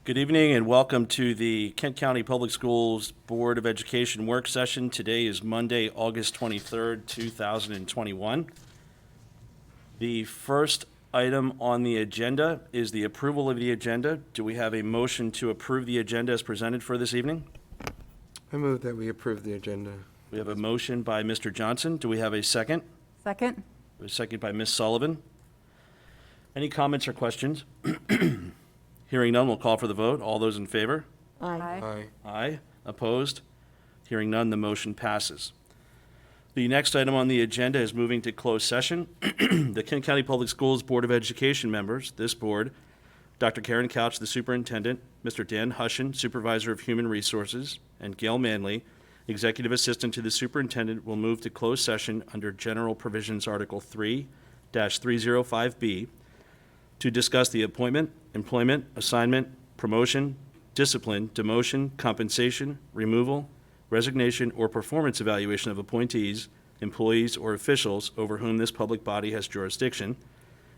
Good evening and welcome to the Kent County Public Schools Board of Education work session. Today is Monday, August 23rd, 2021. The first item on the agenda is the approval of the agenda. Do we have a motion to approve the agenda as presented for this evening? I move that we approve the agenda. We have a motion by Mr. Johnson. Do we have a second? Second? A second by Ms. Sullivan. Any comments or questions? Hearing none, we'll call for the vote. All those in favor? Aye. Aye. Opposed? Hearing none, the motion passes. The next item on the agenda is moving to closed session. The Kent County Public Schools Board of Education members, this board, Dr. Karen Couch, the superintendent, Mr. Dan Hushin, supervisor of human resources, and Gail Manley, executive assistant to the superintendent, will move to closed session under General Provisions Article 3-305B to discuss the appointment, employment, assignment, promotion, discipline, demotion, compensation, removal, resignation, or performance evaluation of appointees, employees, or officials over whom this public body has jurisdiction,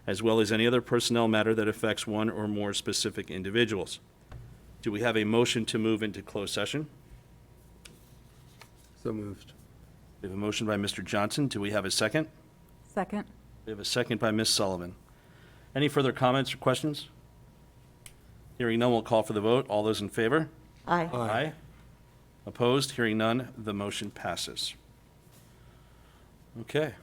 as well as any other personnel matter that affects one or more specific individuals. Do we have a motion to move into closed session? So moved. We have a motion by Mr. Johnson. Do we have a second? Second? We have a second by Ms. Sullivan. Any further comments or questions? Hearing none, we'll call for the vote. All those in favor? Aye. Aye. Opposed? Hearing none, the motion passes. Okay.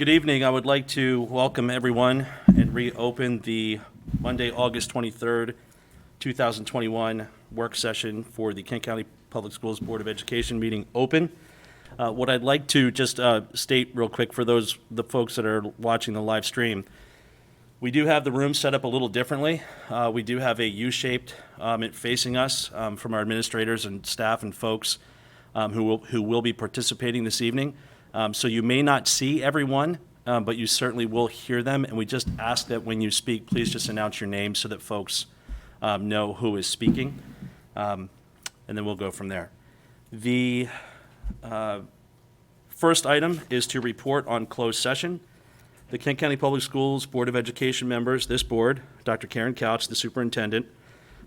Good evening. I would like to welcome everyone and reopen the Monday, August 23rd, 2021 work session for the Kent County Public Schools Board of Education meeting open. What I'd like to just state real quick for the folks that are watching the live stream, we do have the room set up a little differently. We do have a U-shaped it facing us from our administrators and staff and folks who will be participating this evening. So you may not see everyone, but you certainly will hear them. And we just ask that when you speak, please just announce your name so that folks know who is speaking. And then we'll go from there. The first item is to report on closed session. The Kent County Public Schools Board of Education members, this board, Dr. Karen Couch, the superintendent,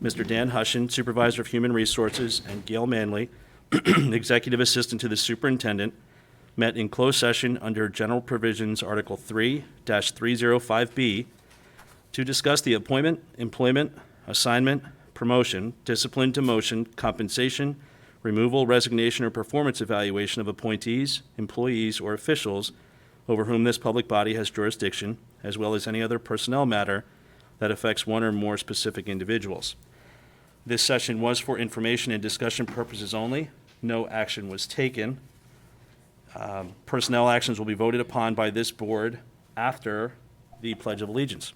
Mr. Dan Hushin, supervisor of human resources, and Gail Manley, executive assistant to the superintendent, met in closed session under General Provisions Article 3-305B to discuss the appointment, employment, assignment, promotion, discipline, demotion, compensation, removal, resignation, or performance evaluation of appointees, employees, or officials over whom this public body has jurisdiction, as well as any other personnel matter that affects one or more specific individuals. This session was for information and discussion purposes only. No action was taken. Personnel actions will be voted upon by this board after the Pledge of Allegiance.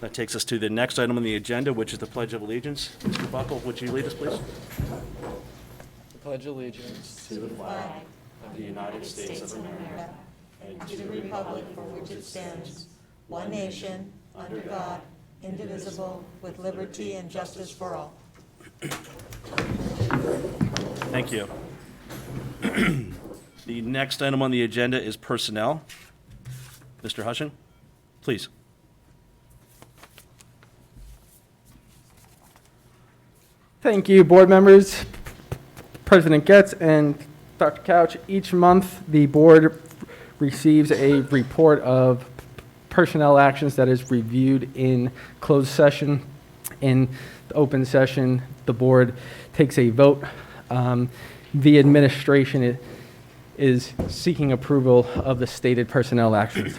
That takes us to the next item on the agenda, which is the Pledge of Allegiance. Mr. Buckle, would you lead us, please? The Pledge allegiance To the flag of the United States of America and to the republic for which it stands, one nation, under God, indivisible, with liberty and justice for all. Thank you. The next item on the agenda is personnel. Mr. Hushin, please. Thank you, board members, President Getz, and Dr. Couch. Each month, the board receives a report of personnel actions that is reviewed in closed session. In the open session, the board takes a vote. The administration is seeking approval of the stated personnel actions.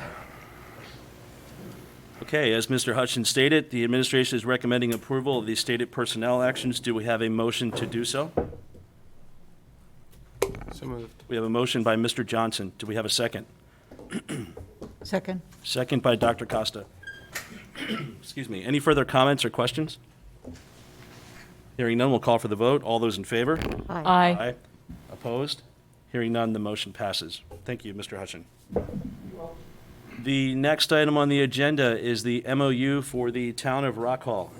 Okay, as Mr. Hutchins stated, the administration is recommending approval of the stated personnel actions. Do we have a motion to do so? So moved. We have a motion by Mr. Johnson. Do we have a second? Second. Second by Dr. Costa. Excuse me. Any further comments or questions? Hearing none, we'll call for the vote. All those in favor? Aye. Opposed? Hearing none, the motion passes. Thank you, Mr. Hutchin. The next item on the agenda is the MOU for the Town of Rock Hall.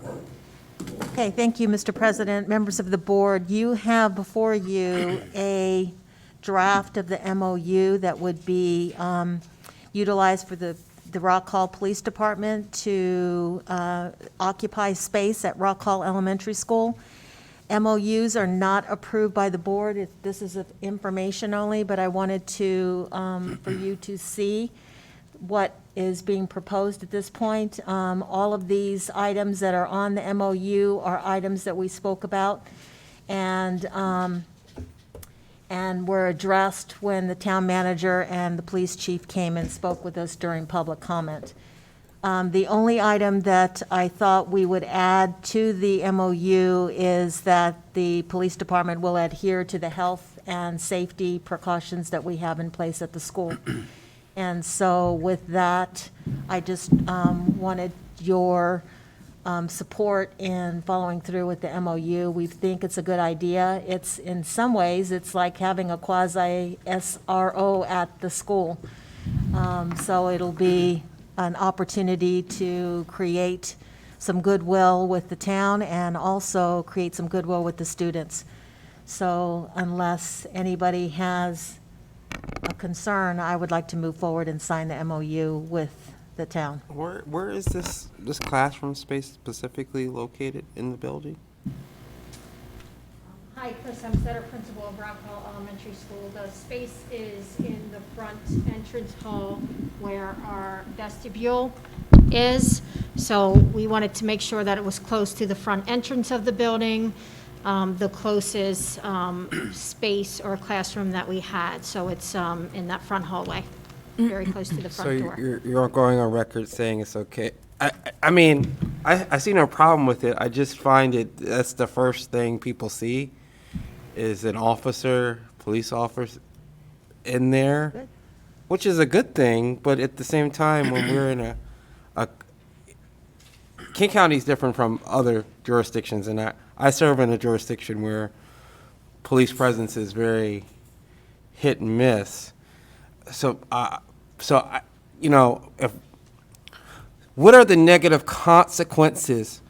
Okay, thank you, Mr. President, members of the board. You have before you a draft of the MOU that would be utilized for the Rock Hall Police Department to occupy space at Rock Hall Elementary School. MOUs are not approved by the board. This is information only, but I wanted to, for you to see what is being proposed at this point. All of these items that are on the MOU are items that we spoke about and were addressed when the town manager and the police chief came and spoke with us during public comment. The only item that I thought we would add to the MOU is that the police department will adhere to the health and safety precautions that we have in place at the school. And so with that, I just wanted your support in following through with the MOU. We think it's a good idea. It's, in some ways, it's like having a quasi-SRO at the school. So it'll be an opportunity to create some goodwill with the town and also create some goodwill with the students. So unless anybody has a concern, I would like to move forward and sign the MOU with the town. Where is this classroom space specifically located in the building? Hi, Chris, I'm Setter, principal of Rock Hall Elementary School. The space is in the front entrance hall where our vestibule is. So we wanted to make sure that it was close to the front entrance of the building, the closest space or classroom that we had. So it's in that front hallway. very close to the So front door. you're going on record saying it's okay. I mean, I see no problem with it. I just find that's the first thing people see is an officer, police officer in there, Good. which is a good thing. But at the same time, when we're in a King County is different from other jurisdictions, and I serve in a jurisdiction where police presence is very hit and miss. So, what are the negative consequences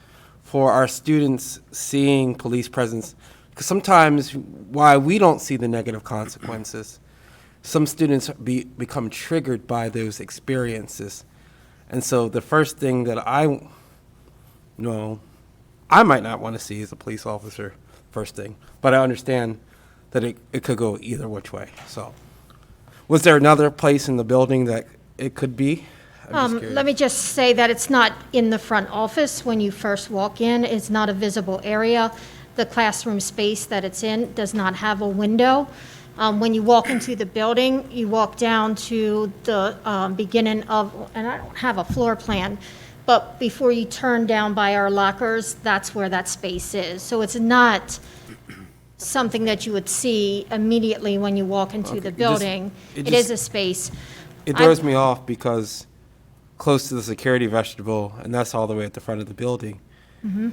for our students seeing police presence? Because sometimes why we don't see the negative consequences, some students become triggered by those experiences. And so the first thing that I might not want to see is a police officer, first thing. But I understand that it could go either which way. So was there another place in the building that it could be? I'm just curious. Let me just say that it's not in the front office when you first walk in. It's not a visible area. The classroom space that it's in does not have a window. When you walk into the building, you walk down to the beginning of, and I don't have a floor plan, but before you turn down by our lockers, that's where that space is. So it's not something that you would see immediately when you walk into the building. It is a space. It throws me off because close to the security vestibule, and that's all the way at the front of the building.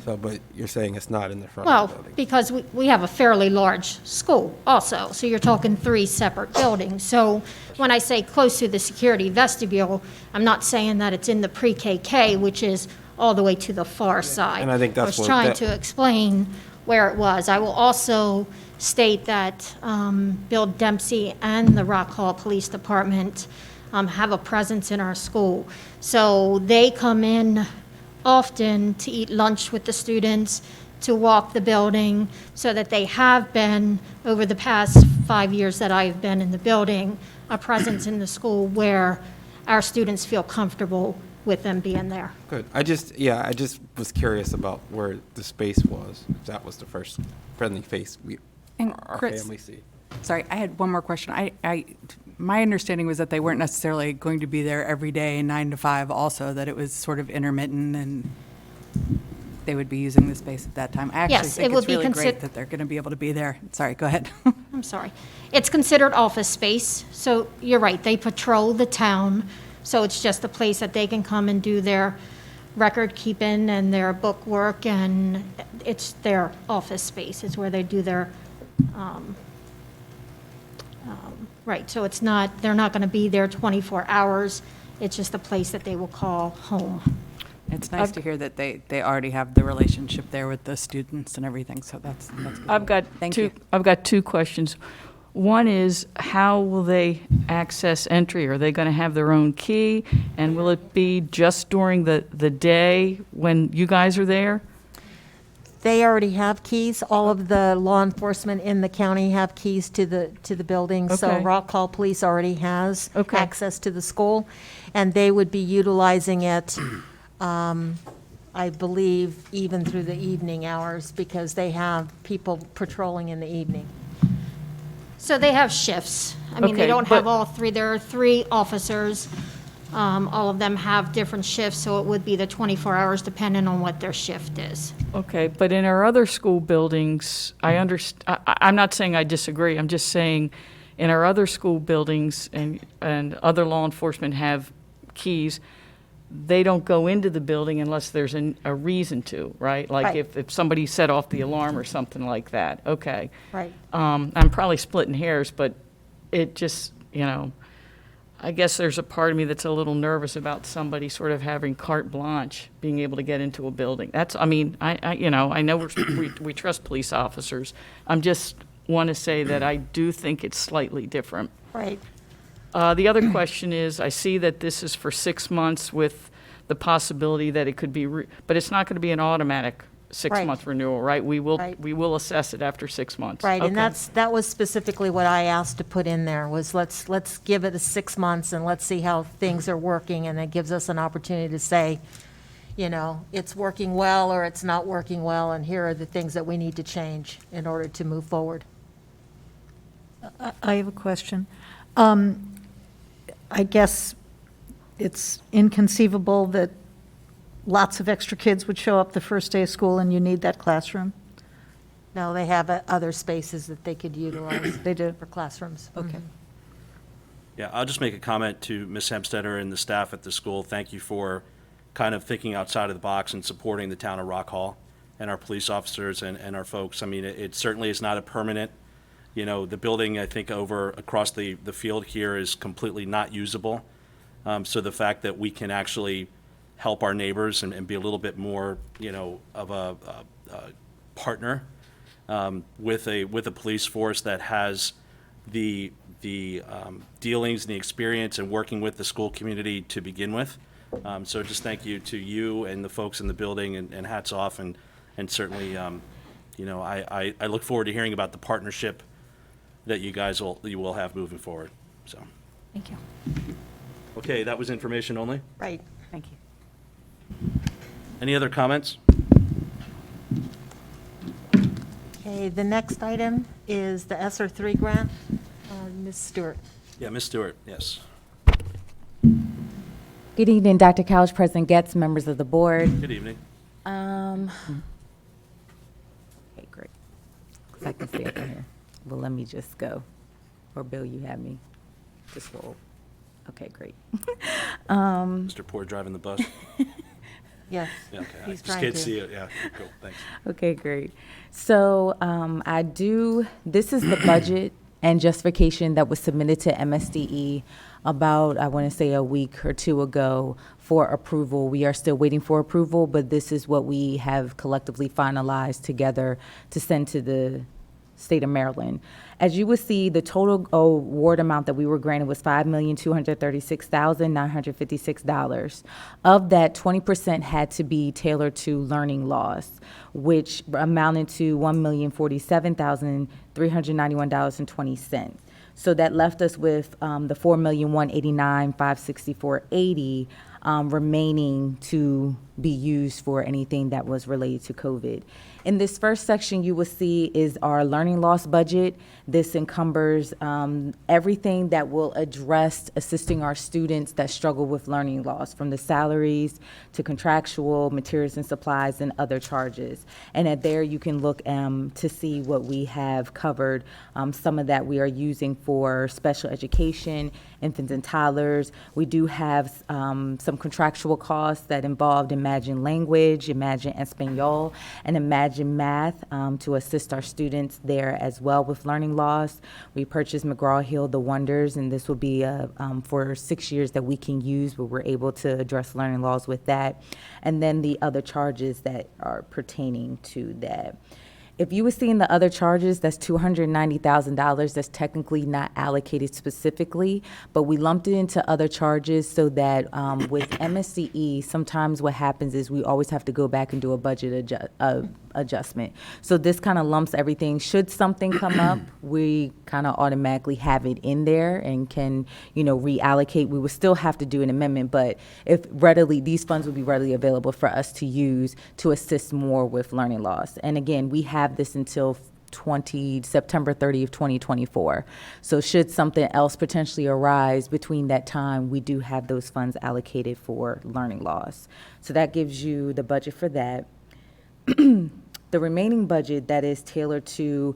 So, but you're saying it's not in the front of Well, the building. because we have a fairly large school also, so you're talking 3 separate buildings. So when I say close to the security vestibule, I'm not saying that it's in the pre-KK, which is all the way to the far side. And I think that's was what trying that- to explain where it was. I will also state that Bill Dempsey and the Rock Hall Police Department have a presence in our school. So they come in often to eat lunch with the students, to walk the building, so that they have been, over the past 5 years that I've been in the building, a presence in the school where our students feel comfortable with them being there. Good. I just was curious about where the space was. That was the first friendly face And our Chris, family see. sorry, I had one more question. My understanding was that they weren't necessarily going to be there every day, 9 to 5 also, that it was sort of intermittent and they would be using the space at that time. I actually Yes, it think would it's be really great consi- that they're going to be able to be there. Sorry, go ahead. I'm sorry. It's considered office space, so you're right, they patrol the town, so it's just a place that they can come and do their record keeping and their book work, and it's their office space, is where they do their, right, so it's not, they're not going to be there 24 hours, it's just a place that they will call home. It's nice to hear that they already have the relationship there with the students and everything, so that's good. I've got Thank two, you. I've got 2 questions. One is, how will they access entry? Are they going to have their own key? And will it be just during the day when you guys are there? They already have keys. All of the law enforcement in the county have keys to the building. So Okay. Rock Hall Police already has Okay. access to the school, and they would be utilizing it, I believe, even through the evening hours, because they have people patrolling in the evening. So they have shifts. I mean, they Okay, don't have but- all 3, there are 3 officers. All of them have different shifts, so it would be the 24 hours depending on what their shift is. Okay, but in our other school buildings, I'm not saying I disagree, I'm just saying, in our other school buildings and other law enforcement have keys, they don't go into the building unless there's a reason to, right? Like Right. if somebody set off the alarm or something like that, okay. Right. I'm probably splitting hairs, but it just, I guess there's a part of me that's a little nervous about somebody sort of having carte blanche, being able to get into a building. I know we trust police officers. I'm just want to say that I do think it's slightly different. Right. The other question is, I see that this is for 6 months with the possibility that it could be, but it's not going to be an automatic 6-month renewal, right? We Right. will assess it after 6 months. Right, and Okay. that was specifically what I asked to put in there, was let's give it a 6 months and let's see how things are working, and it gives us an opportunity to say, it's working well or it's not working well, and here are the things that we need to change in order to move forward. I have a question. I guess it's inconceivable that lots of extra kids would show up the first day of school and you need that classroom? No, they have other spaces that they could utilize. They do? For classrooms. Okay. Yeah, I'll just make a comment to Ms. Hempstetter and the staff at the school. Thank you for kind of thinking outside of the box and supporting the town of Rock Hall and our police officers and our folks. I mean, it certainly is not a permanent, the building, I think, across the field here is completely not usable. So the fact that we can actually help our neighbors and be a little bit more, of a partner with a police force that has the dealings and the experience and working with the school community to begin with. So just thank you to you and the folks in the building, and hats off, and certainly, I look forward to hearing about the partnership that you will have moving forward, so. Thank you. Okay, that was information only. Right. Thank you. Any other comments? Okay, the next item is the Sr3 Grant. Ms. Stewart. Yeah, Ms. Stewart, yes. Good evening, Dr. Couch, President Getz, members of the board. Good evening. Okay, great. If I can stay up in here. Well, let me just go. Or Bill, you have me. Just roll. Okay, great. Mr. Poor driving the bus. Yes. Yeah, okay. I He's just trying can't to. see it. Yeah, cool, thanks. Okay, great. So this is the budget and justification that was submitted to MSDE about, I want to say, a week or two ago for approval. We are still waiting for approval, but this is what we have collectively finalized together to send to the state of Maryland. As you will see, the total award amount that we were granted was $5,236,956. Of that, 20% had to be tailored to learning loss, which amounted to $1,047,391.20. So that left us with the $4,189,564.80 remaining to be used for anything that was related to COVID. In this first section, you will see is our learning loss budget. This encumbers everything that will address assisting our students that struggle with learning loss, from the salaries to contractual, materials and supplies, and other charges. And at there, you can look to see what we have covered. Some of that we are using for special education, infants and toddlers. We do have some contractual costs that involved Imagine Language, Imagine Espanol, and Imagine Math to assist our students there as well with learning loss. We purchased McGraw-Hill The Wonders, and this will be for 6 years that we can use, where we're able to address learning loss with that. And then the other charges that are pertaining to that. If you were seeing the other charges, that's $290,000. That's technically not allocated specifically, but we lumped it into other charges so that with MSCE, sometimes what happens is we always have to go back and do a budget adjustment. So this kind of lumps everything. Should something come up, we kind of automatically have it in there and can, reallocate. We would still have to do an amendment, but these funds would be readily available for us to use to assist more with learning loss. And again, we have this until September 30th, 2024. So should something else potentially arise between that time, we do have those funds allocated for learning loss. So that gives you the budget for that. The remaining budget that is tailored to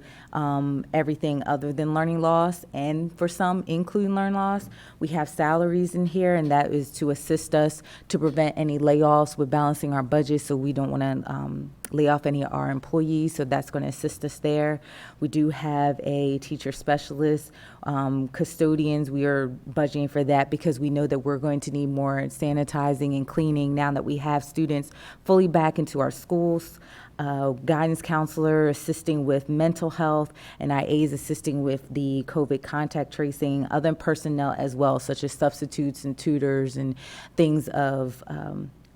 everything other than learning loss, and for some, including learning loss, we have salaries in here, and that is to assist us to prevent any layoffs with balancing our budget, so we don't want to lay off any of our employees, so that's going to assist us there. We do have a teacher specialist, custodians. We are budgeting for that because we know that we're going to need more sanitizing and cleaning now that we have students fully back into our schools. Guidance counselor assisting with mental health, and IAs assisting with the COVID contact tracing, other personnel as well, such as substitutes and tutors and things of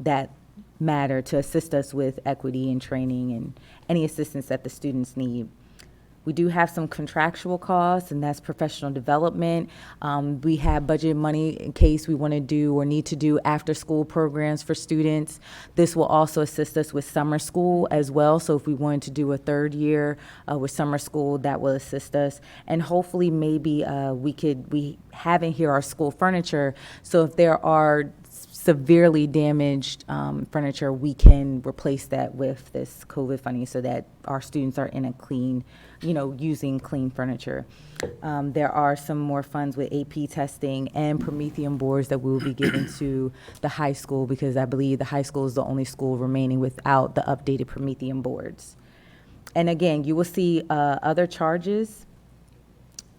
that matter to assist us with equity and training and any assistance that the students need. We do have some contractual costs, and that's professional development. We have budget money in case we want to do or need to do after-school programs for students. This will also assist us with summer school as well. So if we wanted to do a third year with summer school, that will assist us. And hopefully maybe we have in here our school furniture. So if there are severely damaged furniture, we can replace that with this COVID funding so that our students are in a clean, using clean furniture. There are some more funds with AP testing and Promethean boards that we will be giving to the high school, because I believe the high school is the only school remaining without the updated Promethean boards. And again, you will see other charges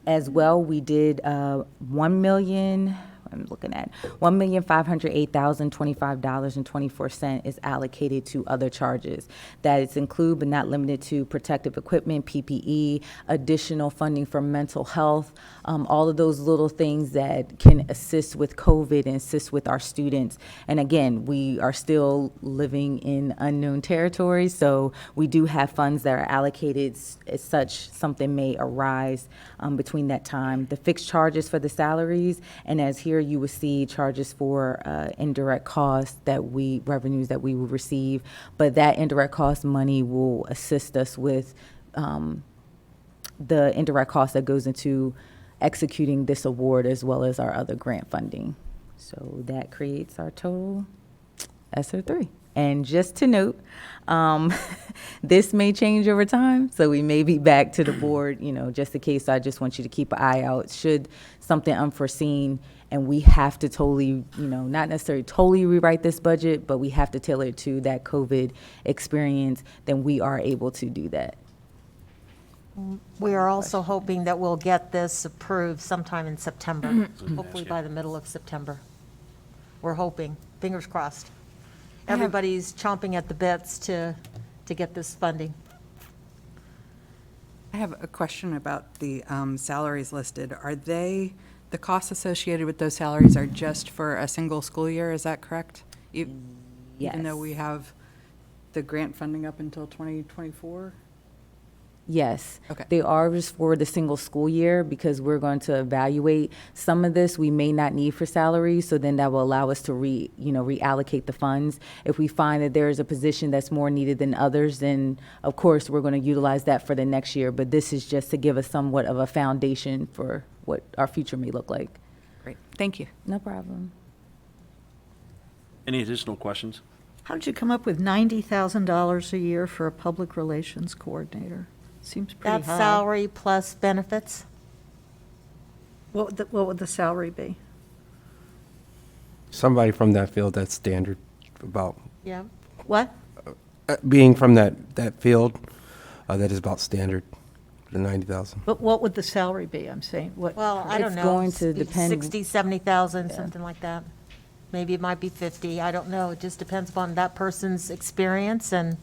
as well. We did $1,508,025.24 is allocated to other charges. That is include but not limited to protective equipment, PPE, additional funding for mental health, all of those little things that can assist with COVID and assist with our students. And again, we are still living in unknown territory, so we do have funds that are allocated as such something may arise between that time. The fixed charges for the salaries, and as here you will see charges for indirect costs revenues that we will receive, but that indirect cost money will assist us with the indirect cost that goes into executing this award as well as our other grant funding. So that creates our total SR3. And just to note, this may change over time, so we may be back to the board, just in case. I just want you to keep an eye out. Should something unforeseen and we have to totally, not necessarily totally rewrite this budget, but we have to tailor it to that COVID experience, then we are able to do that. We are also hoping that we'll get this approved sometime in September, hopefully by the middle of September. We're hoping, fingers crossed. Everybody's chomping at the bits to get this funding. I have a question about the salaries listed. Are the costs associated with those salaries are just for a single school year, is that correct? Even though we have the grant funding up until 2024? Yes. Okay. They are just for the single school year, because we're going to evaluate some of this we may not need for salaries, so then that will allow us to reallocate the funds. If we find that there is a position that's more needed than others, then of course we're going to utilize that for the next year, but this is just to give us somewhat of a foundation for what our future may look like. Great, thank you. No problem. Any additional questions? How did you come up with $90,000 a year for a public relations coordinator? Seems pretty That's high. salary plus benefits. What would the salary be? Somebody from that field, that's standard about, Yeah. What? being from that field, that is about standard, the 90,000. But what would the salary be, I'm saying? What? Well, I don't know. It's going to depend- 60, 70,000, something like that. Maybe it might be 50, I don't know. It just depends upon that person's experience and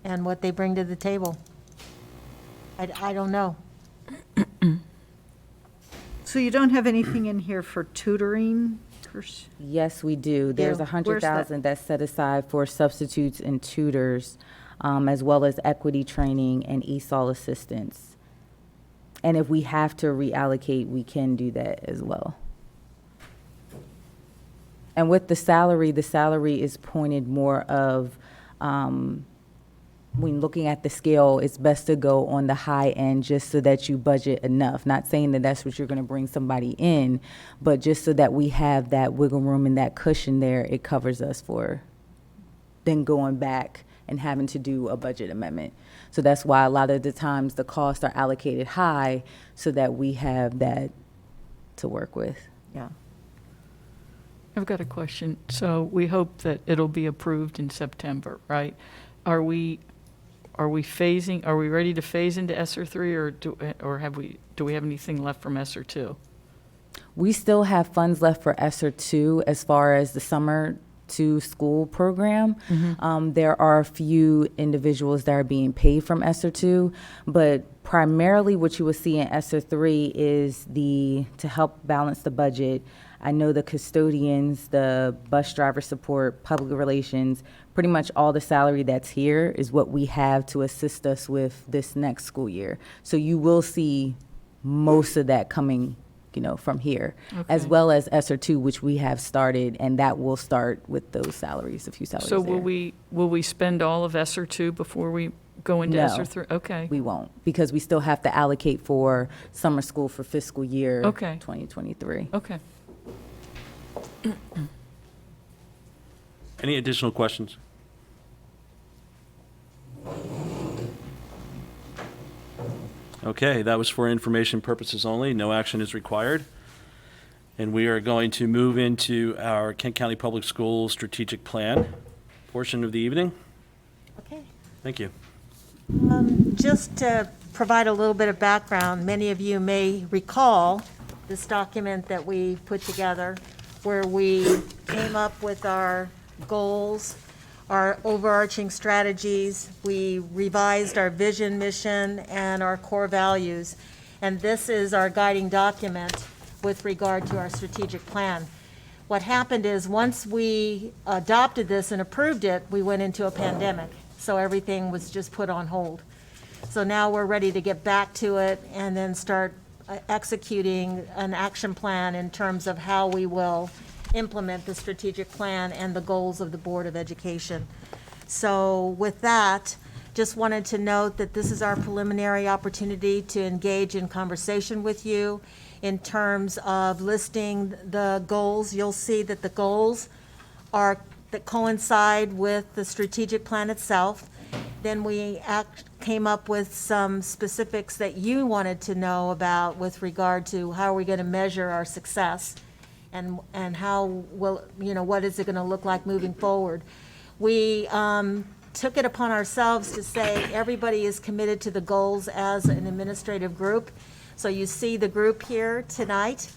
what they bring to the table. I don't know. So you don't have anything in here for tutoring? Yes, we do. There's Yeah. 100,000 that's set aside for substitutes and tutors, as well as equity training and ESOL assistance. And if we have to reallocate, we can do that as well. And with the salary is pointed more of, when looking at the scale, it's best to go on the high end just so that you budget enough. Not saying that that's what you're going to bring somebody in, but just so that we have that wiggle room and that cushion there, it covers us for then going back and having to do a budget amendment. So that's why a lot of the times the costs are allocated high so that we have that to work with. Yeah. I've got a question. So we hope that it'll be approved in September, right? Are we ready to phase into ESSER3, or do we have anything left from ESSER2? We still have funds left for ESSER 2 as far as the summer to school program. There are a few individuals that are being paid from ESSER 2, but primarily what you will see in ESSER 3 is to help balance the budget. I know the custodians, the bus driver support, public relations, pretty much all the salary that's here is what we have to assist us with this next school year. So you will see most of that coming, from here, as Okay. well as ESER2, which we have started, and that will start with those salaries, a few salaries So there. will we spend all of ESER 2 before we go into No. ESER 3? Okay. We won't, because we still have to allocate for summer school for fiscal year Okay. 2023. Okay. Any additional questions? Okay, that was for information purposes only. No action is required. And we are going to move into our Kent County Public Schools strategic plan portion of the evening. Okay. Thank you. Just to provide a little bit of background, many of you may recall this document that we put together where we came up with our goals, our overarching strategies. We revised our vision, mission, and our core values. And this is our guiding document with regard to our strategic plan. What happened is, once we adopted this and approved it, we went into a pandemic. So everything was just put on hold. So now we're ready to get back to it and then start executing an action plan in terms of how we will implement the strategic plan and the goals of the Board of Education. So with that, just wanted to note that this is our preliminary opportunity to engage in conversation with you in terms of listing the goals. You'll see that the goals that coincide with the strategic plan itself. Then we came up with some specifics that you wanted to know about with regard to how are we going to measure our success and how will, what is it going to look like moving forward. We took it upon ourselves to say everybody is committed to the goals as an administrative group. So you see the group here tonight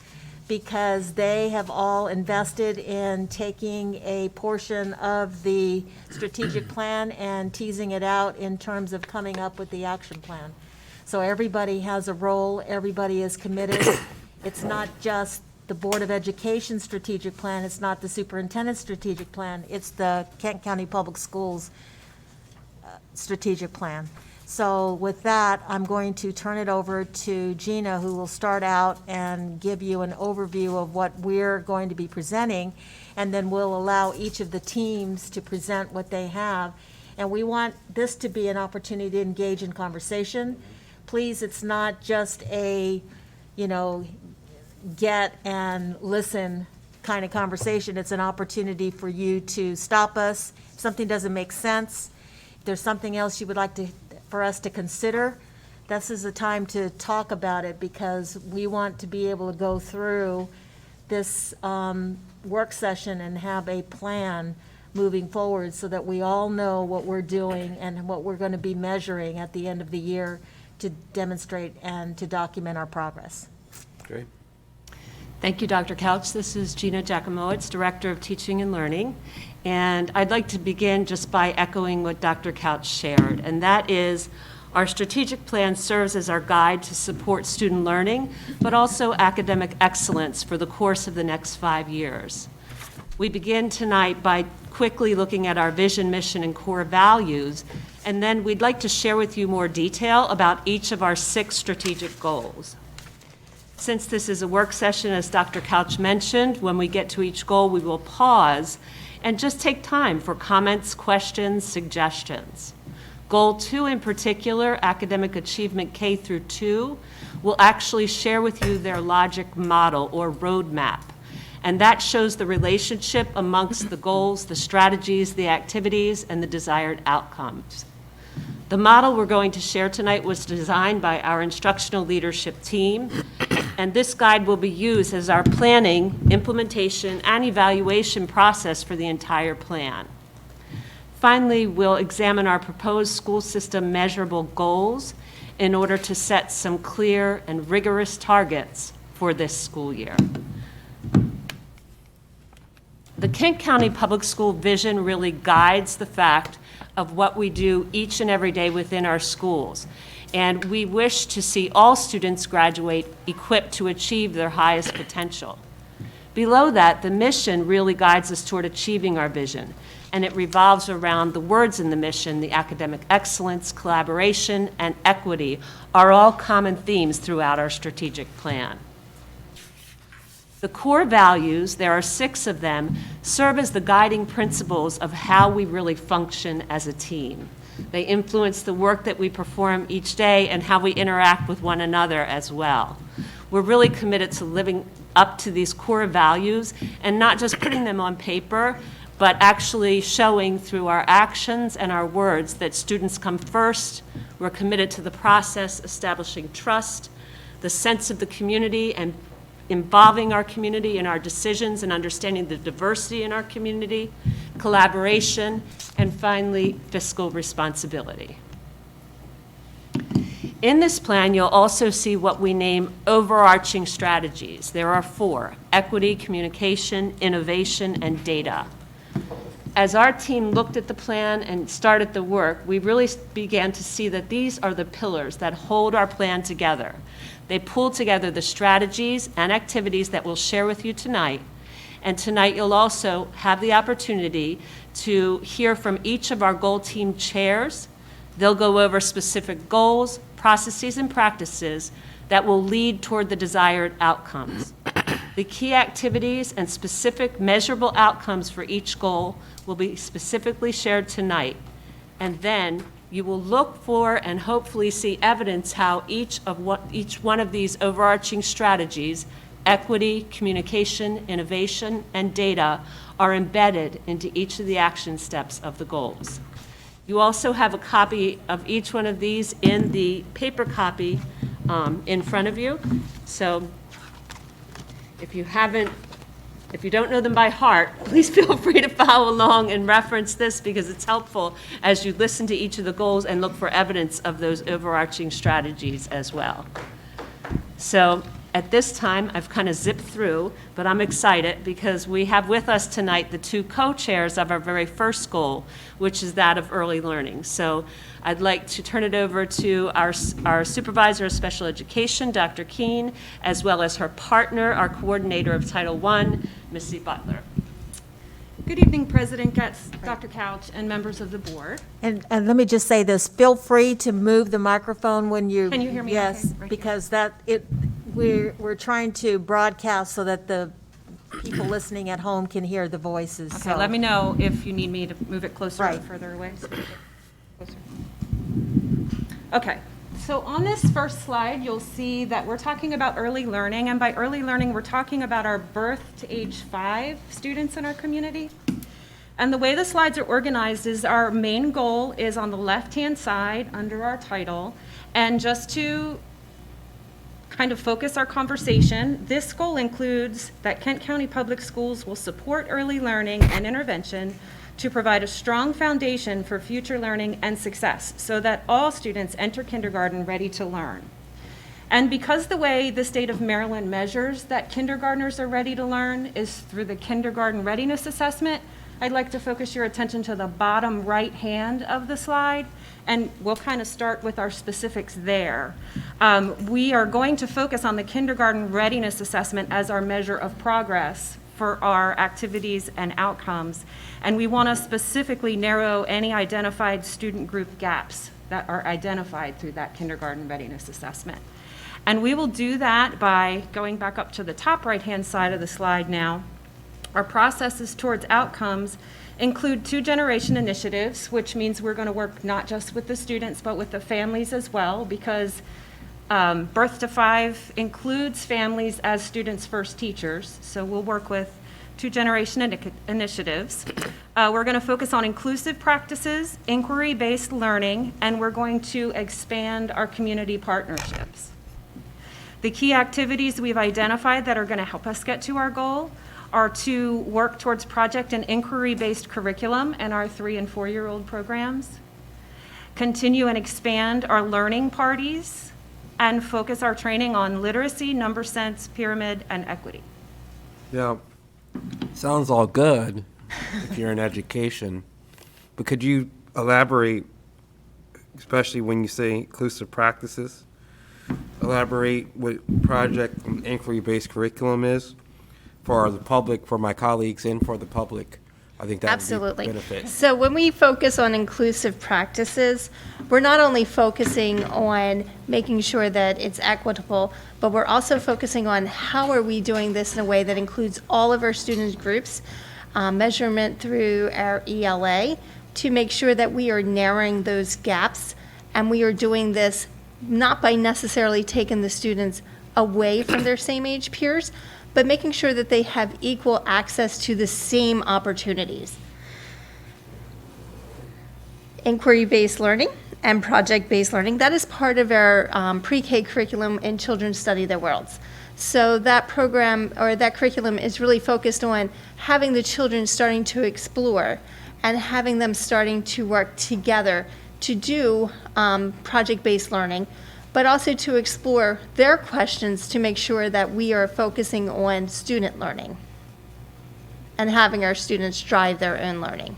because they have all invested in taking a portion of the strategic plan and teasing it out in terms of coming up with the action plan. So everybody has a role, everybody is committed. It's not just the Board of Education strategic plan, it's not the superintendent's strategic plan, it's the Kent County Public Schools strategic plan. So with that, I'm going to turn it over to Gina, who will start out and give you an overview of what we're going to be presenting, and then we'll allow each of the teams to present what they have. And we want this to be an opportunity to engage in conversation. Please, it's not just a, get and listen kind of conversation. It's an opportunity for you to stop us. If something doesn't make sense, if there's something else you would like for us to consider, this is the time to talk about it, because we want to be able to go through this work session and have a plan moving forward so that we all know what we're doing and what we're going to be measuring at the end of the year to demonstrate and to document our progress. Great. Thank you, Dr. Couch. This is Gina Jacomo, Director of Teaching and Learning. And I'd like to begin just by echoing what Dr. Couch shared, and that is our strategic plan serves as our guide to support student learning, but also academic excellence for the course of the next 5 years. We begin tonight by quickly looking at our vision, mission, and core values, and then we'd like to share with you more detail about each of our 6 strategic goals. Since this is a work session, as Dr. Couch mentioned, when we get to each goal, we will pause and just take time for comments, questions, suggestions. Goal 2 in particular, academic achievement K through 2, will actually share with you their logic model or roadmap. And that shows the relationship amongst the goals, the strategies, the activities, and the desired outcomes. The model we're going to share tonight was designed by our instructional leadership team, and this guide will be used as our planning, implementation, and evaluation process for the entire plan. Finally, we'll examine our proposed school system measurable goals in order to set some clear and rigorous targets for this school year. The Kent County Public School vision really guides the fact of what we do each and every day within our schools. And we wish to see all students graduate equipped to achieve their highest potential. Below that, the mission really guides us toward achieving our vision. and it revolves around the words in the mission: the academic excellence, collaboration, and equity are all common themes throughout our strategic plan. The core values, there are 6 of them, serve as the guiding principles of how we really function as a team. They influence the work that we perform each day and how we interact with one another as well. We're really committed to living up to these core values and not just putting them on paper, but actually showing through our actions and our words that students come first. We're committed to the process, establishing trust, the sense of the community, and involving our community in our decisions and understanding the diversity in our community, collaboration, and finally, fiscal responsibility. In this plan, you'll also see what we name overarching strategies. There are 4: equity, communication, innovation, and data. As our team looked at the plan and started the work, we really began to see that these are the pillars that hold our plan together. They pull together the strategies and activities that we'll share with you tonight. And tonight you'll also have the opportunity to hear from each of our goal team chairs. They'll go over specific goals, processes, and practices that will lead toward the desired outcomes. The key activities and specific measurable outcomes for each goal will be specifically shared tonight. And then you will look for and hopefully see evidence how each one of these overarching strategies, equity, communication, innovation, and data, are embedded into each of the action steps of the goals. You also have a copy of each one of these in the paper copy in front of you. So if you don't know them by heart, please feel free to follow along and reference this because it's helpful as you listen to each of the goals and look for evidence of those overarching strategies as well. So at this time, I've kind of zipped through, but I'm excited because we have with us tonight the 2 co-chairs of our very first goal, which is that of early learning. So I'd like to turn it over to our supervisor of special education, Dr. Keene, as well as her partner, our coordinator of Title I, Missy Butler. Good evening, President Getz, Dr. Couch, and members of the board. And let me just say this, feel free to move the microphone when you. Can you hear me okay? Yes, Right here. because we're trying to broadcast so that the people listening at home can hear the voices. Okay, So let me know if you need me to move it closer or Right. further away. Closer. Okay, so on this first slide, you'll see that we're talking about early learning, and by early learning, we're talking about our birth to age 5 students in our community. And the way the slides are organized is our main goal is on the left-hand side under our title, and just to kind of focus our conversation, this goal includes that Kent County Public Schools will support early learning and intervention to provide a strong foundation for future learning and success so that all students enter kindergarten ready to learn. And because the way the state of Maryland measures that kindergartners are ready to learn is through the Kindergarten Readiness Assessment, I'd like to focus your attention to the bottom right hand of the slide, and we'll kind of start with our specifics there. We are going to focus on the Kindergarten Readiness Assessment as our measure of progress for our activities and outcomes, and we want to specifically narrow any identified student group gaps that are identified through that Kindergarten Readiness Assessment. And we will do that by going back up to the top right-hand side of the slide now. Our processes towards outcomes include 2-generation initiatives, which means we're going to work not just with the students, but with the families as well, because birth to 5 includes families as students' first teachers. So we'll work with 2-generation initiatives. We're going to focus on inclusive practices, inquiry-based learning, and we're going to expand our community partnerships. The key activities we've identified that are going to help us get to our goal are to work towards project and inquiry-based curriculum in our 3- and 4-year-old programs, continue and expand our learning parties, and focus our training on literacy, number sense, pyramid, and equity. Yeah, sounds all good if you're in education, but could you elaborate, especially when you say inclusive practices, elaborate what project and inquiry-based curriculum is for the public, for my colleagues and for the public I think that would Absolutely. be a benefit. So when we focus on inclusive practices, we're not only focusing on making sure that it's equitable, but we're also focusing on how are we doing this in a way that includes all of our student groups, measurement through our ELA, to make sure that we are narrowing those gaps, and we are doing this not by necessarily taking the students away from their same age peers, but making sure that they have equal access to the same opportunities. Inquiry-based learning and project-based learning, that is part of our pre-K curriculum in Children Study Their Worlds. So that program, or that curriculum, is really focused on having the children starting to explore and having them starting to work together to do project-based learning, but also to explore their questions to make sure that we are focusing on student learning and having our students drive their own learning.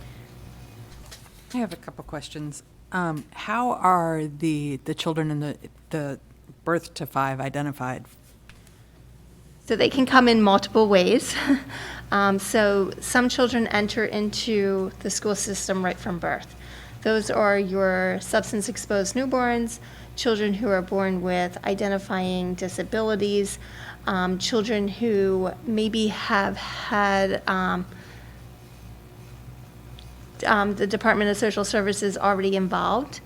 I have a couple questions. How are the children in the birth to 5 identified? So they can come in multiple ways. So some children enter into the school system right from birth. Those are your substance-exposed newborns, children who are born with identifying disabilities, children who maybe have had the Department of Social Services already involved.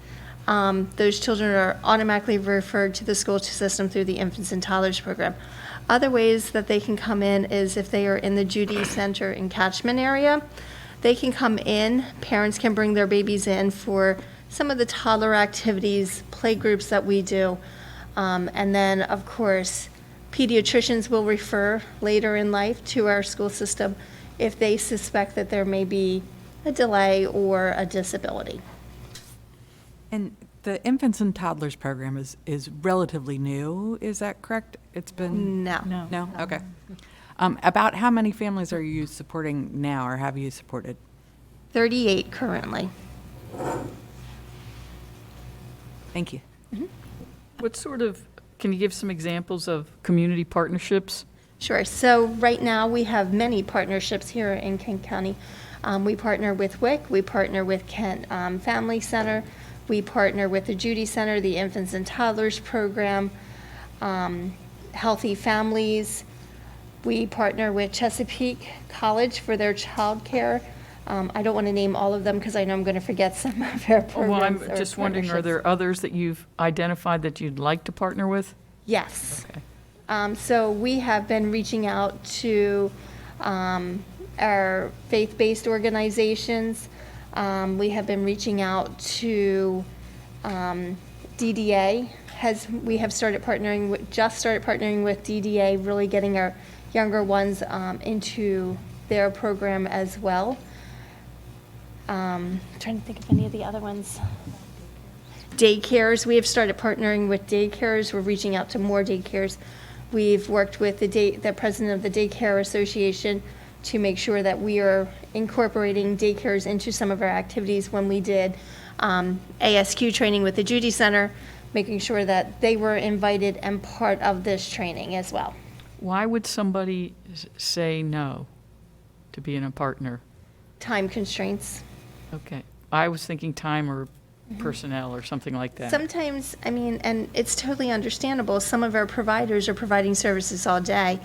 Those children are automatically referred to the school system through the Infants and Toddlers program. Other ways that they can come in is if they are in the Judy Center and catchment area. They can come in, parents can bring their babies in for some of the toddler activities, play groups that we do. And then, of course, pediatricians will refer later in life to our school system if they suspect that there may be a delay or a disability. And the infants and toddlers program is relatively new, is that correct? It's been? No. No? Okay. About how many families are you supporting now, or have you supported? 38 currently. Thank you. What sort of, can you give some examples of community partnerships? Sure. So right now, we have many partnerships here in Kent County. We partner with WIC, we partner with Kent Family Center, we partner with the Judy Center, the Infants and Toddlers Program, Healthy Families. We partner with Chesapeake College for their child care. I don't want to name all of them because I know I'm going to forget some of our programs. Well, I'm or just wondering, are partnerships. there others that you've identified that you'd like to partner with? Yes. Okay. So we have been reaching out to our faith-based organizations. We have been reaching out to DDA. We have started partnering with, just started partnering with DDA, really getting our younger ones into their program as well. Trying to think of any of the other ones. Daycares, we have started partnering with daycares. We're reaching out to more daycares. We've worked with the president of the Daycare Association to make sure that we are incorporating daycares into some of our activities. When we did ASQ training with the Judy Center, making sure that they were invited and part of this training as well. Why would somebody say no to being a partner? Time constraints. Okay. I was thinking time or personnel or something like that. Sometimes, I mean, and it's totally understandable, some of our providers are providing services all day.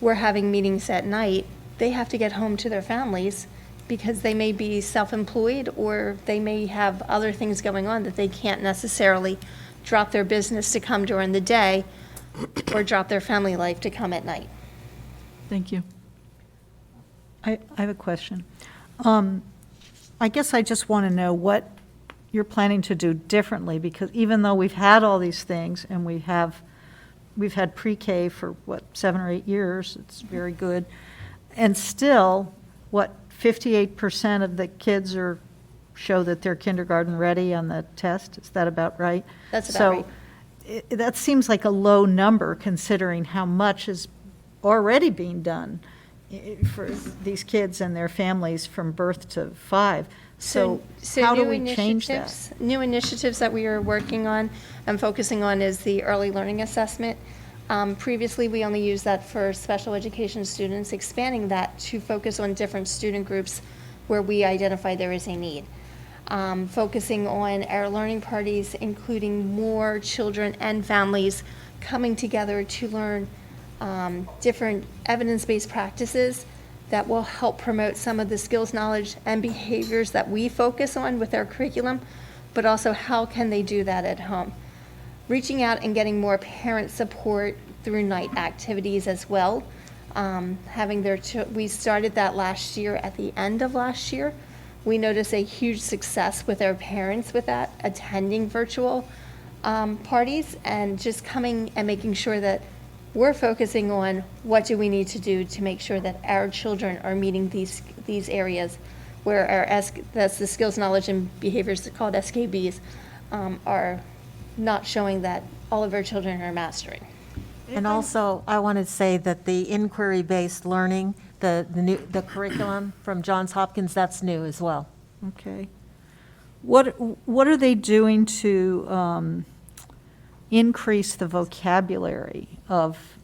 We're having meetings at night. They have to get home to their families because they may be self-employed or they may have other things going on that they can't necessarily drop their business to come during the day or drop their family life to come at night. Thank you. I have a question. I guess I just want to know what you're planning to do differently, because even though we've had all these things and we've had pre-K for, 7 or 8 years, it's very good, and still, 58% of the kids show that they're kindergarten ready on the test? Is that about right? That's about right. So that seems like a low number considering how much is already being done for these kids and their families from birth to 5. So how do we change that? New initiatives that we are working on and focusing on is the early learning assessment. Previously, we only used that for special education students, expanding that to focus on different student groups where we identify there is a need. Focusing on our learning parties, including more children and families coming together to learn different evidence-based practices that will help promote some of the skills, knowledge, and behaviors that we focus on with our curriculum, but also how can they do that at home. Reaching out and getting more parent support through night activities as well. We started that last year, at the end of last year. We noticed a huge success with our parents with that, attending virtual parties and just coming and making sure that we're focusing on what do we need to do to make sure that our children are meeting these areas where that's the skills, knowledge, and behaviors called SKBs are not showing that all of our children are mastering. And also, I want to say that the inquiry-based learning, the curriculum from Johns Hopkins, that's new as well. Okay. What are they doing to increase the vocabulary of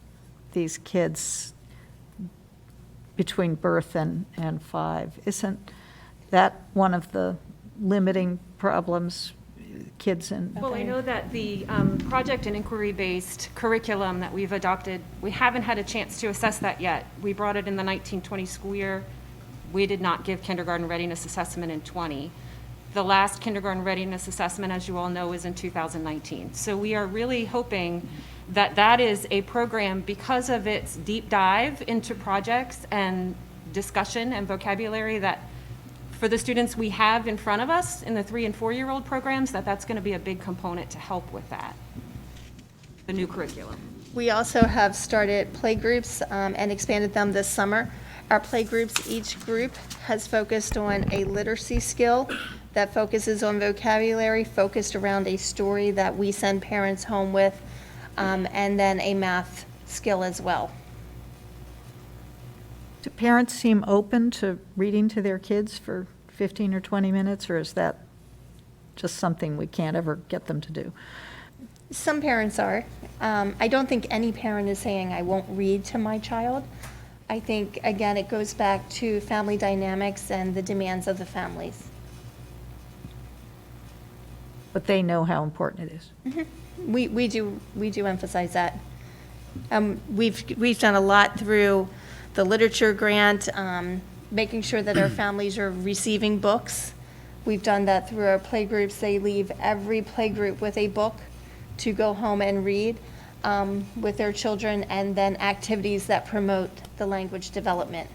these kids between birth and 5? Isn't that one of the limiting problems kids in? Well, I know that the project and inquiry-based curriculum that we've adopted, we haven't had a chance to assess that yet. We brought it in the 1920 school year. We did not give kindergarten readiness assessment in 20. The last kindergarten readiness assessment, as you all know, is in 2019. So we are really hoping that that is a program, because of its deep dive into projects and discussion and vocabulary, that for the students we have in front of us in the 3- and 4-year-old programs, that's going to be a big component to help with that, the new curriculum. We also have started play groups and expanded them this summer. Our play groups, each group has focused on a literacy skill that focuses on vocabulary, focused around a story that we send parents home with, and then a math skill as well. Do parents seem open to reading to their kids for 15 or 20 minutes, or is that just something we can't ever get them to do? Some parents are. I don't think any parent is saying, I won't read to my child. I think, again, it goes back to family dynamics and the demands of the families. But they know how important it is. Mm-hmm. We do emphasize that. We've done a lot through the literature grant, making sure that our families are receiving books. We've done that through our play groups. They leave every play group with a book to go home and read with their children, and then activities that promote the language development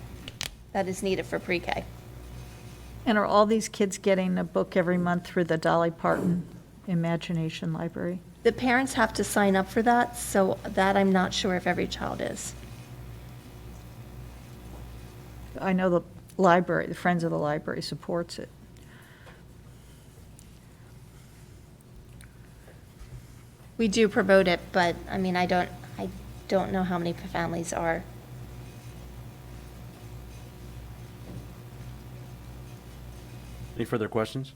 that is needed for pre-K. And are all these kids getting a book every month through the Dolly Parton Imagination Library? The parents have to sign up for that, so that I'm not sure if every child is. I know the library, the Friends of the Library supports it. We do promote it, but I mean, I don't know how many families are. Any further questions?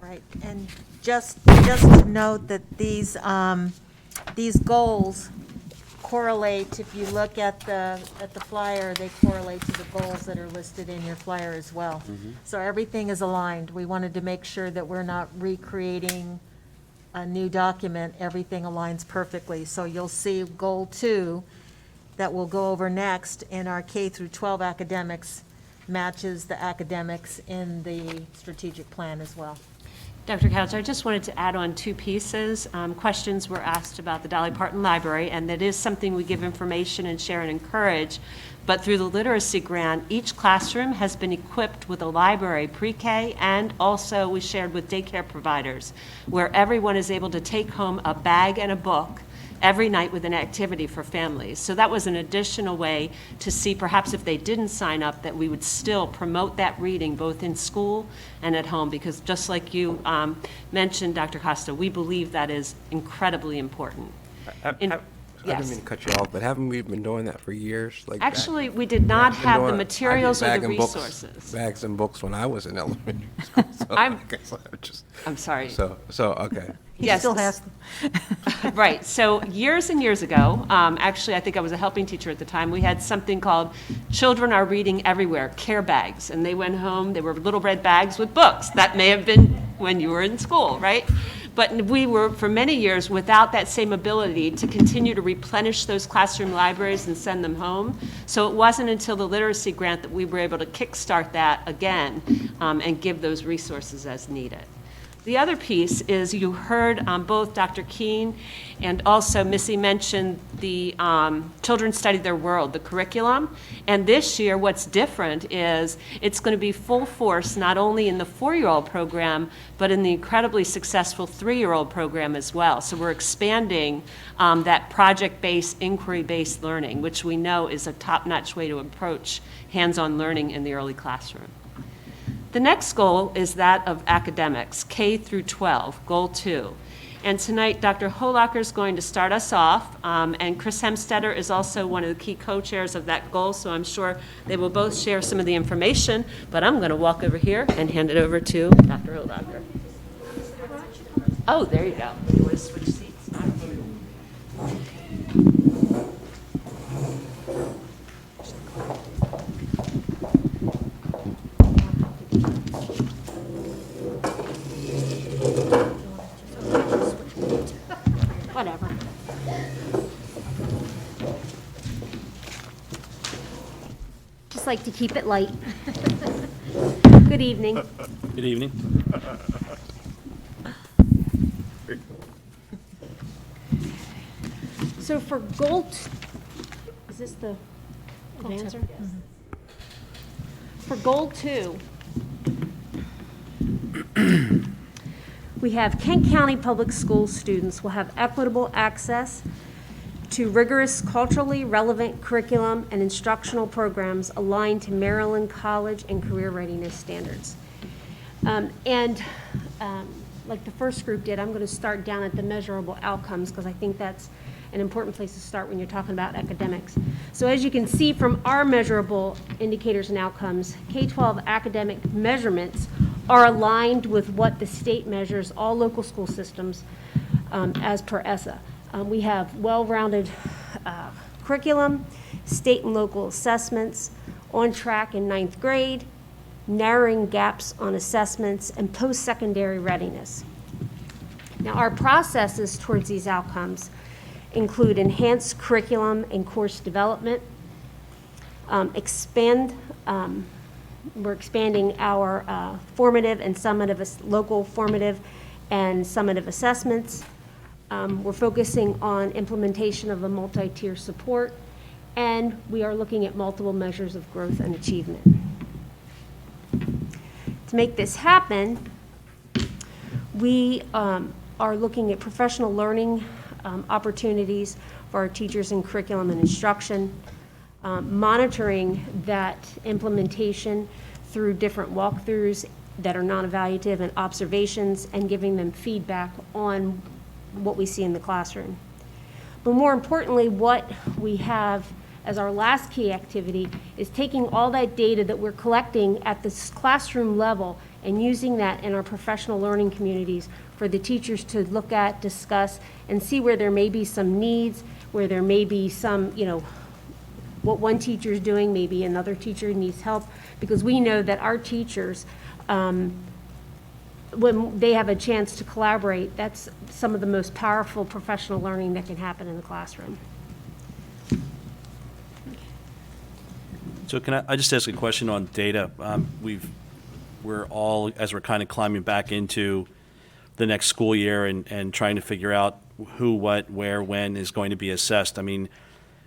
Right, and just to note that these goals correlate, if you look at the flyer, they correlate to the goals that are listed in your flyer as well. So everything is aligned. We wanted to make sure that we're not recreating a new document. Everything aligns perfectly. So you'll see Goal 2 that we'll go over next in our K through 12 academics matches the academics in the strategic plan as well. Dr. Couch, I just wanted to add on 2 pieces. Questions were asked about the Dolly Parton Library, and that is something we give information and share and encourage. But through the literacy grant, each classroom has been equipped with a library pre-K, and also we shared with daycare providers, where everyone is able to take home a bag and a book every night with an activity for families. So that was an additional way to see, perhaps if they didn't sign up, that we would still promote that reading both in school and at home, because just like you mentioned, Dr. Costa, we believe that is incredibly important. I Yes. didn't mean to cut you off, but haven't we been doing that for years? Like Actually, we did not been have the doing- materials I or did the bag and books- resources. Bags and books when I was in elementary school. So I'm- I guess I just, I'm sorry. so, okay. He Yes. still has them. Right, so years and years ago, actually, I think I was a helping teacher at the time, we had something called Children Are Reading Everywhere, care bags. And they went home, they were little red bags with books. That may have been when you were in school, right? But we were, for many years, without that same ability to continue to replenish those classroom libraries and send them home. So it wasn't until the literacy grant that we were able to kickstart that again and give those resources as needed. The other piece is you heard both Dr. Keene and also Missy mentioned the Children Study Their World, the curriculum. And this year, what's different is it's going to be full force, not only in the 4-year-old program, but in the incredibly successful 3-year-old program as well. So we're expanding that project-based, inquiry-based learning, which we know is a top-notch way to approach hands-on learning in the early classroom. The next goal is that of academics, K through 12, Goal 2. And tonight, Dr. Holacher is going to start us off, and Chris Hemstetter is also one of the key co-chairs of that goal, so I'm sure they will both share some of the information, but I'm going to walk over here and hand it over to Dr. Holacher. Oh, there you go. You want to switch seats? Whatever. Just like to keep it light. Good evening. Good evening. So for is this the advancer? For goal 2, we have Kent County Public Schools students will have equitable access to rigorous culturally relevant curriculum and instructional programs aligned to Maryland college and career readiness standards. Like the first group did, I'm going to start down at the measurable outcomes because I think that's an important place to start when you're talking about academics. So as you can see from our measurable indicators and outcomes, K-12 academic measurements are aligned with what the state measures all local school systems as per ESSA. We have well-rounded curriculum, state and local assessments, on track in 9th grade, narrowing gaps on assessments, and post-secondary readiness. Now, our processes towards these outcomes include enhanced curriculum and course development, we're expanding our formative and summative, local formative and summative assessments. We're focusing on implementation of a multi-tier support, and we are looking at multiple measures of growth and achievement. To make this happen, we are looking at professional learning opportunities for our teachers in curriculum and instruction, monitoring that implementation through different walkthroughs that are non-evaluative and observations, and giving them feedback on what we see in the classroom. But more importantly, what we have as our last key activity is taking all that data that we're collecting at this classroom level and using that in our professional learning communities for the teachers to look at, discuss, and see where there may be some needs, where there may be some, what one teacher is doing, maybe another teacher needs help, because we know that our teachers, when they have a chance to collaborate, that's some of the most powerful professional learning that can happen in the classroom. So can I just ask a question on data? We're all, as we're kind of climbing back into the next school year and trying to figure out who, what, where, when is going to be assessed. I mean,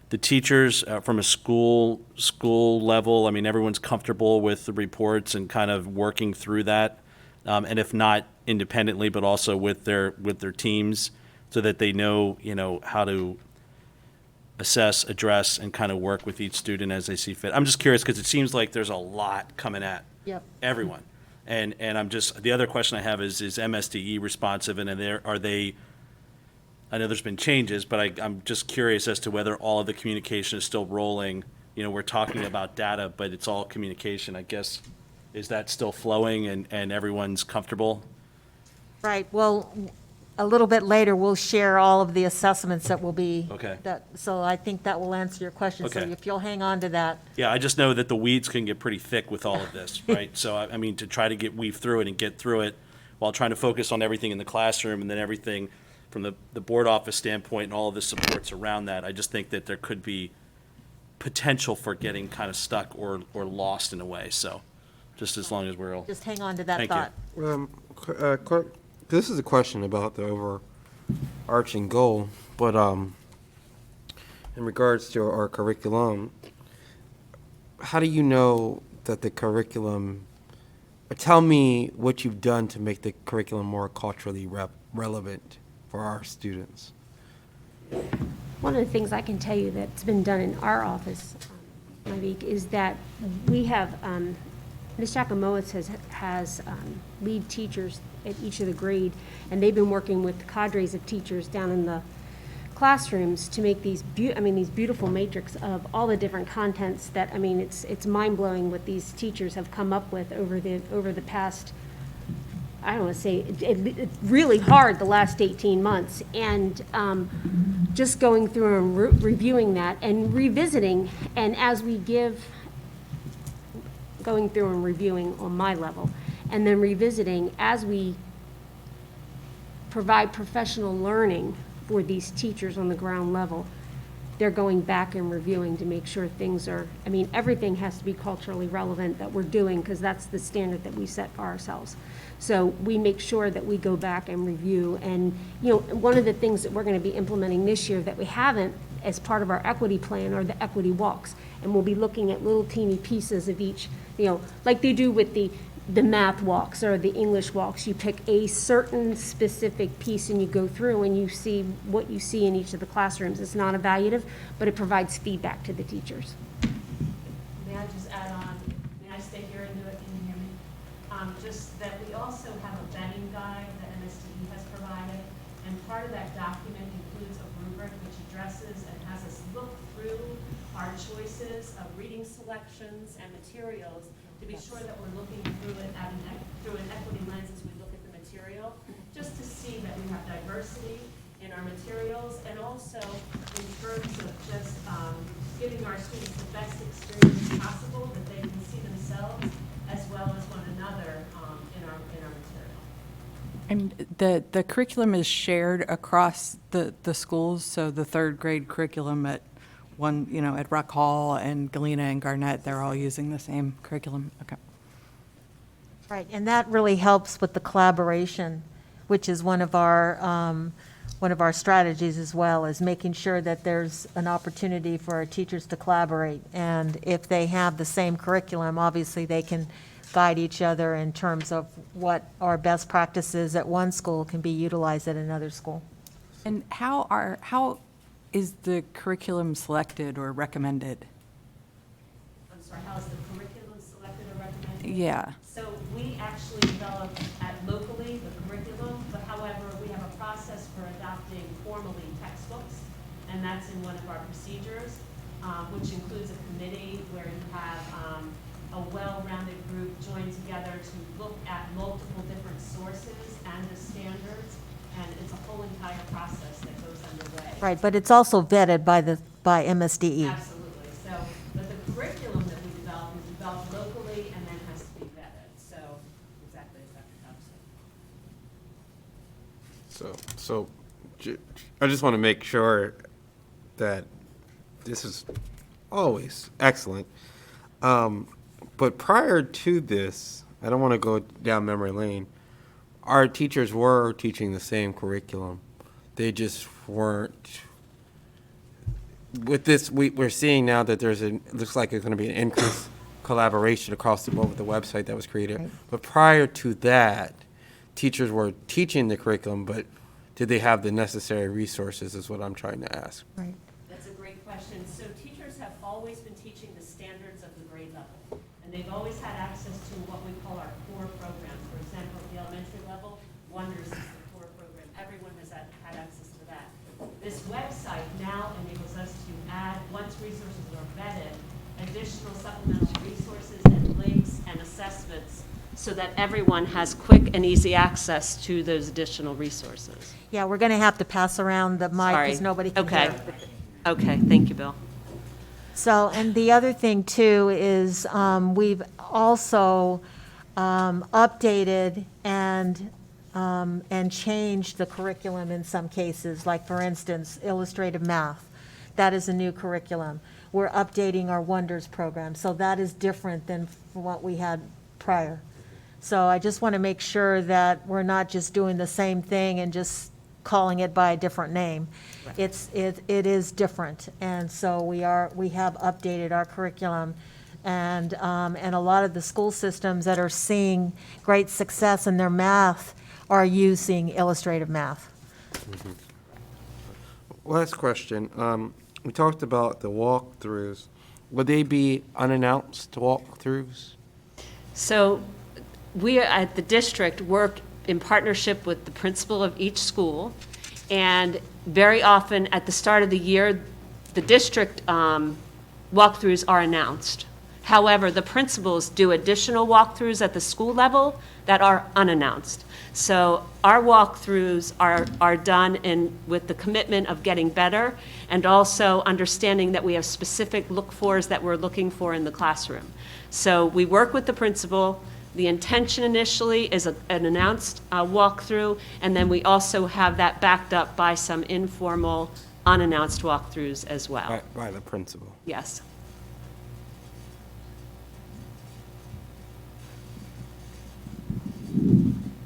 the teachers from a school level, I mean, everyone's comfortable with the reports and kind of working through that. And if not independently, but also with their teams, so that they know, how to assess, address, and kind of work with each student as they see fit. I'm just curious because it seems like there's a lot coming at everyone. And I'm just, the other question I have is MSDE responsive, and are they I know there's been changes, but I'm just curious as to whether all of the communication is still rolling. You know, we're talking about data, but it's all communication, I guess. Is that still flowing and everyone's comfortable? Right, well, a little bit later, we'll share all of the assessments that will be. Okay. So I think that will answer your question. So Okay. if you'll hang on to that. Yeah, I just know that the weeds can get pretty thick with all of this, right? So, I mean, to try to weave through it and get through it while trying to focus on everything in the classroom and then everything from the board office standpoint and all of the supports around that, I just think that there could be potential for getting kind of stuck or lost in a way, so just as long as we're all. Just hang on to that Thank you. thought. Clerk, this is a question about the overarching goal, but in regards to our curriculum, how do you know that the curriculum, tell me what you've done to make the curriculum more culturally relevant for our students? One of the things I can tell you that's been done in our office, Mike, is that we have, Ms. Jacomo has lead teachers at each of the grade, and they've been working with cadres of teachers down in the classrooms to make these beautiful matrix of all the different contents that, I mean, it's mind-blowing what these teachers have come up with over the past, I don't want to say, it's really hard the last 18 months. And just going through and reviewing that and revisiting, and as we going through and reviewing on my level, and then revisiting as we provide professional learning for these teachers on the ground level, they're going back and reviewing to make sure things are, I mean, everything has to be culturally relevant that we're doing, because that's the standard that we set for ourselves. So we make sure that we go back and review. And, you know, one of the things that we're going to be implementing this year that we haven't as part of our equity plan are the equity walks. And we'll be looking at little teeny pieces of each, you know, like they do with the math walks or the English walks. You pick a certain specific piece and you go through and you see what you see in each of the classrooms. It's not evaluative, but it provides feedback to the teachers. May I just add on, may I stay here and do it, can you hear me? Just that we also have a vetting guide that MSDE has provided, and part of that document includes a rubric which addresses and has us look through our choices of reading selections and materials to be sure that we're looking through it through an equity lens as we look at the material, just to see that we have diversity in our materials, and also in terms of just giving our students the best experience possible, that they can see themselves as well as one another in our material. And the curriculum is shared across the schools, so the third grade curriculum at at Rock Hall and Galena and Garnett, they're all using the same curriculum. Okay. Right, and that really helps with the collaboration, which is one of our strategies as well, is making sure that there's an opportunity for our teachers to collaborate. And if they have the same curriculum, obviously they can guide each other in terms of what our best practices at one school can be utilized at another school. And how is the curriculum selected or recommended? I'm sorry, how is the curriculum selected or recommended? Yeah. So we actually develop locally the curriculum, but however, we have a process for adopting formally textbooks, and that's in one of our procedures, which includes a committee where you have a well-rounded group joined together to look at multiple different sources and the standards, and it's a whole entire process that goes underway. Right, but it's also vetted by MSDE. Absolutely. So, but the curriculum that we develop is developed locally and then has to be vetted. So, exactly as Dr. Cobb said. So I just want to make sure that this is always excellent. But prior to this, I don't want to go down memory lane, our teachers were teaching the same curriculum. They just weren't. With this, we're seeing now that looks like there's going to be an increased collaboration across the board with the website that was created. Right. But prior to that, teachers were teaching the curriculum, but did they have the necessary resources is what I'm trying to ask. Right. That's a great question. So teachers have always been teaching the standards of the grade level, and they've always had access to what we call our core program. For example, at the elementary level, Wonders is the core program. Everyone has had access to that. so that everyone has quick and easy access to those additional resources. Yeah, we're going to have to pass around the mic Sorry. because nobody can Okay. hear. Okay, thank you, Bill. So, and the other thing too is we've also updated and changed the curriculum in some cases, like for instance, illustrative math. That is a new curriculum. We're updating our Wonders program, so that is different than what we had prior. So I just want to make sure that we're not just doing the same thing and just calling it by a different name. It is different, and so we have updated our curriculum, and a lot of the school systems that are seeing great success in their math are using illustrative math. Last question. We talked about the walkthroughs. Would they be unannounced walkthroughs? So we at the district work in partnership with the principal of each school, and very often at the start of the year, the district walkthroughs are announced. However, the principals do additional walkthroughs at the school level that are unannounced. So our walkthroughs are done with the commitment of getting better and also understanding that we have specific look-fors that we're looking for in the classroom. So we work with the principal. The intention initially is an announced walkthrough, and then we also have that backed up by some informal, unannounced walkthroughs as well. By the principal. Yes.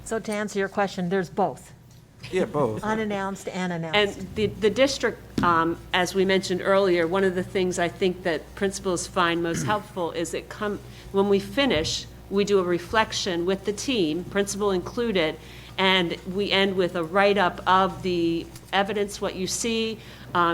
So to answer your question, there's both, Yeah, both. unannounced and And announced. the district, as we mentioned earlier, one of the things I think that principals find most helpful is when we finish, we do a reflection with the team, principal included, and we end with a write-up of the evidence, what you see,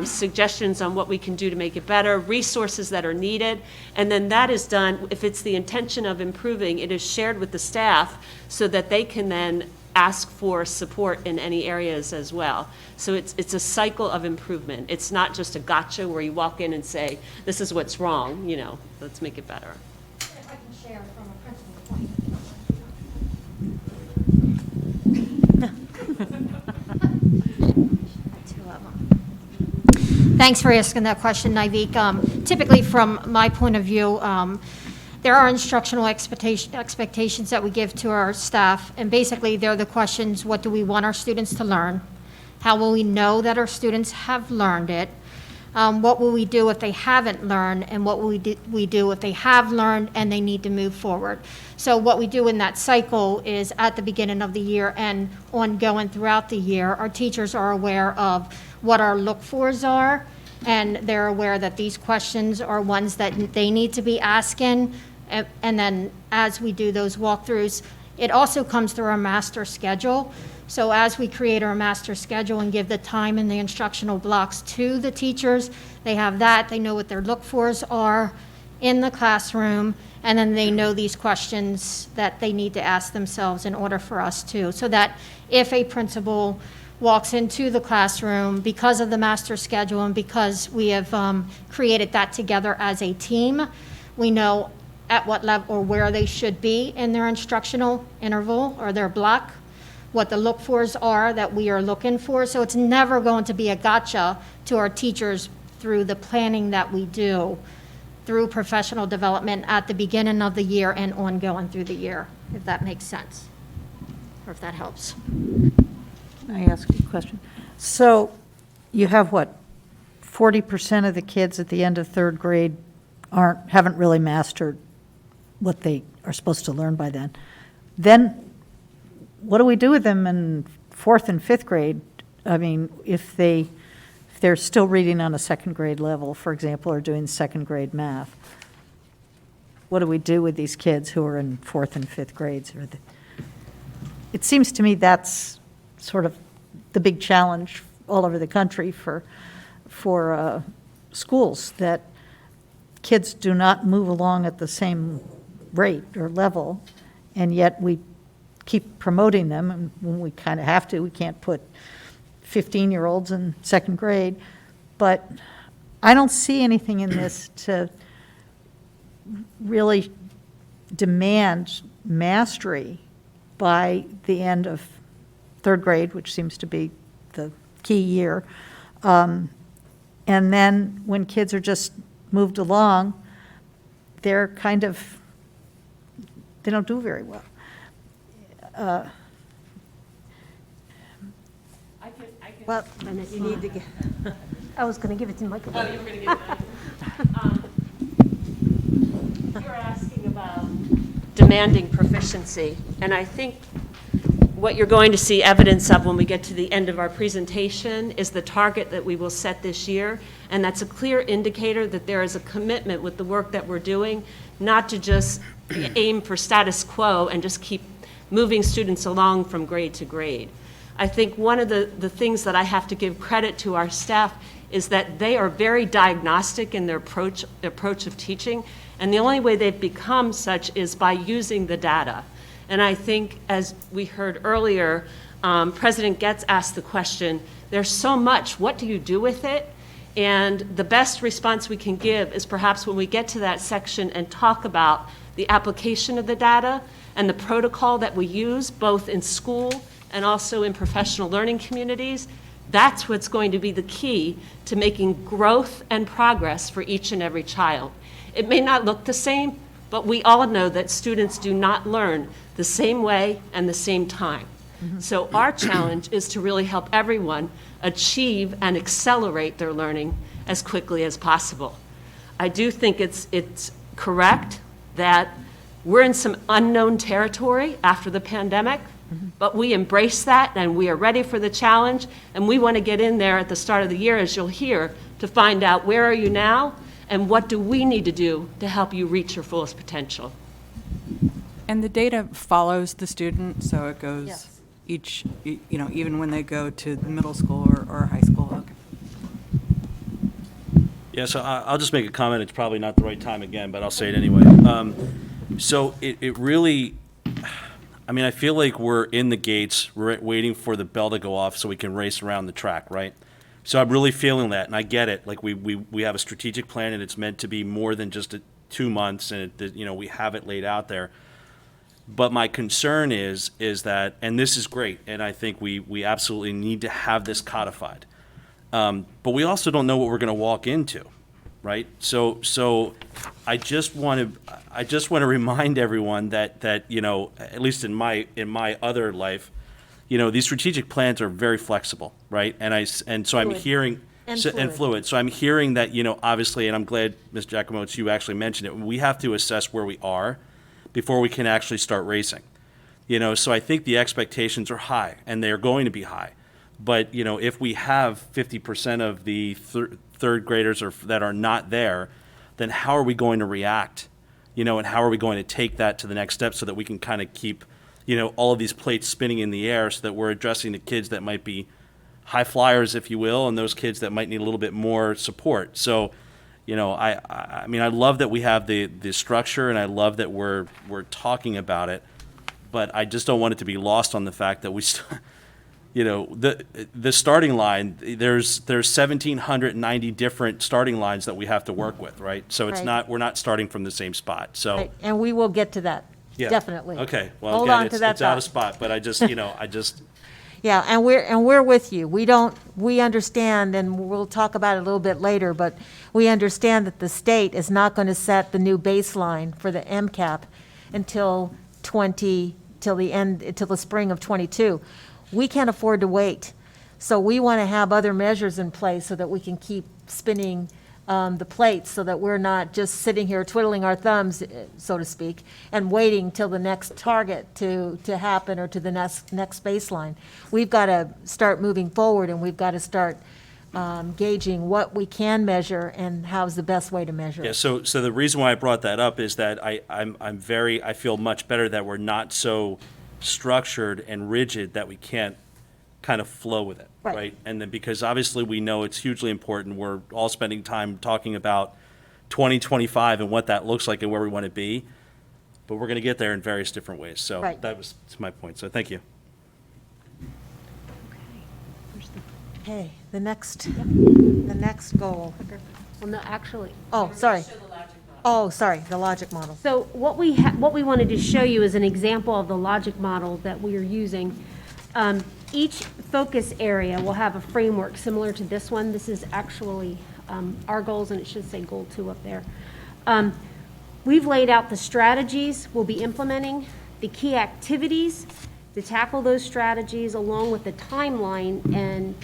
suggestions on what we can do to make it better, resources that are needed, and then that is done, if it's the intention of improving, it is shared with the staff so that they can then ask for support in any areas as well. So it's a cycle of improvement. It's not just a gotcha where you walk in and say, this is what's wrong, let's make it better. If I can share from a principal point of view. Thanks for asking that question, Nivek. Typically, from my point of view, there are instructional expectations that we give to our staff, and basically, they're the questions: what do we want our students to learn? How will we know that our students have learned it? What will we do if they haven't learned, and what will we do if they have learned and they need to move forward? So what we do in that cycle is at the beginning of the year and ongoing throughout the year, our teachers are aware of what our look-fors are, and they're aware that these questions are ones that they need to be asking. And then as we do those walkthroughs, it also comes through our master schedule. So as we create our master schedule and give the time and the instructional blocks to the teachers, they have that, they know what their look-fors are in the classroom, and then they know these questions that they need to ask themselves in order for us to, so that if a principal walks into the classroom because of the master schedule and because we have created that together as a team, we know at what level or where they should be in their instructional interval or their block, what the look-fors are that we are looking for. So it's never going to be a gotcha to our teachers through the planning that we do through professional development at the beginning of the year and ongoing through the year, if that makes sense, or if that helps. Can I ask you a question? So you have what, 40% of the kids at the end of third grade haven't really mastered what they are supposed to learn by then. Then what do we do with them in fourth and fifth grade? I mean, if they're still reading on a second grade level, for example, or doing second grade math, what do we do with these kids who are in fourth and fifth grades? It seems to me that's sort of the big challenge all over the country for schools, that kids do not move along at the same rate or level, and yet we keep promoting them, and when we kind of have to, we can't put 15-year-olds in second grade. But I don't see anything in this to really demand mastery by the end of third grade, which seems to be the key year. And then when kids are just moved along, they're kind of, they don't do very well. Well, you need to get, I was going to give it to Michael. Oh, you were going to give it. You were asking about demanding proficiency, and I think what you're going to see evidence of when we get to the end of our presentation is the target that we will set this year, and that's a clear indicator that there is a commitment with the work that we're doing, not to just aim for status quo and just keep moving students along from grade to grade. I think one of the things that I have to give credit to our staff is that they are very diagnostic in their approach of teaching, and the only way they've become such is by using the data. And I think, as we heard earlier, President Getz asked the question, there's so much, what do you do with it? And the best response we can give is perhaps when we get to that section and talk about the application of the data and the protocol that we use, both in school and also in professional learning communities. That's what's going to be the key to making growth and progress for each and every child. It may not look the same, but we all know that students do not learn the same way and the same time. So our challenge is to really help everyone achieve and accelerate their learning as quickly as possible. I do think it's correct that we're in some unknown territory after the pandemic, but we embrace that and we are ready for the challenge, and we want to get in there at the start of the year, as you'll hear, to find out where are you now and what do we need to do to help you reach your fullest potential. And the data follows the student, so it goes Yes. each, even when they go to middle school or high school. Okay. Yeah, so I'll just make a comment. It's probably not the right time again, but I'll say it anyway. So it really, I mean, I feel like we're in the gates, we're waiting for the bell to go off so we can race around the track, right? So I'm really feeling that, and I get it. Like we have a strategic plan, and it's meant to be more than just 2 months, and we have it laid out there. But my concern is that, and this is great, and I think we absolutely need to have this codified. But we also don't know what we're going to walk into, right? So I just want to remind everyone that at least in my other life, these strategic plans are very flexible, right? And so I'm hearing And fluid. So I'm hearing that obviously, and I'm glad Ms. Jacomo, you actually mentioned it. We have to assess where we are before we can actually start racing. So I think the expectations are high, and they are going to be high. But if we have 50% of the third graders that are not there, then how are we going to react? And how are we going to take that to the next step so that we can kind of keep all of these plates spinning in the air, so that we're addressing the kids that might be high flyers, if you will, and those kids that might need a little bit more support. So, I mean, I love that we have the structure, and I love that we're talking about it, but I just don't want it to be lost on the fact that the starting line, there's 1,790 different starting lines that we have to work with, right? So it's Right. we're not starting from the same spot. So right, and we will get to that, yeah. definitely. Okay. Well, Hold again, on to that it's out of thought. spot, but I just Yeah, and we're with you. We understand, and we'll talk about it a little bit later, but we understand that the state is not going to set the new baseline for the MCAP until the spring of '22. We can't afford to wait. So we want to have other measures in place so that we can keep spinning the plates, so that we're not just sitting here twiddling our thumbs, so to speak, and waiting till the next target to happen, or to the next baseline. We've got to start moving forward, and we've got to start gauging what we can measure and how's the best way to measure Yeah, it. so the reason why I brought that up is that I feel much better that we're not so structured and rigid that we can't kind of flow with it, Right. right? And then, because obviously we know it's hugely important, we're all spending time talking about 2025 and what that looks like and where we want to be, but we're going to get there in various different ways. So Right. that's my point. So thank you. Okay, the next goal. Well, no, actually, Oh, sorry. Oh, sorry, the logic model. So what we wanted to show you is an example of the logic model that we are using. Each focus area will have a framework similar to this one. This is actually our goals, and it should say goal 2 up there. We've laid out the strategies we'll be implementing, the key activities to tackle those strategies, along with the timeline and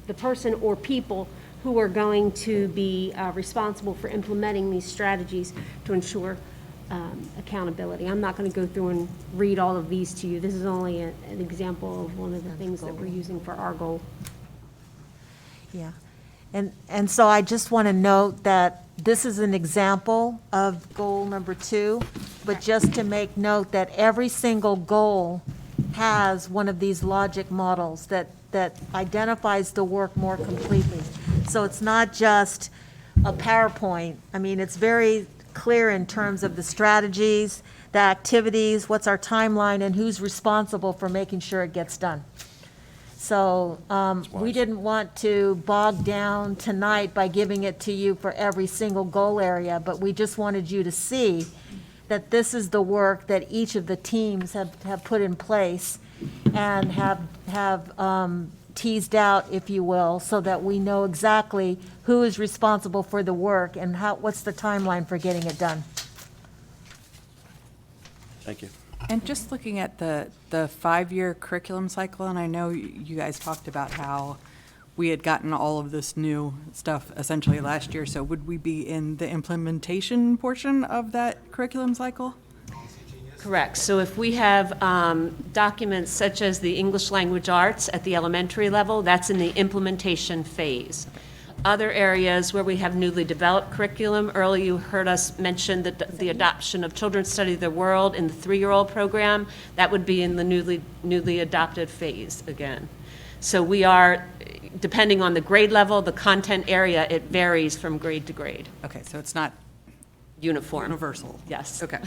the person or people who are going to be responsible for implementing these strategies to ensure accountability. I'm not going to go through and read all of these to you. This is only an example of one of the things that we're using for our goal. Yeah. And so I just want to note that this is an example of goal number 2, but just to make note that every single goal has one of these logic models that identifies the work more completely. So it's not just a PowerPoint. I mean, it's very clear in terms of the strategies, the activities, what's our timeline, and who's responsible for making sure it gets done. So we didn't want to bog down tonight by giving it to you for every single goal area, but we just wanted you to see that this is the work that each of the teams have put in place and have teased out, if you will, so that we know exactly who is responsible for the work and what's the timeline for getting it done. Thank you. And just looking at the 5-year curriculum cycle, and I know you guys talked about how we had gotten all of this new stuff essentially last year, so would we be in the implementation portion of that curriculum cycle? Correct. So if we have documents such as the English language arts at the elementary level, that's in the implementation phase. Other areas where we have newly developed curriculum, earlier you heard us mention the adoption of Children Study the World in the 3-year-old program. That would be in the newly adopted phase again. So we are, depending on the grade level, the content area, it varies from grade to grade. Okay, so it's not Uniform. universal? Yes. Okay.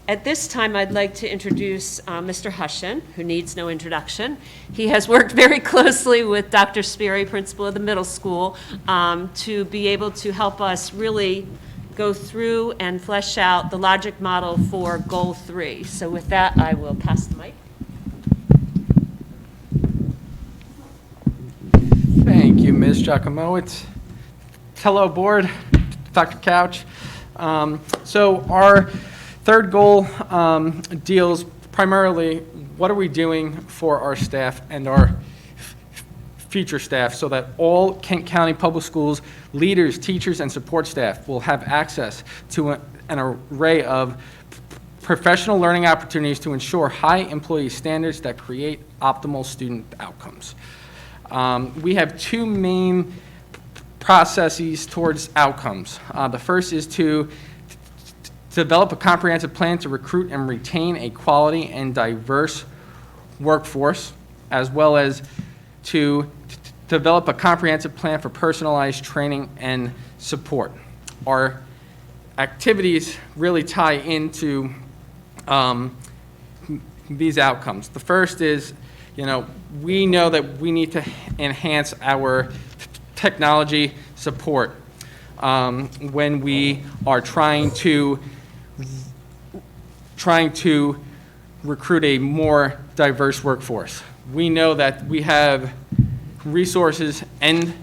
At this time, I'd like to introduce Mr. Hushin, who needs no introduction. He has worked very closely with Dr. Spiro, principal of the middle school, to be able to help us really go through and flesh out the logic model for Goal 3. So with that, I will pass the mic. Thank you, Ms. Jacomo. Hello, board, Dr. Couch. So our third goal deals primarily what are we doing for our staff and our future staff so that all Kent County Public Schools leaders, teachers, and support staff will have access to an array of professional learning opportunities to ensure high employee standards that create optimal student outcomes. We have 2 main processes towards outcomes. The first is to develop a comprehensive plan to recruit and retain a quality and diverse workforce, as well as to develop a comprehensive plan for personalized training and support. Our activities really tie into these outcomes. The first is, we know that we need to enhance our technology support when we are trying to recruit a more diverse workforce. We know that we have resources and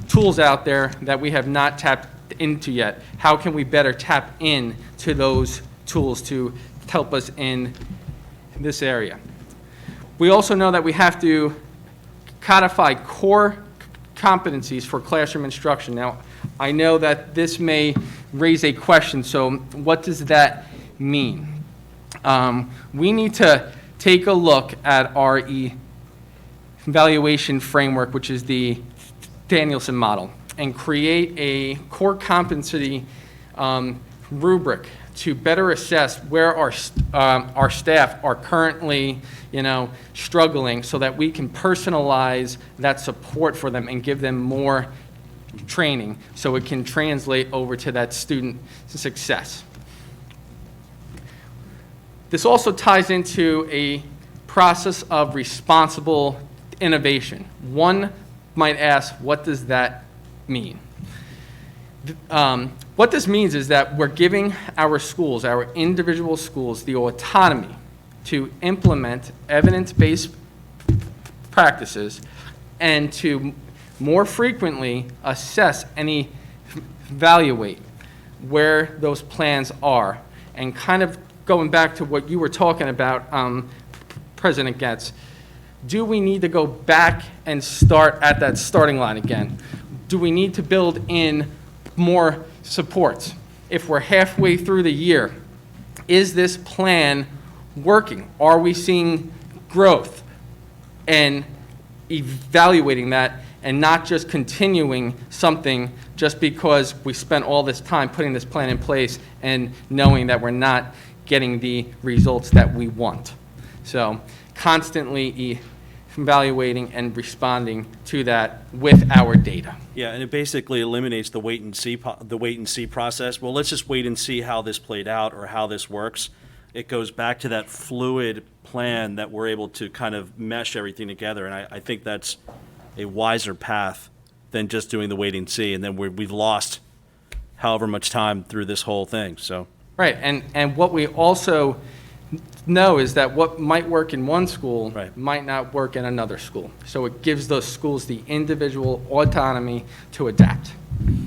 tools out there that we have not tapped into yet. How can we better tap into those tools to help us in this area? We also know that we have to codify core competencies for classroom instruction. Now, I know that this may raise a question, so what does that mean? We need to take a look at our evaluation framework, which is the Danielson model, and create a core competency rubric to better assess where our staff are currently, struggling, so that we can personalize that support for them and give them more training so it can translate over to that student success. This also ties into a process of responsible innovation. One might ask, what does that mean? What this means is that we're giving our schools, our individual schools, the autonomy to implement evidence-based practices and to more frequently assess and evaluate where those plans are. And kind of going back to what you were talking about, President Getz, do we need to go back and start at that starting line again? Do we need to build in more supports? If we're halfway through the year, is this plan working? Are we seeing growth? And evaluating that and not just continuing something just because we spent all this time putting this plan in place and knowing that we're not getting the results that we want. So constantly evaluating and responding to that with our data. Yeah, and it basically eliminates the wait and see process. Well, let's just wait and see how this played out or how this works. It goes back to that fluid plan that we're able to kind of mesh everything together, and I think that's a wiser path than just doing the wait and see, and then we've lost however much time through this whole thing. So Right, and what we also know is that what might work in one school Right. might not work in another school. So it gives those schools the individual autonomy to adapt.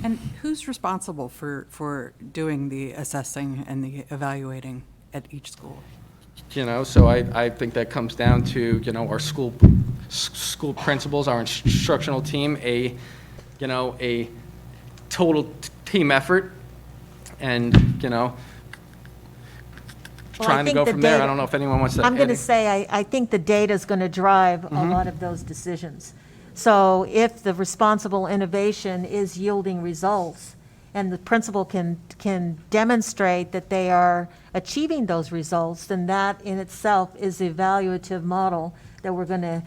And who's responsible for doing the assessing and the evaluating at each school? You know, so I think that comes down to, you know, our school principals, our instructional team, a total team effort, and, you know, Well, I trying to think go the from there. I data- don't know if anyone wants to. I'm going to add- say, I think the data is going to drive a lot of those decisions. So if the responsible innovation is yielding results, and the principal can demonstrate that they are achieving those results, then that in itself is the evaluative model that we're going to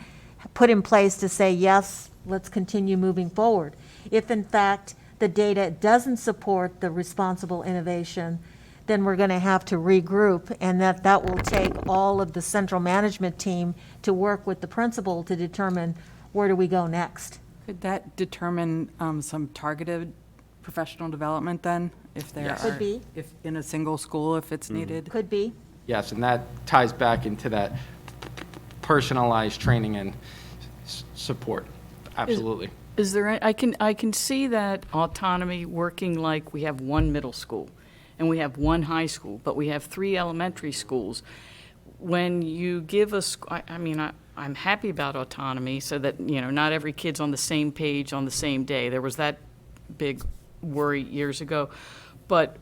put in place to say, yes, let's continue moving forward. If in fact the data doesn't support the responsible innovation, then we're going to have to regroup, and that will take all of the central management team to work with the principal to determine where do we go next. Could that determine some targeted professional development then? If there Yes. are, Could be. if in a single school, if it's needed? Could be. Yes, and that ties back into that personalized training and support. Absolutely. Is there, I can see that autonomy working like we have one middle school and we have one high school, but we have 3 elementary schools. When you give us, I'm happy about autonomy so that, you know, not every kid's on the same page on the same day. There was that big worry years ago. But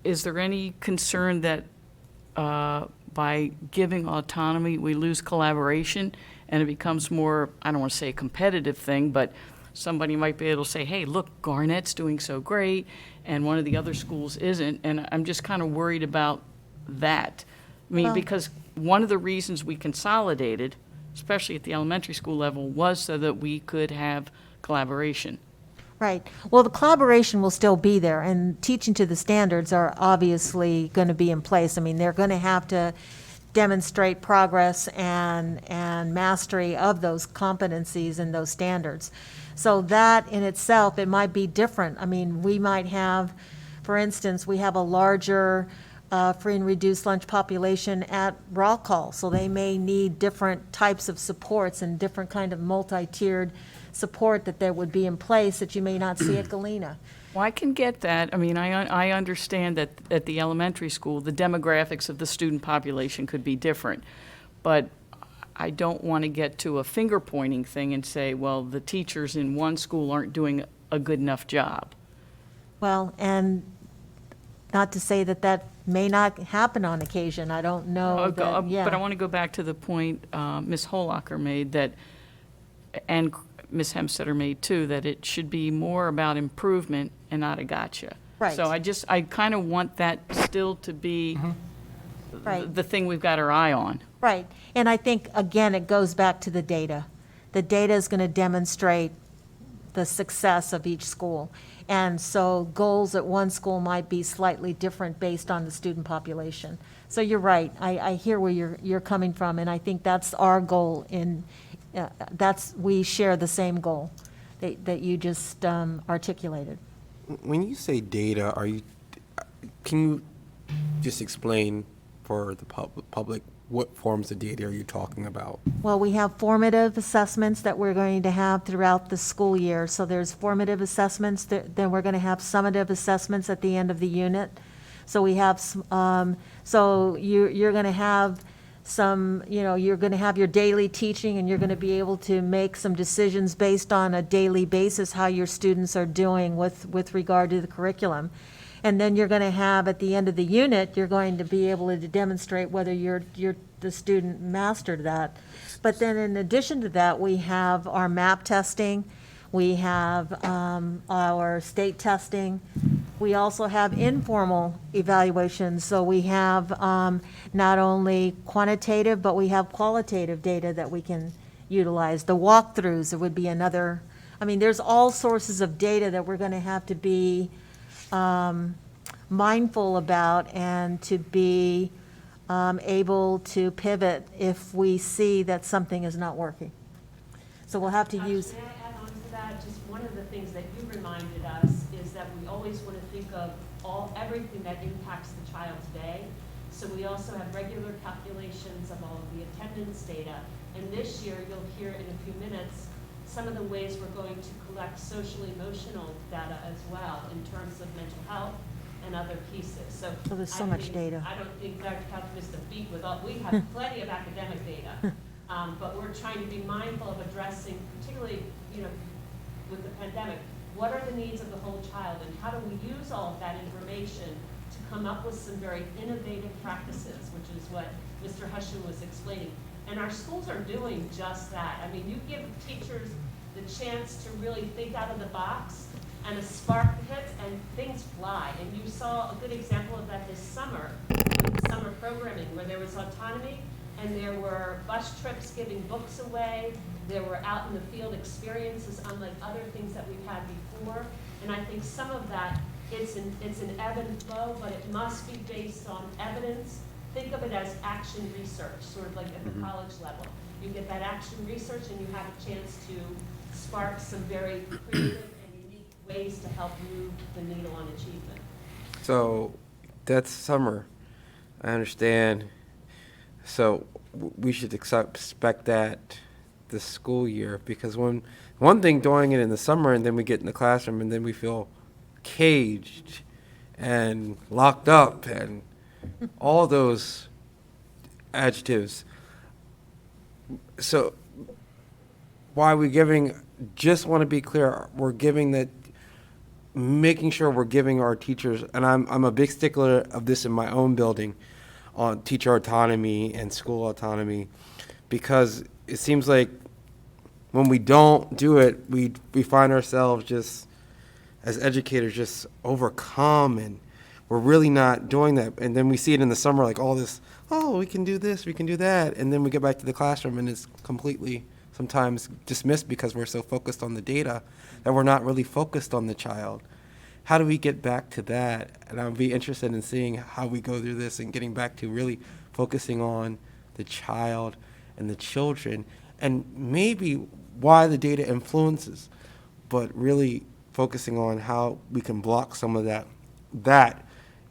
is there any concern that by giving autonomy, we lose collaboration and it becomes more, I don't want to say a competitive thing, but somebody might be able to say, hey, look, Garnett's doing so great and one of the other schools isn't. And I'm just kind of worried about that. I mean, Well- because one of the reasons we consolidated, especially at the elementary school level, was so that we could have collaboration. Right. Well, the collaboration will still be there, and teaching to the standards are obviously going to be in place. I mean, they're going to have to demonstrate progress and mastery of those competencies and those standards. So that in itself, it might be different. I mean, we might have, for instance, we have a larger free and reduced lunch population at roll call, so they may need different types of supports and different kind of multi-tiered support that there would be in place that you may not see at Galena. Well, I can get that. I mean, I understand that at the elementary school, the demographics of the student population could be different. But I don't want to get to a finger-pointing thing and say, well, the teachers in one school aren't doing a good enough job. Well, and not to say that that may not happen on occasion, I don't know that, yeah. But I want to go back to the point Ms. Holacher made that, and Ms. Hemstetter made too, that it should be more about improvement and not a gotcha. Right. So I kind of want that still to be Right. the thing we've got our eye on. Right, and I think, again, it goes back to the data. The data is going to demonstrate the success of each school. And so goals at one school might be slightly different based on the student population. So you're right, I hear where you're coming from, and I think that's our goal we share the same goal that you just articulated. When you say data, can you just explain for the public what forms of data are you talking about? Well, we have formative assessments that we're going to have throughout the school year. So there's formative assessments, then we're going to have summative assessments at the end of the unit. So we have, so you're going to have some, you're going to have your daily teaching, and you're going to be able to make some decisions based on a daily basis how your students are doing with regard to the curriculum. And then you're going to have, at the end of the unit, you're going to be able to demonstrate whether the student mastered that. But then in addition to that, we have our MAP testing, we have our state testing, we also have informal evaluations. So we have not only quantitative, but we have qualitative data that we can utilize. The walkthroughs would be another, there's all sources of data that we're going to have to be mindful about, and to be able to pivot if we see that something is not working. So we'll have to use. May I add on to that? Just one of the things that you reminded us is that we always want to think of everything that impacts the child today. So we also have regular calculations of all of the attendance data. And this year, you'll hear in a few minutes some of the ways we're going to collect social emotional data as well in terms of mental health and other pieces. So there's so much data. I don't think Dr. Couch missed a beat with all, we have plenty of academic data. But we're trying to be mindful of addressing, particularly, with the pandemic, what are the needs of the whole child, and how do we use all of that information to come up with some very innovative practices, which is what Mr. Hushin was explaining. And our schools are doing just that. You give teachers the chance to really think out of the box, and a spark hits, and things fly. And you saw a good example of that this summer, with summer programming, where there was autonomy, and there were bus trips giving books away. There were out in the field experiences, unlike other things that we've had before. And I think some of that, it's an ebb and flow, but it must be based on evidence. Think of it as action research, sort of like at the college level. You get that action research, and you have a chance to spark some very creative and unique ways to help move the needle on achievement. So that's summer. I understand. So we should expect that this school year, because one thing doing it in the summer, and then we get in the classroom, and then we feel caged and locked up and all those adjectives. So why are we giving, just want to be clear, we're giving that, making sure we're giving our teachers, and I'm a big stickler of this in my own building, on teacher autonomy and school autonomy, because it seems like when we don't do it, we find ourselves just, as educators, just overcome, and we're really not doing that. And then we see it in the summer, like all this, oh, we can do this, we can do that, and then we get back to the classroom, and it's completely sometimes dismissed because we're so focused on the data that we're not really focused on the child. How do we get back to that? And I'll be interested in seeing how we go through this and getting back to really focusing on the child and the children, and maybe why the data influences, but really focusing on how we can block some of that,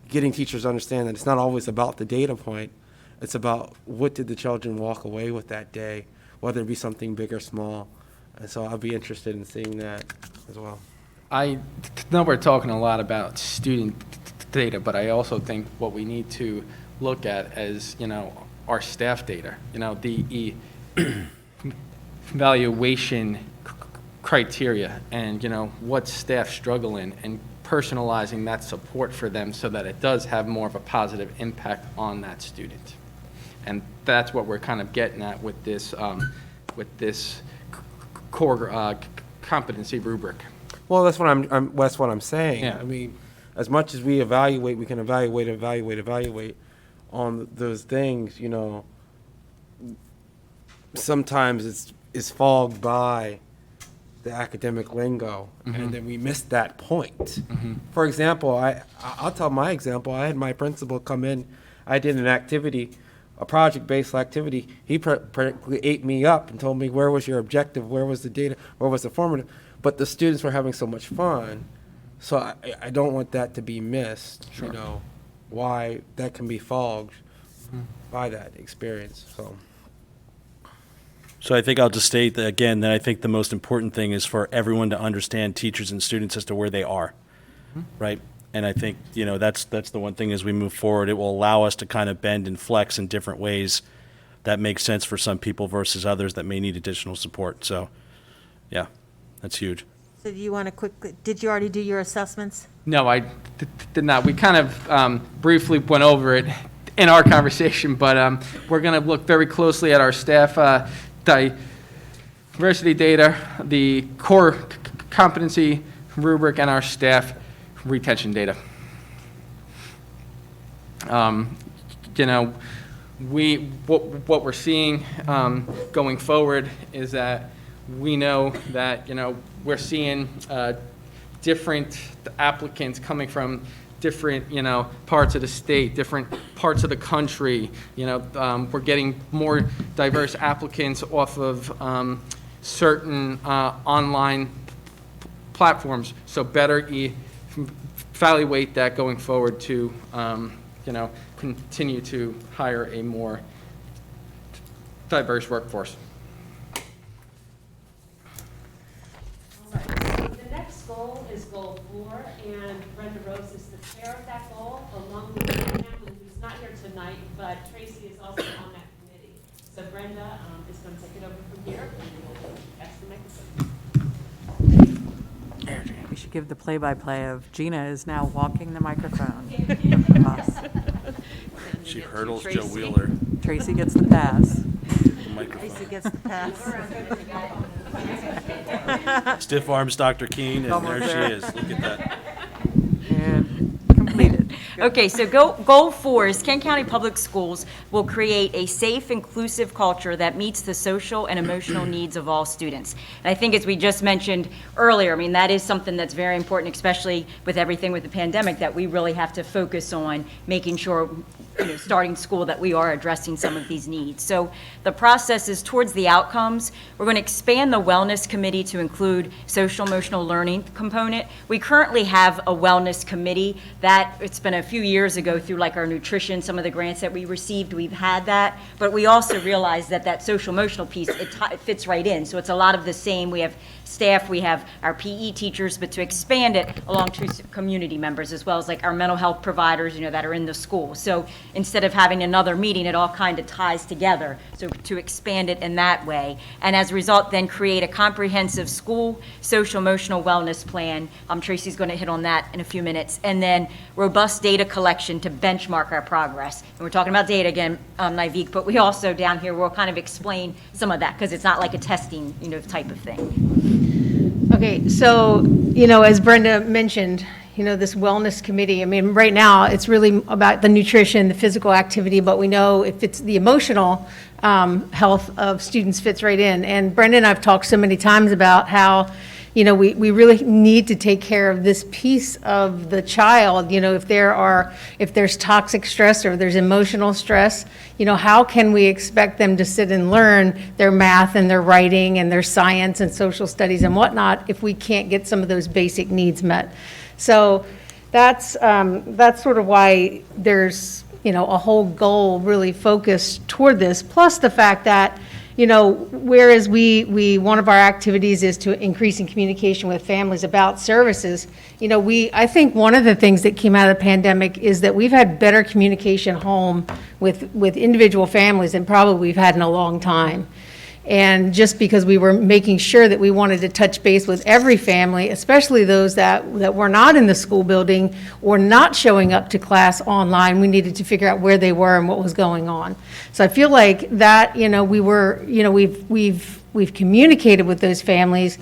getting teachers to understand that it's not always about the data point, it's about what did the children walk away with that day, whether it be something big or small. And so I'll be interested in seeing that as well. I know we're talking a lot about student data, but I also think what we need to look at is, our staff data, the evaluation criteria, and, what staff struggle in, and personalizing that support for them so that it does have more of a positive impact on that student. And that's what we're kind of getting at with this core competency rubric. Well, that's what I'm saying. Yeah. I mean, as much as we evaluate, we can evaluate on those things. Sometimes it's fogged by the academic lingo, and then we miss that point. For example, I'll tell my example. I had my principal come in. I did an activity, a project-based activity. He practically ate me up and told me, where was your objective? Where was the data? Where was the formative? But the students were having so much fun So I don't want that to be missed, you know, why that can be fogged by that experience, so. So I think I'll just state that again, that I think the most important thing is for everyone to understand, teachers and students, as to where they are, right? And I think, you know, that's the one thing as we move forward. It will allow us to kind of bend and flex in different ways that make sense for some people versus others that may need additional support. So, yeah, that's huge. So do you want to quickly, did you already do your assessments? No, I did not. We kind of briefly went over it in our conversation, but we're going to look very closely at our staff diversity data, the core competency rubric, and our staff retention data. You know, what we're seeing going forward is that we know that, you know, we're seeing different applicants coming from different, you know, parts of the state, different parts of the country. You know, we're getting more diverse applicants off of certain online platforms. So better evaluate that going forward to, you know, continue to hire a more diverse workforce. The next goal is goal 4, and Brenda Rose is the chair of that goal, along with Brenda, who's not here tonight, but Tracy is also on that committee. So Brenda is going to take it over from here, and we'll pass the microphone. We should give the play-by-play of Gina is now walking the microphone. She hurdles Joe Wheeler. Tracy gets the pass. The microphone. Tracy gets the pass. Stiff arms Dr. Keene, and Almost there there. she is. Look at that. And completed. Okay, so goal 4 is Kent County Public Schools will create a safe, inclusive culture that meets the social and emotional needs of all students. And I think, as we just mentioned earlier, I mean, that is something that's very important, especially with everything with the pandemic, that we really have to focus on making sure, you know, starting school, that we are addressing some of these needs. So the process is towards the outcomes. We're going to expand the wellness committee to include social emotional learning component. We currently have a wellness committee that it's been a few years ago through like our nutrition, some of the grants that we received, we've had that, but we also realized that that social emotional piece, it fits right in. So it's a lot of the same. We have staff, we have our PE teachers, but to expand it along to community members, as well as like our mental health providers, you know, that are in the school. So instead of having another meeting, it all kind of ties together. So to expand it in that way. And as a result, then create a comprehensive school social emotional wellness plan. Tracy's going to hit on that in a few minutes. And then robust data collection to benchmark our progress. And we're talking about data again, Nivek, but we also down here will kind of explain some of that, because it's not like a testing, you know, type of thing. Okay, so, you know, as Brenda mentioned, you know, this wellness committee, I mean, right now, it's really about the nutrition, the physical activity, but we know if it's the emotional health of students fits right in. And Brenda and I have talked so many times about how, you know, we really need to take care of this piece of the child. You know, if there's toxic stress or there's emotional stress, you know, how can we expect them to sit and learn their math and their writing and their science and social studies and whatnot if we can't get some of those basic needs met? So that's sort of why there's, you know, a whole goal really focused toward this, plus the fact that, you know, whereas one of our activities is to increase in communication with families about services, you know, I think one of the things that came out of the pandemic is that we've had better communication home with individual families than probably we've had in a long time. And just because we were making sure that we wanted to touch base with every family, especially those that were not in the school building or not showing up to class online, we needed to figure out where they were and what was going on. So I feel like that, you know, we've communicated with those families.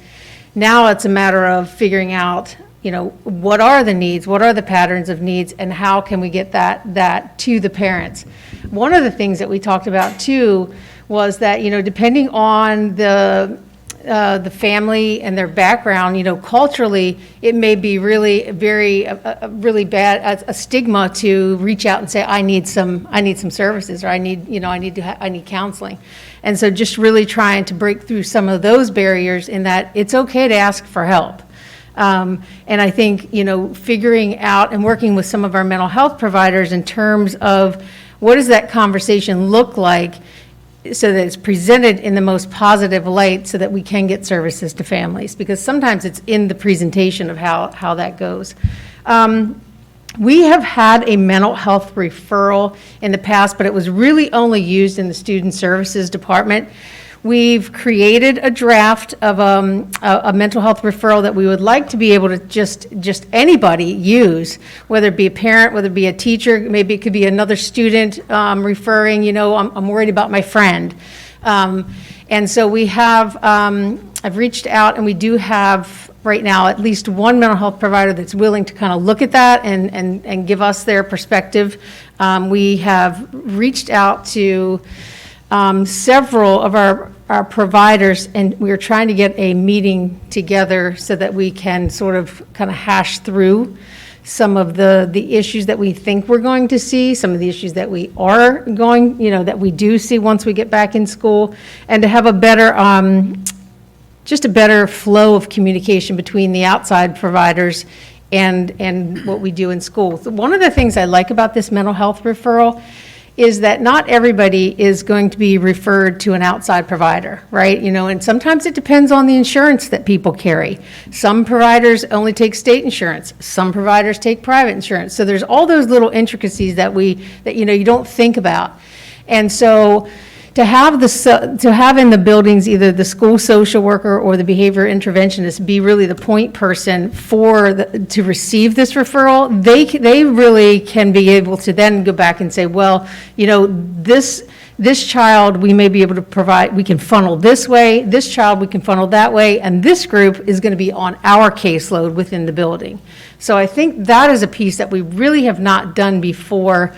Now it's a matter of figuring out, you know, what are the needs, what are the patterns of needs, and how can we get that to the parents. One of the things that we talked about too was that, you know, depending on the family and their background, you know, culturally, it may be really really bad, a stigma to reach out and say, I need some services, or I need counseling. And so just really trying to break through some of those barriers in that it's okay to ask for help. And I think, figuring out and working with some of our mental health providers in terms of what does that conversation look like so that it's presented in the most positive light so that we can get services to families, because sometimes it's in the presentation of how that goes. We have had a mental health referral in the past, but it was really only used in the Student Services Department. We've created a draft of a mental health referral that we would like to be able to just anybody use, whether it be a parent, whether it be a teacher, maybe it could be another student referring, I'm worried about my friend. And so we have, I've reached out, and we do have right now at least one mental health provider that's willing to kind of look at that and give us their perspective. We have reached out to several of our providers, and we are trying to get a meeting together so that we can sort of kind of hash through some of the issues that we think we're going to see, some of the issues that we are going, that we do see once we get back in school, and to have a better, just a better flow of communication between the outside providers and what we do in school. So one of the things I like about this mental health referral is that not everybody is going to be referred to an outside provider, right? And sometimes it depends on the insurance that people carry. Some providers only take state insurance. Some providers take private insurance. So there's all those little intricacies that you don't think about. And so to have in the buildings either the school social worker or the behavior interventionist be really the point person to receive this referral, they really can be able to then go back and say, well, this child we may be able to provide, we can funnel this way, this child we can funnel that way, and this group is going to be on our caseload within the building. So I think that is a piece that we really have not done before.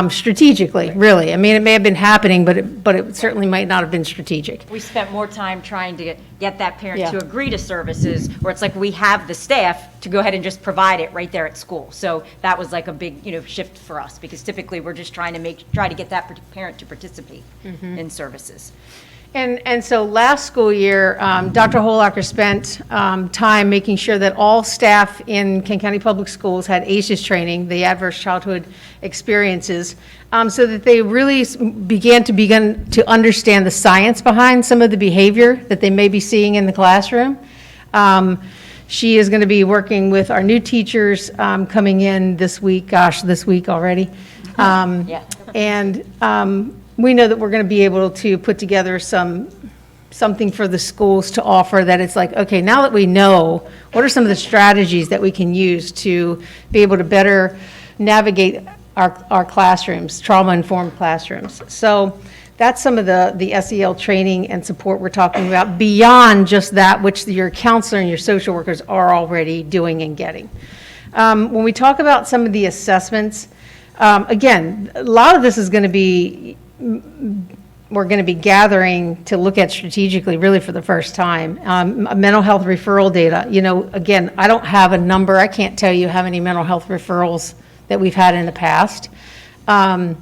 Strategically, really. I mean, it may have been happening, but it certainly might not have been strategic. We spent more time trying to get that parent Yeah. to agree to services, where it's like we have the staff to go ahead and just provide it right there at school. So that was like a big, shift for us, because typically we're just trying to get that parent to participate in services. And so last school year, Dr. Holacher spent time making sure that all staff in Kent County Public Schools had ACEs training, the Adverse Childhood Experiences, so that they really began to understand the science behind some of the behavior that they may be seeing in the classroom. She is going to be working with our new teachers coming in this week, this week already. Yeah. And we know that we're going to be able to put together something for the schools to offer that it's like, okay, now that we know, what are some of the strategies that we can use to be able to better navigate our classrooms, trauma-informed classrooms. So that's some of the SEL training and support we're talking about beyond just that which your counselor and your social workers are already doing and getting. When we talk about some of the assessments, again, a lot of this is going to be, we're going to be gathering to look at strategically really for the first time. Mental health referral data, again, I don't have a number. I can't tell you how many mental health referrals that we've had in the past. But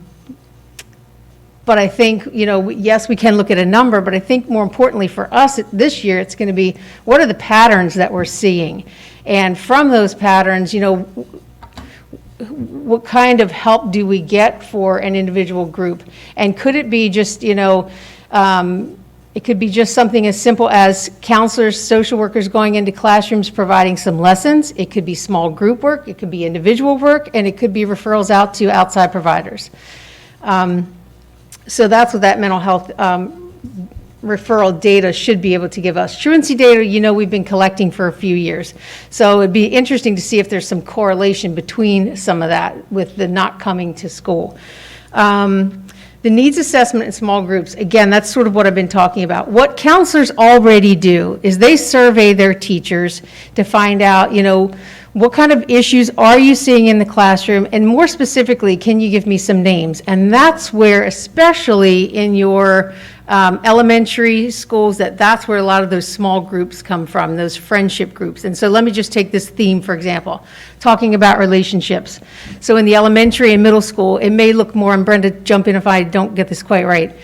I think, yes, we can look at a number, but I think more importantly for us this year, it's going to be, what are the patterns that we're seeing? And from those patterns, what kind of help do we get for an individual group? And could it be just, it could be just something as simple as counselors, social workers going into classrooms providing some lessons. It could be small group work, it could be individual work, and it could be referrals out to outside providers. So that's what that mental health referral data should be able to give us. Truancy data, we've been collecting for a few years. So it'd be interesting to see if there's some correlation between some of that with the not coming to school. The needs assessment in small groups, again, that's sort of what I've been talking about. What counselors already do is they survey their teachers to find out, what kind of issues are you seeing in the classroom? And more specifically, can you give me some names? And that's where, especially in your elementary schools, that's where a lot of those small groups come from, those friendship groups. And so let me just take this theme, for example, talking about relationships. So in the elementary and middle school, it may look more, and Brenda, jump in if I don't get this quite right.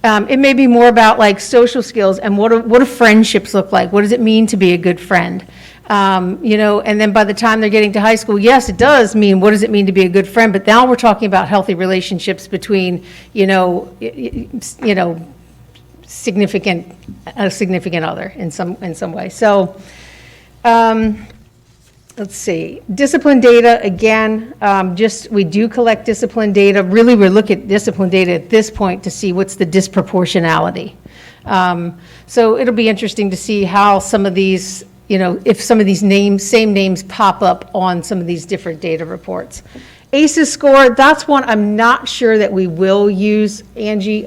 It may be more about like social skills and what do friendships look like? What does it mean to be a good friend? You know, and then by the time they're getting to high school, yes, it does mean, what does it mean to be a good friend? But now we're talking about healthy relationships between, you know, significant, a significant other in some way. So, let's see, discipline data, again, we do collect discipline data. Really, we look at discipline data at this point to see what's the disproportionality. So it'll be interesting to see how some of these, you know, if some of these same names pop up on some of these different data reports. ACEs score, that's one I'm not sure that we will use, Angie.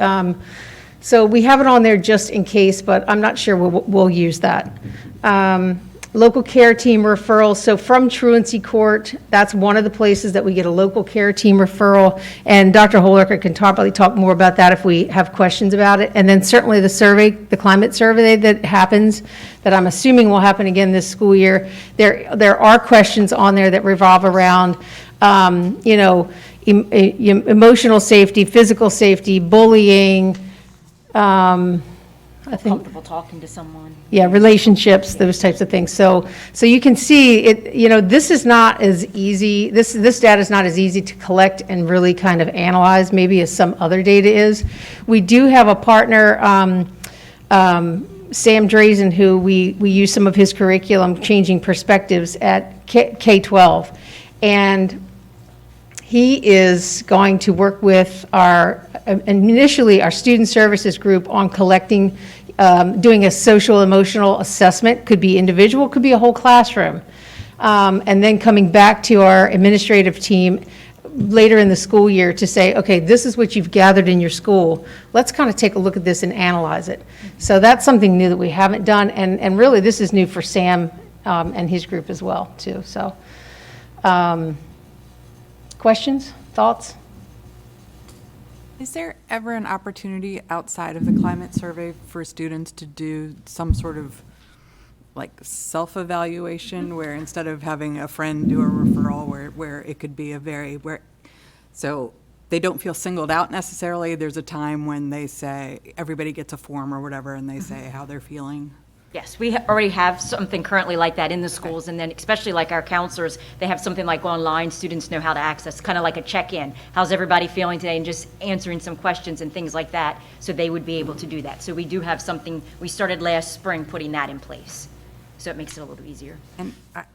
So we have it on there just in case, but I'm not sure we'll use that. Local care team referrals, so from truancy court, that's one of the places that we get a local care team referral, and Dr. Hollerker can probably talk more about that if we have questions about it. And then certainly the survey, the climate survey that happens, that I'm assuming will happen again this school year. There are questions on there that revolve around, you know, emotional safety, physical safety, bullying, I think, Comfortable talking to someone. yeah, relationships, those types of things. So you can see it, you know, this is not as easy, this data is not as easy to collect and really kind of analyze maybe as some other data is. We do have a partner, Sam Drazen, who we use some of his curriculum, Changing Perspectives, at K-12. And he is going to work with initially our student services group on collecting, doing a social emotional assessment, could be individual, could be a whole classroom. And then coming back to our administrative team later in the school year to say, okay, this is what you've gathered in your school. Let's kind of take a look at this and analyze it. So that's something new that we haven't done. And really this is new for Sam and his group as well too. So questions, thoughts? Is there ever an opportunity outside of the climate survey for students to do some sort of like self-evaluation where instead of having a friend do a referral where it could be so they don't feel singled out necessarily? There's a time when they say, everybody gets a form or whatever, and they say how they're feeling? Yes, we already have something currently like that in the schools, and then especially like our counselors, they have something like online, students know how to access, kind of like a check-in. How's everybody feeling today? And just answering some questions and things like that, so they would be able to do that. So we do have something, we started last spring putting that in place. So it makes it a little easier. And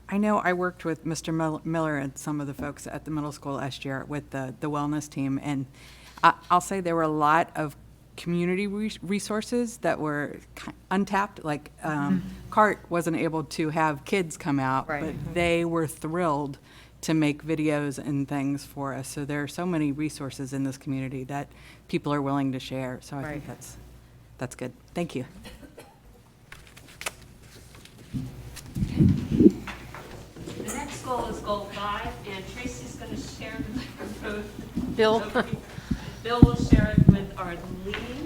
I know I worked with Mr. Miller and some of the folks at the middle school last year with the wellness team, and I'll say there were a lot of community resources that were untapped, like CART wasn't able to have kids come out, Right. but they were thrilled to make videos and things for us. So there are so many resources in this community that people are willing to share. So I think that's good. Thank you. The next goal is Goal 5, and Tracy's going to share the microphone. Bill? Bill will share it with Arlene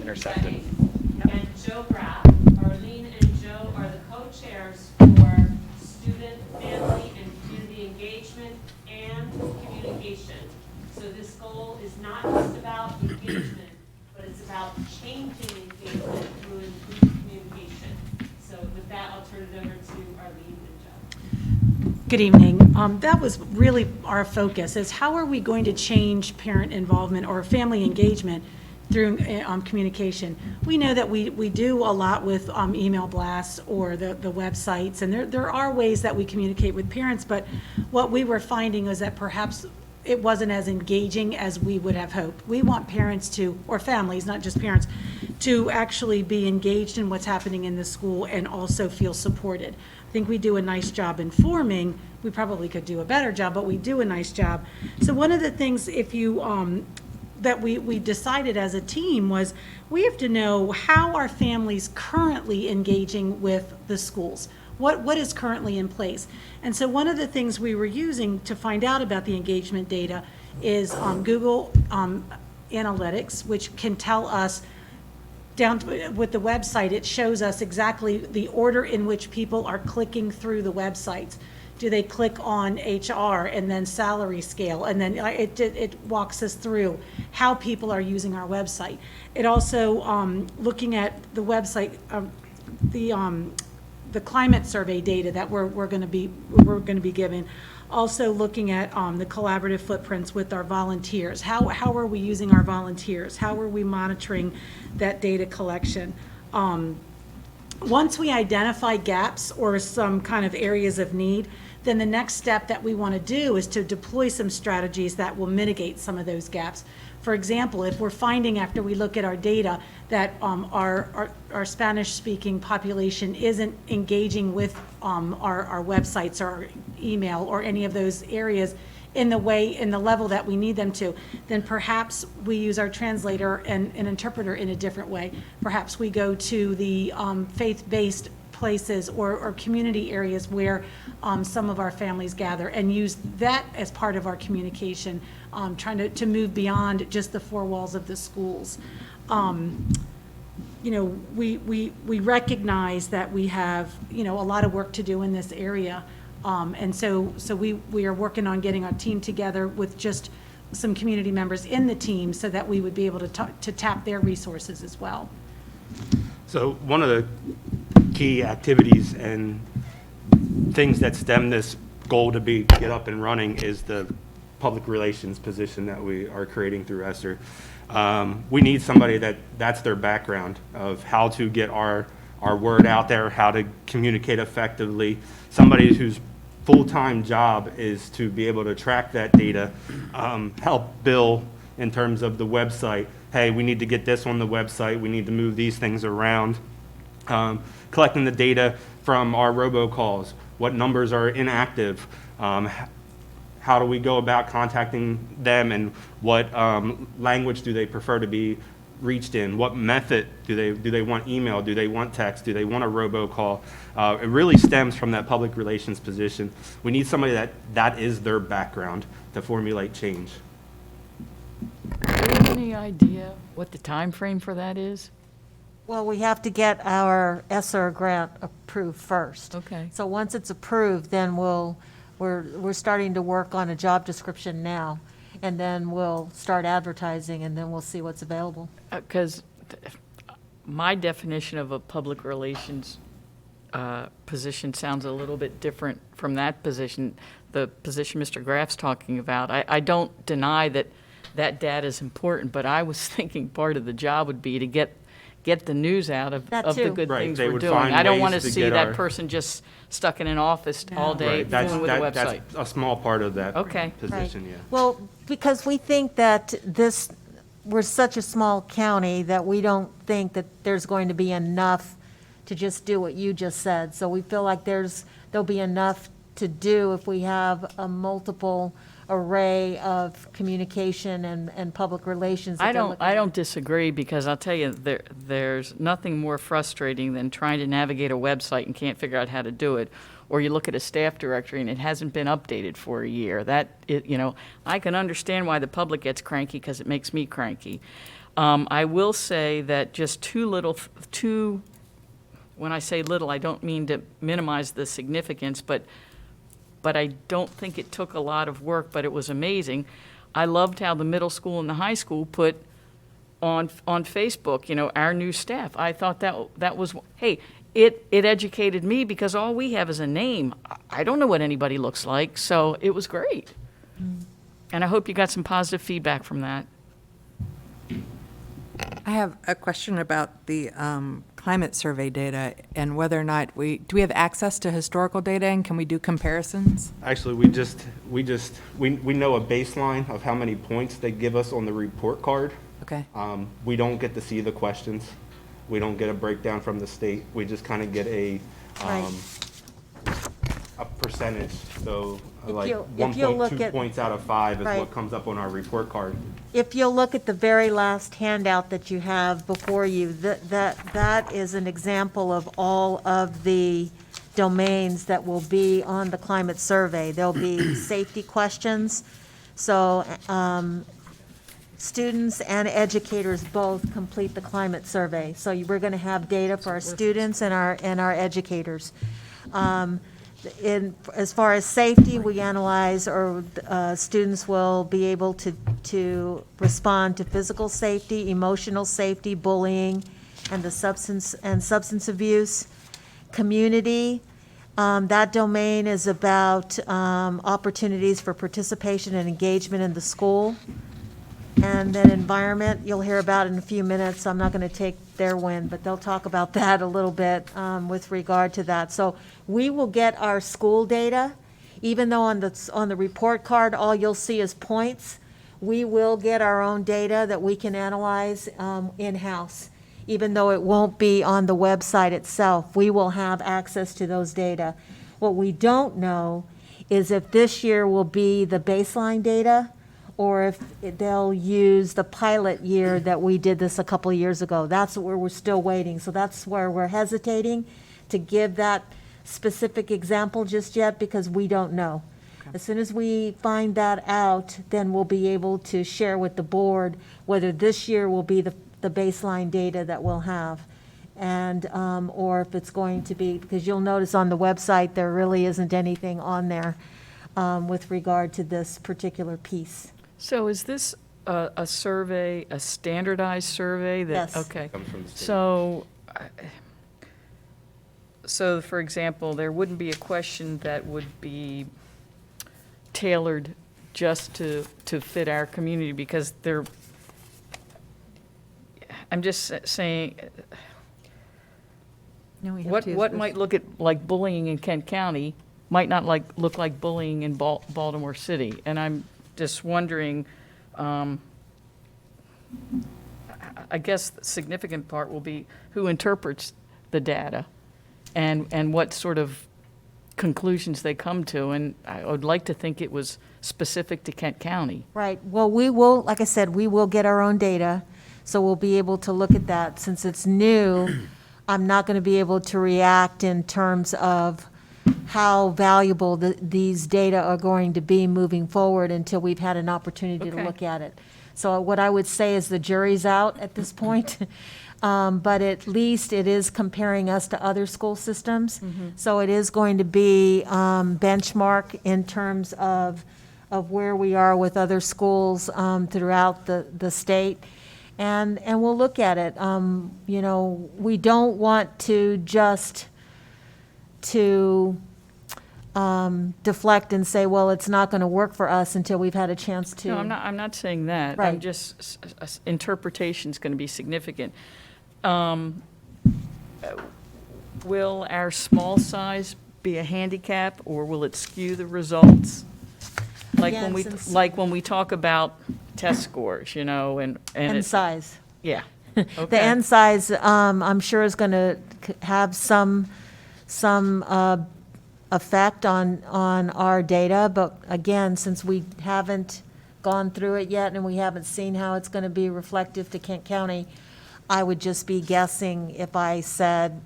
Betty and Joe Graff. Arlene and Joe are the co-chairs for student, family, and community engagement and communication. So this goal is not just about engagement, but it's about changing engagement through improved communication. So with that, I'll turn it over to Arlene and Joe. Good evening. That was really our focus, is how are we going to change parent involvement or family engagement through communication? We know that we do a lot with email blasts or the websites, and there are ways that we communicate with parents, but what we were finding was that perhaps it wasn't as engaging as we would have hoped. We want parents to, or families, not just parents, to actually be engaged in what's happening in the school and also feel supported. I think we do a nice job informing. We probably could do a better job, but we do a nice job. So one of the things, if you that we decided as a team was we have to know how are families currently engaging with the schools. What is currently in place? And so one of the things we were using to find out about the engagement data is Google Analytics, which can tell us down to, with the website, it shows us exactly the order in which people are clicking through the websites. Do they click on HR and then salary scale? And then it walks us through how people are using our website. It also, looking at the website, the climate survey data that we're going to be given. Also looking at the collaborative footprints with our volunteers. How are we using our volunteers? How are we monitoring that data collection? Once we identify gaps or some kind of areas of need, then the next step that we want to do is to deploy some strategies that will mitigate some of those gaps. For example, if we're finding after we look at our data that our Spanish-speaking population isn't engaging with our websites or email or any of those areas in the level that we need them to, then perhaps we use our translator and an interpreter in a different way. Perhaps we go to the faith-based places or community areas where some of our families gather and use that as part of our communication, trying to move beyond just the four walls of the schools. You know, we recognize that we have, you know, a lot of work to do in this area. And so we are working on getting our team together with just some community members in the team so that we would be able to tap their resources as well. So one of the key activities and things that stem this goal to get up and running is the public relations position that we are creating through Esther. We need somebody that's their background of how to get our word out there, how to communicate effectively, somebody whose full-time job is to be able to track that data, help Bill in terms of the website. Hey, we need to get this on the website. We need to move these things around. Collecting the data from our robocalls. What numbers are inactive? How do we go about contacting them, and what language do they prefer to be reached in? What method do they want? Email? Do they want text? Do they want a robocall? It really stems from that public relations position. We need somebody that is their background to formulate change. Do you have any idea what the time frame for that is? Well, we have to get our Sr3 Grant approved first. Okay. So once it's approved, then we're starting to work on a job description now, and then we'll start advertising, and then we'll see what's available. Because my definition of a public relations position sounds a little bit different from that position, the position Mr. Graff's talking about. I don't deny that data is important, but I was thinking part of the job would be to get the news out of the good things we're doing. I don't want to see that person just stuck in an office all day fooling with a website. That's a small part of that Okay. position, yeah. Well, because we think that we're such a small county that we don't think that there's going to be enough to just do what you just said. So we feel like there'll be enough to do if we have a multiple array of communication and public relations. I don't disagree, because I'll tell you, there's nothing more frustrating than trying to navigate a website and can't figure out how to do it. Or you look at a staff directory and it hasn't been updated for a year. I can understand why the public gets cranky, because it makes me cranky. I will say that just when I say little, I don't mean to minimize the significance, but I don't think it took a lot of work, but it was amazing. I loved how the middle school and the high school put on Facebook, our new staff. I thought that was, hey, it educated me, because all we have is a name. I don't know what anybody looks like, so it was great. And I hope you got some positive feedback from that. I have a question about the climate survey data and whether or not do we have access to historical data, and can we do comparisons? Actually, we know a baseline of how many points they give us on the report card. Okay. We don't get to see the questions. We don't get a breakdown from the state. We just kind of get a percentage. So like 1.2 points out of 5 is what comes up on our report card. If you'll look at the very last handout that you have before you, that is an example of all of the domains that will be on the climate survey. There'll be safety questions. So students and educators both complete the climate survey. So we're going to have data for our students and our educators. As far as safety, we analyze, or students will be able to respond to physical safety, emotional safety, bullying, and substance abuse. Community, that domain is about opportunities for participation and engagement in the school. And then environment, you'll hear about in a few minutes. I'm not going to take their win, but they'll talk about that a little bit with regard to that. So we will get our school data, even though on the report card, all you'll see is points. We will get our own data that we can analyze in-house, even though it won't be on the website itself. We will have access to those data. What we don't know is if this year will be the baseline data, or if they'll use the pilot year that we did this a couple of years ago. That's where we're still waiting. So that's where we're hesitating to give that specific example just yet, because we don't know. As soon as we find that out, then we'll be able to share with the board whether this year will be the baseline data that we'll have. And, or if it's going to be, because you'll notice on the website, there really isn't anything on there with regard to this particular piece. So is this a survey, a standardized survey that? Yes. Okay. Comes from the state. So for example, there wouldn't be a question that would be tailored just to fit our community, because they're, I'm just saying, No, we have what to use what this. might look like bullying in Kent County might not look like bullying in Baltimore City. And I'm just wondering, I guess the significant part will be who interprets the data and what sort of conclusions they come to. And I would like to think it was specific to Kent County. Right. Well, we will, like I said, we will get our own data, so we'll be able to look at that. Since it's new, I'm not going to be able to react in terms of how valuable these data are going to be moving forward until we've had an opportunity to Okay. look at it. So what I would say is the jury's out at this point. But at least it is comparing us to other school systems. So it is going to be benchmark in terms of where we are with other schools throughout the state. And we'll look at it. You know, we don't want to just deflect and say, well, it's not going to work for us until we've had a chance to. No, I'm not saying that. Right. I'm just, interpretation's going to be significant. Will our small size be a handicap, or will it skew the results? Like Again, when we, since- like when we talk about test scores, you know, and And it's, size. yeah. The Okay. N size, I'm sure is going to have some effect on our data, but again, since we haven't gone through it yet and we haven't seen how it's going to be reflective to Kent County, I would just be guessing if I said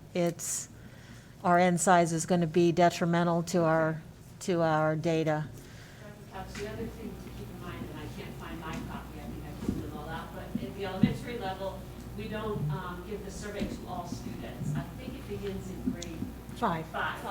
our N size is going to be detrimental to our data. The other thing to keep in mind, and I can't find my copy, I think I printed them all out, but at the elementary level, we don't give the survey to all students. I think it begins in grade 5.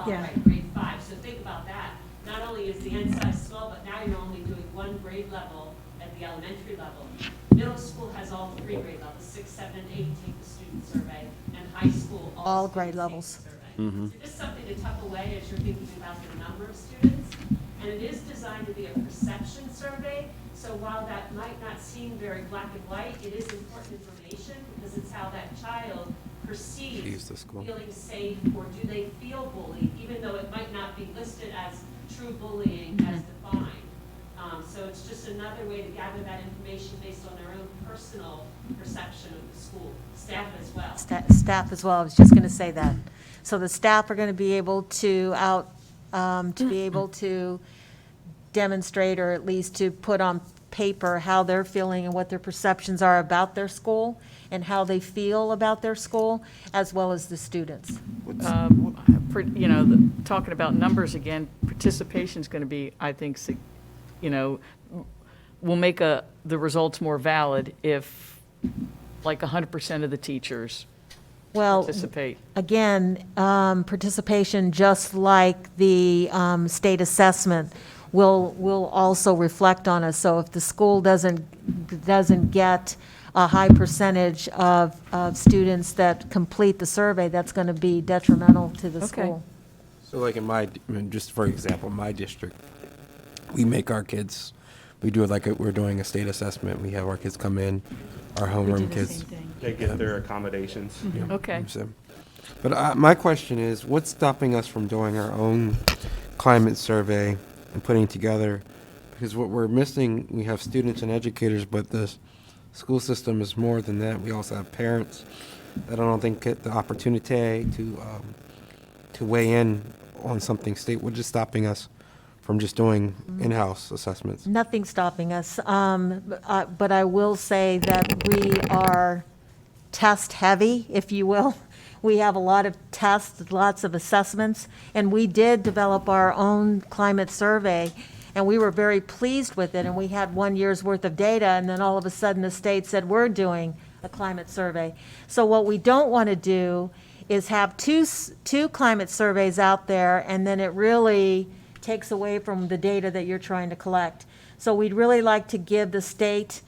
Yeah. right, grade 5. So think about that. Not only is the N size small, but now you're only doing one grade level at the elementary level. Middle school has all 3 grade levels, 6, 7, and 8 take the student survey, and high school All students grade take the levels. survey. So just something to tuck away as you're thinking about the number of students. And it is designed to be a perception survey, so while that might not seem very black and white, it is important information because it's how that child perceives the school. feeling safe, or do they feel bullied, even though it might not be listed as true bullying as defined. So it's just another way to gather that information based on their own personal perception of the school, staff as well. Staff as well, I was just going to say that. So the staff are going to be able to be able to demonstrate, or at least to put on paper how they're feeling and what their perceptions are about their school and how they feel about their school, as well as the students. You know, talking about numbers again, participation's going to be, I think, you know, will make the results more valid if like 100% of the teachers Well, participate. again, participation, just like the state assessment, will also reflect on us. So if the school doesn't get a high percentage of students that complete the survey, that's going to be detrimental to the Okay. school. So like just for example, my district, we make our kids, we do it like we're doing a state assessment. We have our kids come in, our homeroom kids. They get their accommodations. Yeah, Okay. so- But my question is, what's stopping us from doing our own climate survey and putting together? Because what we're missing, we have students and educators, but the school system is more than that. We also have parents that I don't think get the opportunity to weigh in on something state. What is stopping us from just doing in-house assessments? Nothing's stopping us, but I will say that we are test-heavy, if you will. We have a lot of tests, lots of assessments, and we did develop our own climate survey, and we were very pleased with it, and we had 1 year's worth of data, and then all of a sudden, the state said, we're doing a climate survey. So what we don't want to do is have two climate surveys out there, and then it really takes away from the data that you're trying to collect. So we'd really like to give the state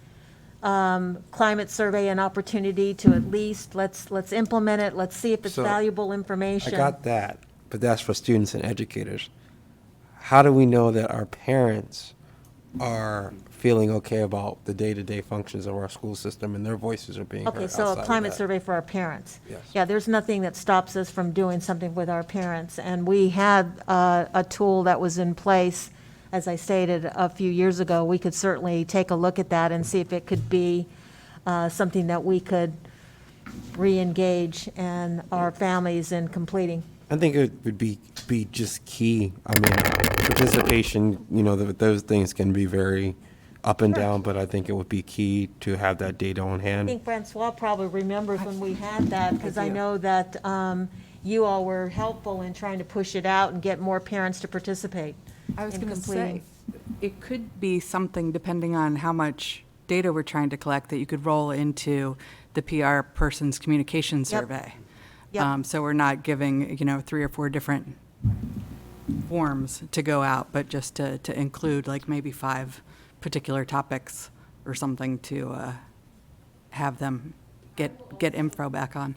climate survey an opportunity to at least, let's implement it, let's see if it's So, valuable I information. got that, but that's for students and educators. How do we know that our parents are feeling okay about the day-to-day functions of our school system and their voices are being heard Okay, so outside a of climate that? survey for our parents. Yes. Yeah, there's nothing that stops us from doing something with our parents. And we had a tool that was in place, as I stated a few years ago. We could certainly take a look at that and see if it could be something that we could re-engage and our families in completing. I think it would be just key. I mean, participation, those things can be very up and down, but I think it would be key to have that data on I hand. think Francois probably remembers when we had that, because I know that you all were helpful in trying to push it out and get more parents to participate I was in going to say, completing. it could be something, depending on how much data we're trying to collect, that you could roll into the PR person's communication survey. Yep. So we're not giving, 3 or 4 different forms to go out, but just to include like maybe 5 particular topics or something to have them get info back on.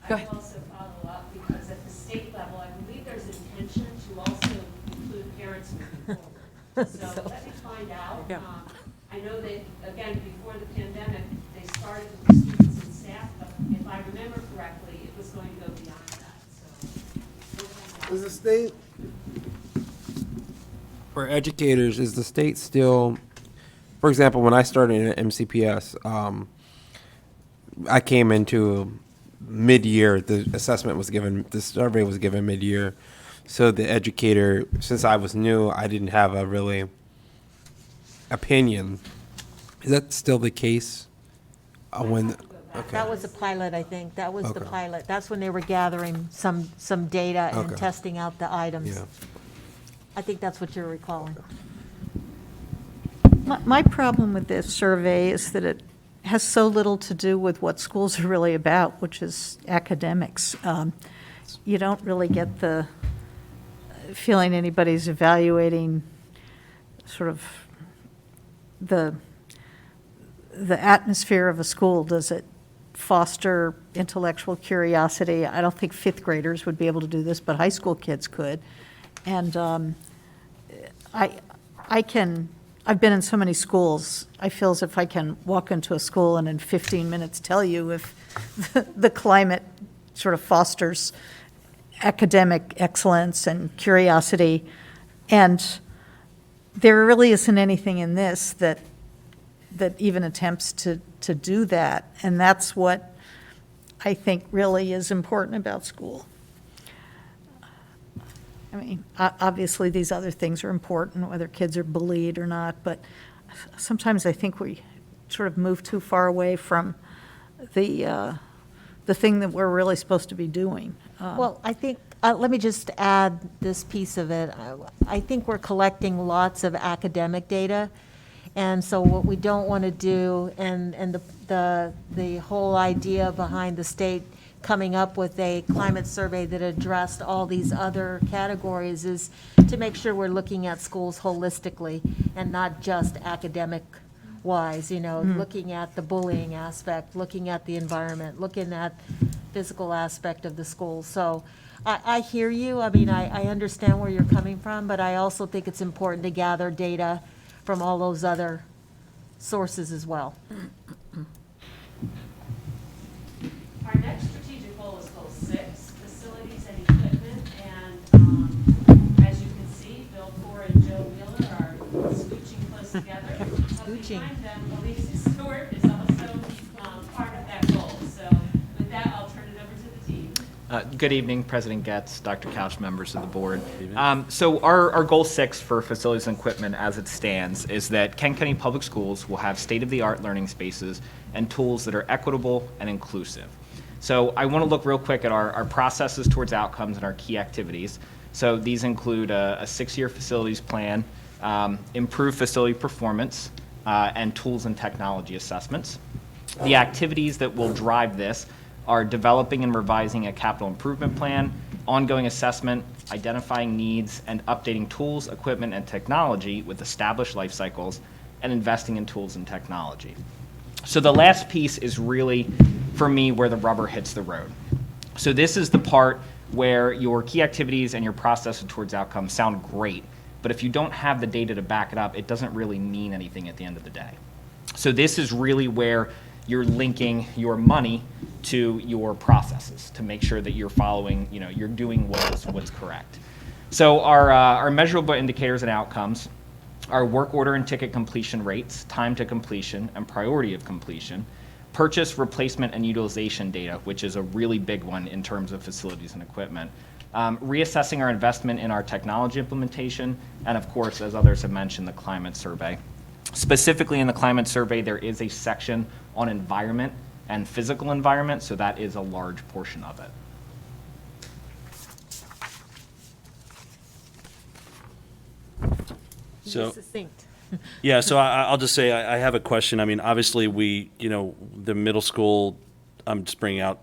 Go ahead. I will also follow up, because at the state level, I believe there's intention to also include parents moving forward. So let me find out. Yeah. I know that, again, before the pandemic, they started with the students and staff, but if I remember correctly, it was going to go beyond that, so. we'll find out. Is the state, for educators, is the state still, for example, when I started at MCPS, I came into mid-year, the assessment was given, the survey was given mid-year. So the educator, since I was new, I didn't have a really opinion. Is that still the case? Okay. That was a pilot, I think. That was the Okay. pilot. That's when they were gathering some data and Okay. testing out the items. Yeah. I think that's what you're recalling. My problem with this survey is that it has so little to do with what schools are really about, which is academics. You don't really get the feeling anybody's evaluating sort of the atmosphere of a school. Does it foster intellectual curiosity? I don't think 5th graders would be able to do this, but high school kids could. And I've been in so many schools, I feel as if I can walk into a school and in 15 minutes tell you if the climate sort of fosters academic excellence and curiosity. And there really isn't anything in this that even attempts to do that. And that's what I think really is important about school. I mean, obviously, these other things are important, whether kids are bullied or not, but sometimes I think we sort of move too far away from the thing that we're really supposed to be doing. Well, I think, let me just add this piece of it. I think we're collecting lots of academic data, and so what we don't want to do, and the whole idea behind the state coming up with a climate survey that addressed all these other categories, is to make sure we're looking at schools holistically and not just academic wise, looking at the bullying aspect, looking at the environment, looking at physical aspect of the school. So I hear you. I mean, I understand where you're coming from, but I also think it's important to gather data from all those other sources as well. Our next strategic goal is goal 6, facilities and equipment. And as you can see, Bill Core and Joe Wheeler are scooching close together. Scooching. Behind them, Elise Stewart is also part of that goal. So with that, I'll turn it over to the team. Good evening, President Getz, Dr. Couch, members of the board. So our goal 6 for facilities and equipment as it stands is that Kent County Public Schools will have state-of-the-art learning spaces and tools that are equitable and inclusive. So I want to look real quick at our processes towards outcomes and our key activities. So these include a 6-year facilities plan, improved facility performance, and tools and technology assessments. The activities that will drive this are developing and revising a capital improvement plan, ongoing assessment, identifying needs, and updating tools, equipment, and technology with established life cycles, and investing in tools and technology. So the last piece is really, for me, where the rubber hits the road. So this is the part where your key activities and your process towards outcomes sound great, but if you don't have the data to back it up, it doesn't really mean anything at the end of the day. So this is really where you're linking your money to your processes to make sure that you're following, you're doing what's correct. So our measurable indicators and outcomes are work order and ticket completion rates, time to completion, and priority of completion, purchase, replacement, and utilization data, which is a really big one in terms of facilities and equipment, reassessing our investment in our technology implementation, and of course, as others have mentioned, the climate survey. Specifically in the climate survey, there is a section on environment and physical environment, so that is a large portion of it. So, Succinct. yeah, so I'll just say I have a question. I mean, obviously the middle school, I'm just bringing out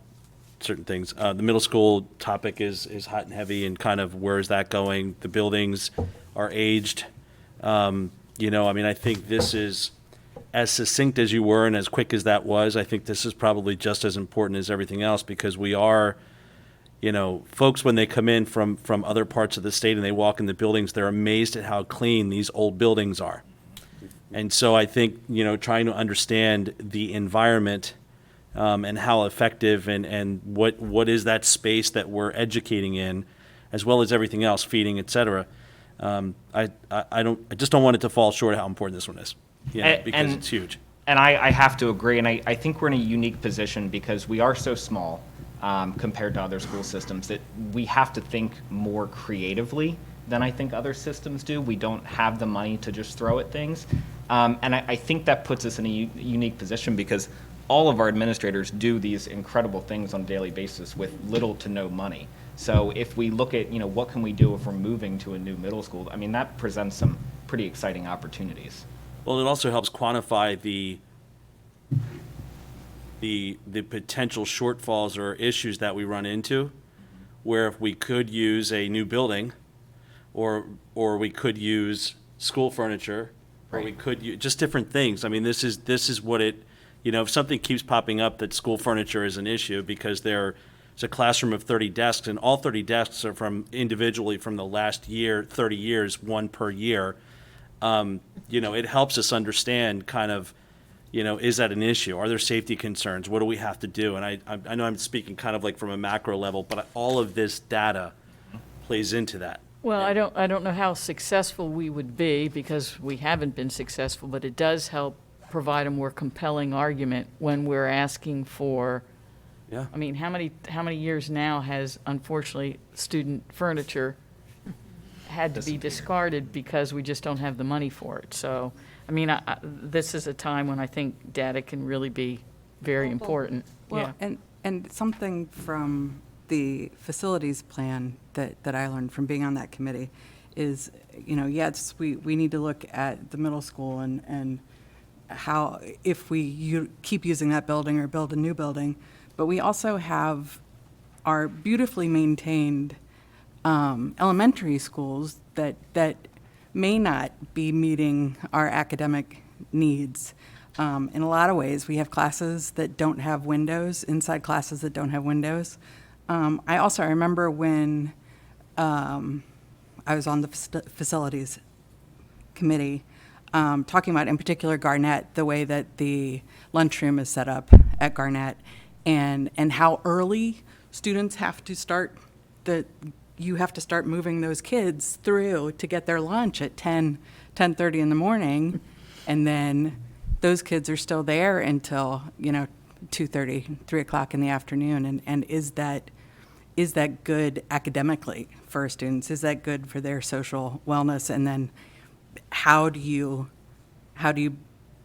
certain things. The middle school topic is hot and heavy, and kind of where is that going? The buildings are aged. I mean, I think this is as succinct as you were and as quick as that was. I think this is probably just as important as everything else, because we are, folks, when they come in from other parts of the state and they walk in the buildings, they're amazed at how clean these old buildings are. And so I think, trying to understand the environment and how effective and what is that space that we're educating in, as well as everything else, feeding, et cetera. I just don't want it to fall short of how important this one is, because it's huge. And I have to agree, and I think we're in a unique position because we are so small compared to other school systems that we have to think more creatively than I think other systems do. We don't have the money to just throw at things. And I think that puts us in a unique position because all of our administrators do these incredible things on a daily basis with little to no money. So if we look at, what can we do if we're moving to a new middle school, I mean, that presents some pretty exciting opportunities. Well, it also helps quantify the potential shortfalls or issues that we run into, where if we could use a new building, or we could use school furniture, or we could use just different things. I mean, this is what it, if something keeps popping up that school furniture is an issue because there's a classroom of 30 desks and all 30 desks are from the last year, 30 years, one per year. It helps us understand kind of, is that an issue? Are there safety concerns? What do we have to do? And I know I'm speaking kind of like from a macro level, but all of this data plays into that. Well, I don't know how successful we would be because we haven't been successful, but it does help provide a more compelling argument when we're asking for. Yeah. I mean, how many years now has unfortunately student furniture had to be discarded because we just don't have the money for it? So, I mean, this is a time when I think data can really be very important. Well, and something from the facilities plan that I learned from being on that committee is, yes, we need to look at the middle school and how, if we keep using that building or build a new building, but we also have our beautifully maintained elementary schools that may not be meeting our academic needs. In a lot of ways, we have classes that don't have windows, inside classes that don't have windows. I also remember when I was on the facilities committee, talking about, in particular, Garnett, the way that the lunchroom is set up at Garnett, and how early students have to start, you have to start moving those kids through to get their lunch at 10:30 in the morning, and then those kids are still there until, 2:30, 3 o'clock in the afternoon, and is that good academically for our students? Is that good for their social wellness? And then how do you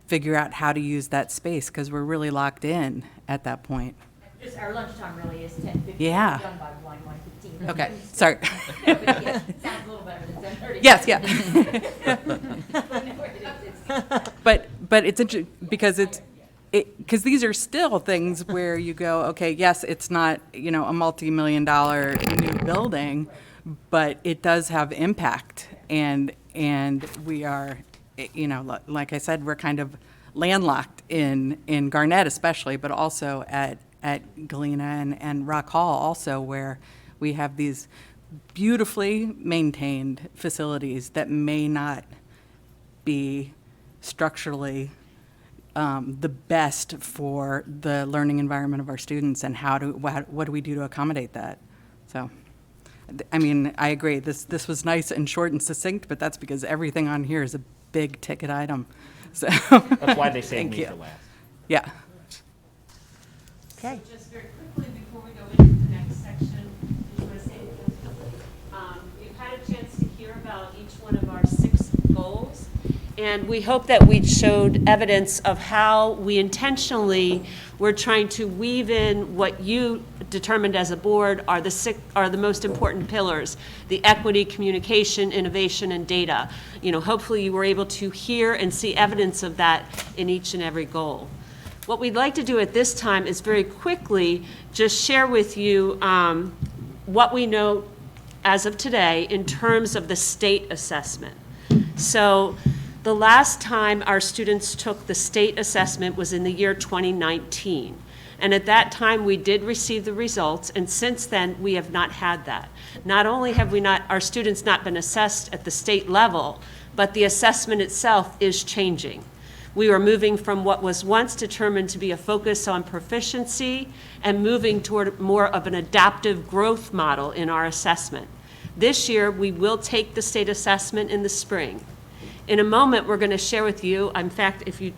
figure out how to use that space? Because we're really locked in at that point. Just our lunchtime really is 10:15. Yeah. Done by 1:15. Okay, sorry. Yeah, but yeah, it sounds a little better than 10:30. Yes, yeah. But it's interesting because because these are still things where you go, okay, yes, it's not, a multi-million-dollar new building, but it does have impact. And we are, like I said, we're kind of landlocked in Garnett especially, but also at Galena and Rock Hall also, where we have these beautifully maintained facilities that may not be structurally the best for the learning environment of our students, and what do we do to accommodate that? So, I mean, I agree. This was nice and short and succinct, but that's because everything on here is a big ticket item. So That's why they say thank me you. for last. Yeah. Okay. Just very quickly before we go into the next section, you want to say you've had a chance to hear about each one of our 6 goals, and we hope that we showed evidence of how we intentionally were trying to weave in what you determined as a board are the most important pillars: the equity, communication, innovation, and data. Hopefully you were able to hear and see evidence of that in each and every goal. What we'd like to do at this time is very quickly just share with you what we know as of today in terms of the state assessment. So the last time our students took the state assessment was in the year 2019. And at that time, we did receive the results, and since then, we have not had that. Not only have our students not been assessed at the state level, but the assessment itself is changing. We are moving from what was once determined to be a focus on proficiency and moving toward more of an adaptive growth model in our assessment. This year, we will take the state assessment in the spring. In a moment, we're going to share with you, in fact, if you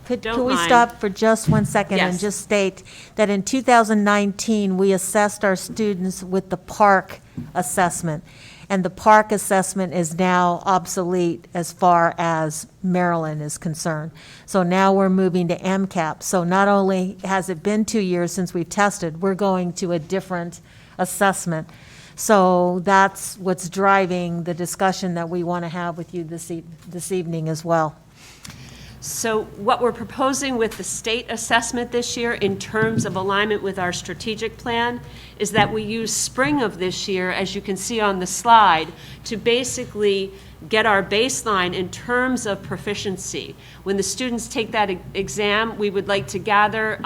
don't Could we mind. stop for just 1 second and Yes. just state that in 2019, we assessed our students with the PARC assessment. And the PARC assessment is now obsolete as far as Maryland is concerned. So now we're moving to MCAP. So not only has it been 2 years since we've tested, we're going to a different assessment. So that's what's driving the discussion that we want to have with you this evening as well. So what we're proposing with the state assessment this year in terms of alignment with our strategic plan is that we use spring of this year, as you can see on the slide, to basically get our baseline in terms of proficiency. When the students take that exam, we would like to gather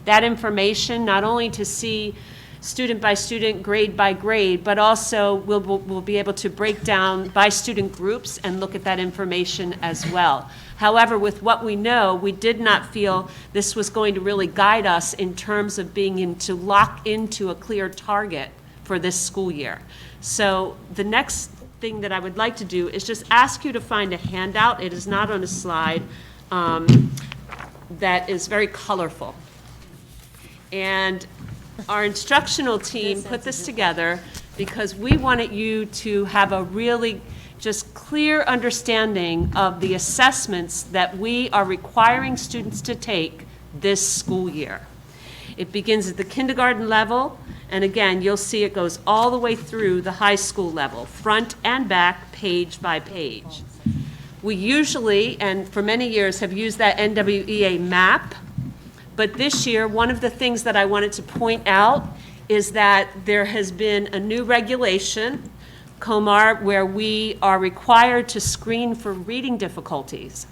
that information, not only to see student by student, grade by grade, but also we'll be able to break down by student groups and look at that information as well. However, with what we know, we did not feel this was going to really guide us in terms of being able to lock into a clear target for this school year. So the next thing that I would like to do is just ask you to find a handout. It is not on a slide, that is very colorful. And our instructional team put this together because we wanted you to have a really just clear understanding of the assessments that we are requiring students to take this school year. It begins at the kindergarten level, and again, you'll see it goes all the way through the high school level, front and back, page by page. We usually, and for many years, have used that NWEA map, but this year, one of the things that I wanted to point out is that there has been a new regulation, COMAR, where we are required to screen for reading difficulties.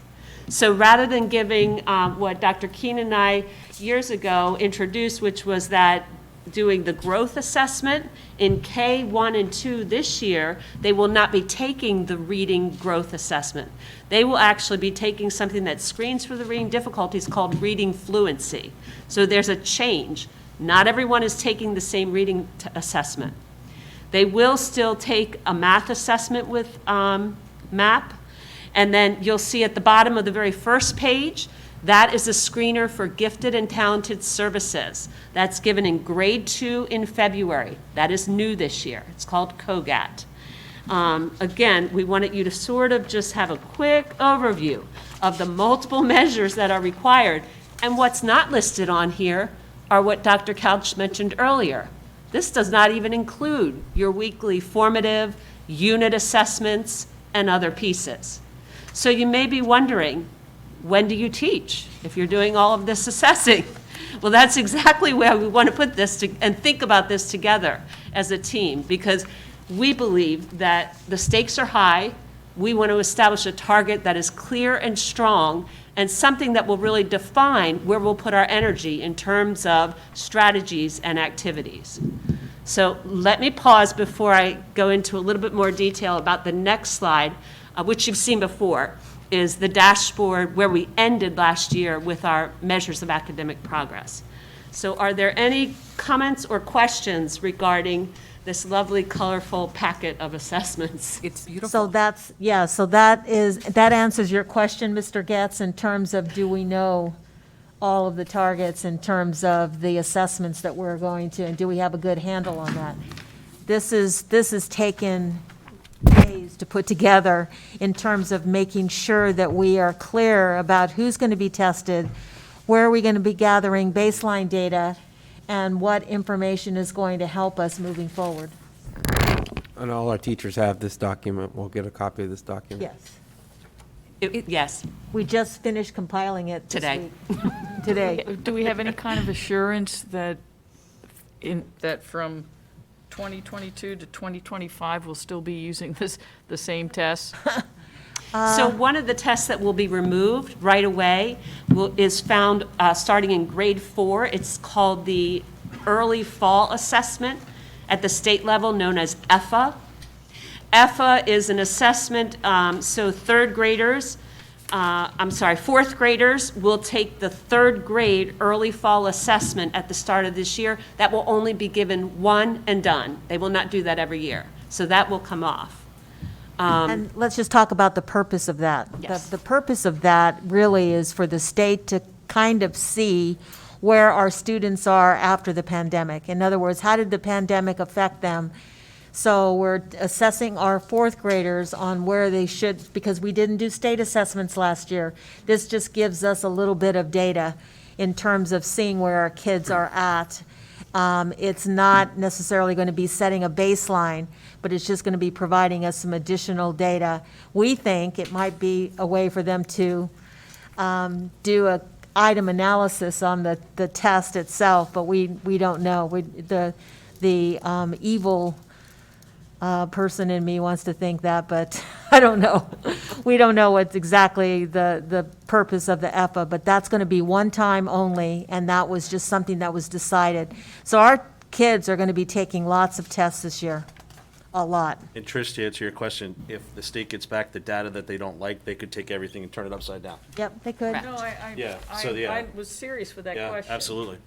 So rather than giving what Dr. Keenan and I years ago introduced, which was that doing the growth assessment in K1 and 2 this year, they will not be taking the reading growth assessment. They will actually be taking something that screens for the reading difficulties called reading fluency. So there's a change. Not everyone is taking the same reading assessment. They will still take a math assessment with MAP, and then you'll see at the bottom of the very first page, that is a screener for gifted and talented services. That's given in grade 2 in February. That is new this year. It's called COGAT. Again, we wanted you to sort of just have a quick overview of the multiple measures that are required. And what's not listed on here are what Dr. Couch mentioned earlier. This does not even include your weekly formative, unit assessments, and other pieces. So you may be wondering, when do you teach if you're doing all of this assessing? Well, that's exactly where we want to put this and think about this together as a team, because we believe that the stakes are high. We want to establish a target that is clear and strong, and something that will really define where we'll put our energy in terms of strategies and activities. So let me pause before I go into a little bit more detail about the next slide, which you've seen before, is the dashboard where we ended last year with our measures of academic progress. So are there any comments or questions regarding this lovely, colorful packet of assessments? It's beautiful. So that's, yeah, so that answers your question, Mr. Getz, in terms of do we know all of the targets in terms of the assessments that we're going to, and do we have a good handle on that? This is taken days to put together in terms of making sure that we are clear about who's going to be tested, where are we going to be gathering baseline data, and what information is going to help us moving forward. And all our teachers have this document. We'll get a copy of this document. Yes. Yes. We just finished compiling it this Today. week. Today. Do we have any kind of assurance that from 2022 to 2025 we'll still be using the same tests? So one of the tests that will be removed right away is found starting in grade 4. It's called the Early Fall Assessment at the state level, known as EFA. EFA is an assessment, so fourth graders will take the third grade early fall assessment at the start of this year. That will only be given one and done. They will not do that every year. So that will come off. And let's just talk about the purpose of that. Yes. The purpose of that really is for the state to kind of see where our students are after the pandemic. In other words, how did the pandemic affect them? So we're assessing our fourth graders on where they should, because we didn't do state assessments last year. This just gives us a little bit of data in terms of seeing where our kids are at. It's not necessarily going to be setting a baseline, but it's just going to be providing us some additional data. We think it might be a way for them to do a item analysis on the test itself, but we don't know. The evil person in me wants to think that, but I don't know. We don't know what's exactly the purpose of the EFA, but that's going to be one time only, and that was just something that was decided. So our kids are going to be taking lots of tests this year, a lot. And Trish, to answer your question, if the state gets back the data that they don't like, they could take everything and turn it upside down. Yep, they could. Correct. No, I was serious with that Yeah, question. absolutely.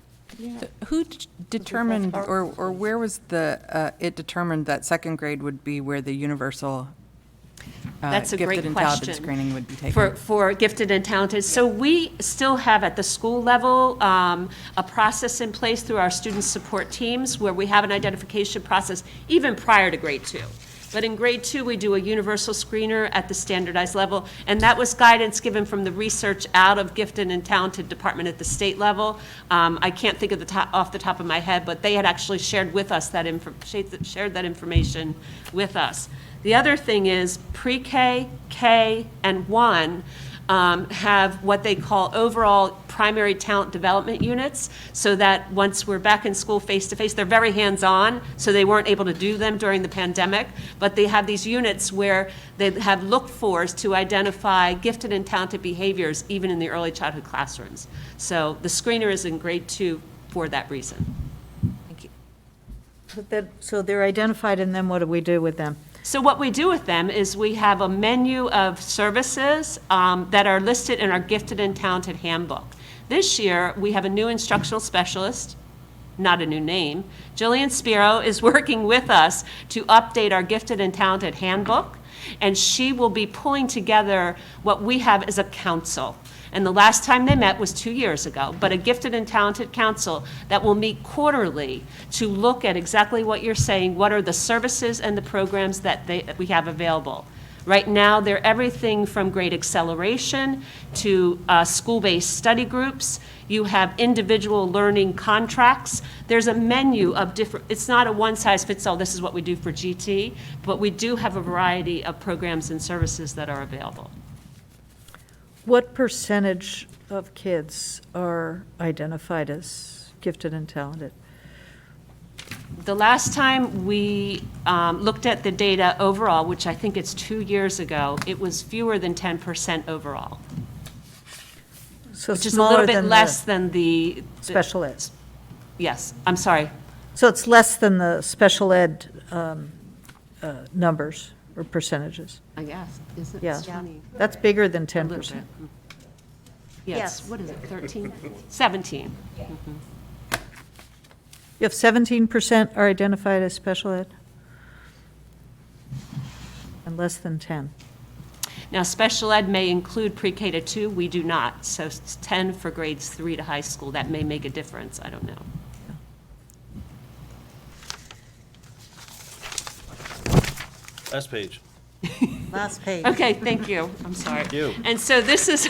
Who determined, or where was it determined that second grade would be where the universal That's a great gifted and talented question. screening would be taken? For gifted and talented. So we still have at the school level a process in place through our student support teams where we have an identification process even prior to grade 2. But in grade 2, we do a universal screener at the standardized level, and that was guidance given from the research out of gifted and talented department at the state level. I can't think of off the top of my head, but they had actually shared with us shared that information with us. The other thing is pre-K, K, and 1 have what they call overall primary talent development units, so that once we're back in school face-to-face, they're very hands-on, so they weren't able to do them during the pandemic, but they have these units where they have look-fors to identify gifted and talented behaviors, even in the early childhood classrooms. So the screener is in grade 2 for that reason. Thank you. So they're identified, and then what do we do with them? So what we do with them is we have a menu of services that are listed in our Gifted and Talented Handbook. This year, we have a new instructional specialist, not a new name. Jillian Spiro is working with us to update our Gifted and Talented Handbook, and she will be pulling together what we have as a council. And the last time they met was 2 years ago, but a Gifted and Talented Council that will meet quarterly to look at exactly what you're saying, what are the services and the programs that we have available. Right now, they're everything from grade acceleration to school-based study groups. You have individual learning contracts. There's a menu of different, it's not a one-size-fits-all, this is what we do for GT, but we do have a variety of programs and services that are available. What percentage of kids are identified as gifted and talented? The last time we looked at the data overall, which I think it's 2 years ago, it was fewer than 10% overall. So which is a smaller little bit than less than the special ed. Yes, I'm sorry. So it's less than the special ed numbers or percentages? I guess. Is it? Yeah. 20? That's bigger than A little 10%. bit. Yes. Yes. What is it, 13? 17. You have 17% are identified as special ed? And less than 10. Now, special ed may include pre-K to 2. We do not. So it's 10 for grades 3 to high school. That may make a difference. I don't know. Last page. Last page. Okay, thank you. I'm sorry. Thank you. And so this is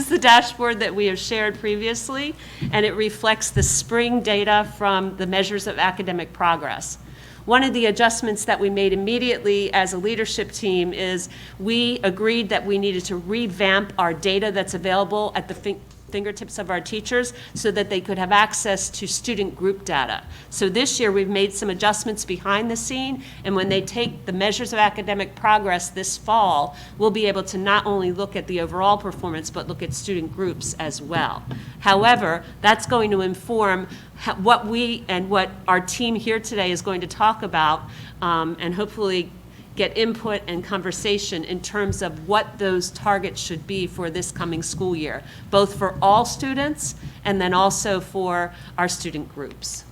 the dashboard that we have shared previously, and it reflects the spring data from the measures of academic progress. One of the adjustments that we made immediately as a leadership team is we agreed that we needed to revamp our data that's available at the fingertips of our teachers so that they could have access to student group data. So this year we've made some adjustments behind the scene, and when they take the measures of academic progress this fall, we'll be able to not only look at the overall performance but look at student groups as well. However, that's going to inform what we and what our team here today is going to talk about, and hopefully get input and conversation in terms of what those targets should be for this coming school year, both for all students and then also for our student groups.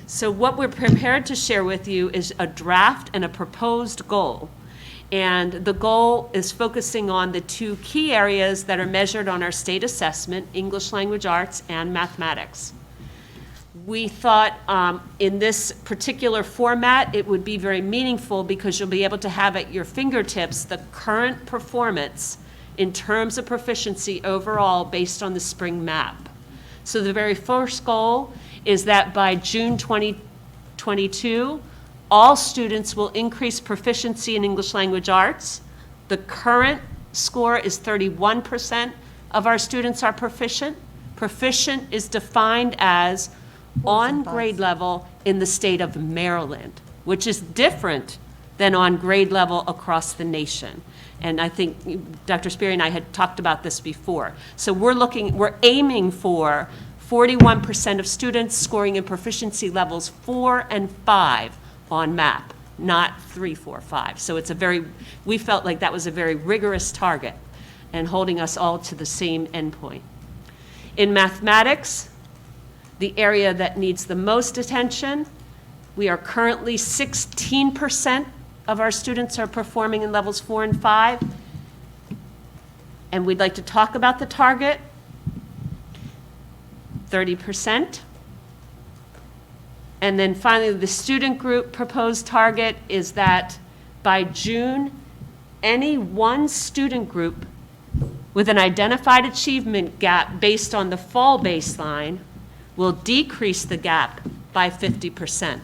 So what we're prepared to share with you is a draft and a proposed goal. And the goal is focusing on the two key areas that are measured on our state assessment, English language arts and mathematics. We thought in this particular format, it would be very meaningful because you'll be able to have at your fingertips the current performance in terms of proficiency overall based on the spring map. So the very first goal is that by June 2022, all students will increase proficiency in English language arts. The current score is 31% of our students are proficient. Proficient is defined as on grade level in the state of Maryland, which is different than on grade level across the nation. And I think Dr. Spiro and I had talked about this before. So we're aiming for 41% of students scoring in proficiency levels 4 and 5 on MAP, not 3, 4, 5. So we felt like that was a very rigorous target and holding us all to the same endpoint. In mathematics, the area that needs the most attention, we are currently 16% of our students are performing in levels 4 and 5. And we'd like to talk about the target, 30%. And then finally, the student group proposed target is that by June, any one student group with an identified achievement gap based on the fall baseline will decrease the gap by 50%.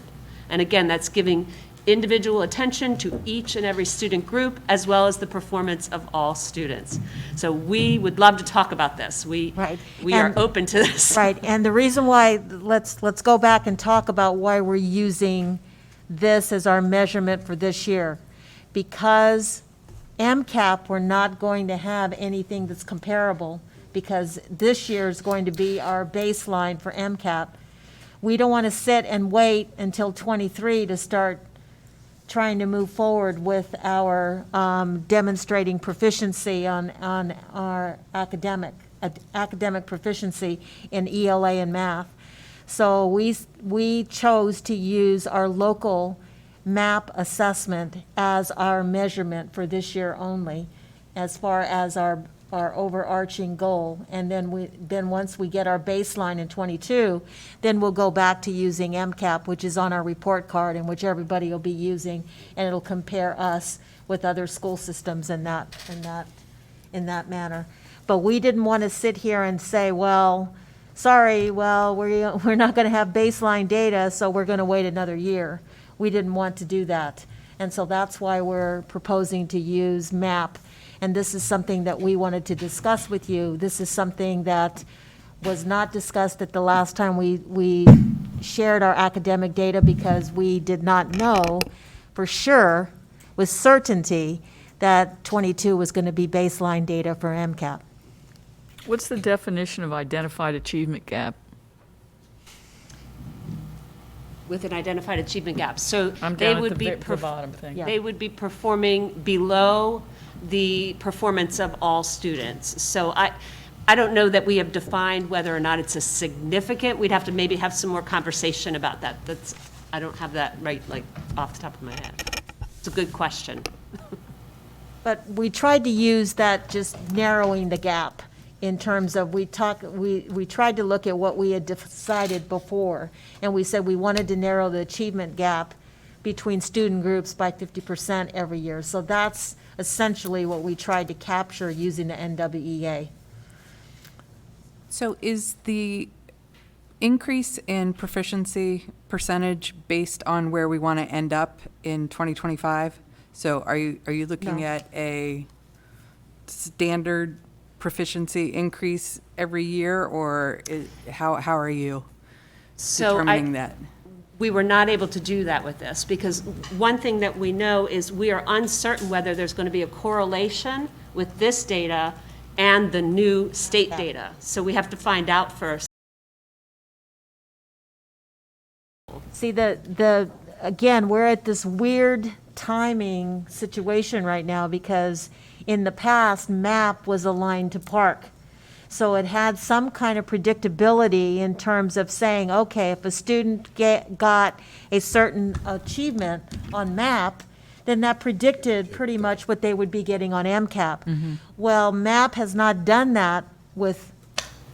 And again, that's giving individual attention to each and every student group, as well as the performance of all students. So we would love to talk about this. We are And- open to this. Right, and the reason why, let's go back and talk about why we're using this as our measurement for this year. Because MCAP, we're not going to have anything that's comparable, because this year is going to be our baseline for MCAP. We don't want to sit and wait until '23 to start trying to move forward with our demonstrating proficiency on our academic proficiency in ELA and math. So we chose to use our local MAP assessment as our measurement for this year only, as far as our overarching goal. And then once we get our baseline in '22, then we'll go back to using MCAP, which is on our report card and which everybody will be using, and it'll compare us with other school systems in that manner. But we didn't want to sit here and say, well, sorry, well, we're not going to have baseline data, so we're going to wait another year. We didn't want to do that. And so that's why we're proposing to use MAP. And this is something that we wanted to discuss with you. This is something that was not discussed at the last time we shared our academic data, because we did not know for sure, with certainty, that '22 was going to be baseline data for MCAP. What's the definition of identified achievement gap? With an identified achievement gap. So I'm they down at would the be, the bottom thing. Yeah. they would be performing below the performance of all students. So I don't know that we have defined whether or not it's a significant, we'd have to maybe have some more conversation about that. I don't have that right, like, off the top of my head. It's a good question. But we tried to use that, just narrowing the gap in terms of, we tried to look at what we had decided before, and we said we wanted to narrow the achievement gap between student groups by 50% every year. So that's essentially what we tried to capture using the NWEA. So is the increase in proficiency percentage based on where we want to end up in 2025? So are you looking No. at a standard proficiency increase every year, or how are you determining that? We were not able to do that with this, because one thing that we know is we are uncertain whether there's going to be a correlation with this data and the new state data. So we have to find out first. See, again, we're at this weird timing situation right now, because in the past, MAP was aligned to Park. So it had some kind of predictability in terms of saying, okay, if a student got a certain achievement on MAP, then that predicted pretty much what they would be getting on MCAP. Well, MAP has not done that with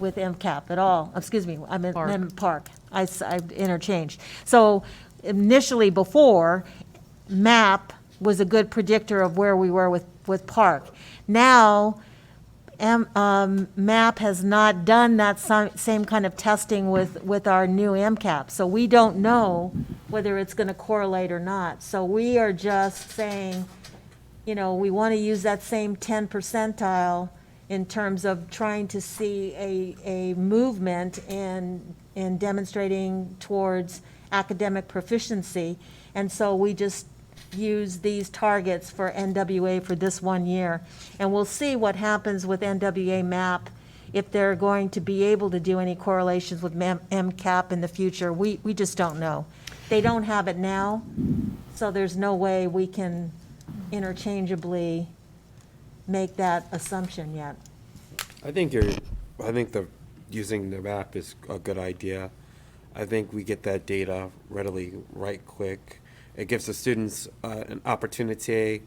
MCAP at all. Excuse me, I meant Park. I interchanged. So initially before, MAP was a good predictor of where we were with Park. Now, MAP has not done that same kind of testing with our new MCAP. So we don't know whether it's going to correlate or not. So we are just saying, we want to use that same 10 percentile in terms of trying to see a movement in demonstrating towards academic proficiency. And so we just use these targets for NWA for this 1 year. And we'll see what happens with NWA MAP, if they're going to be able to do any correlations with MCAP in the future. We just don't know. They don't have it now, so there's no way we can interchangeably make that assumption yet. I think using the map is a good idea. I think we get that data readily, right quick. It gives the students an opportunity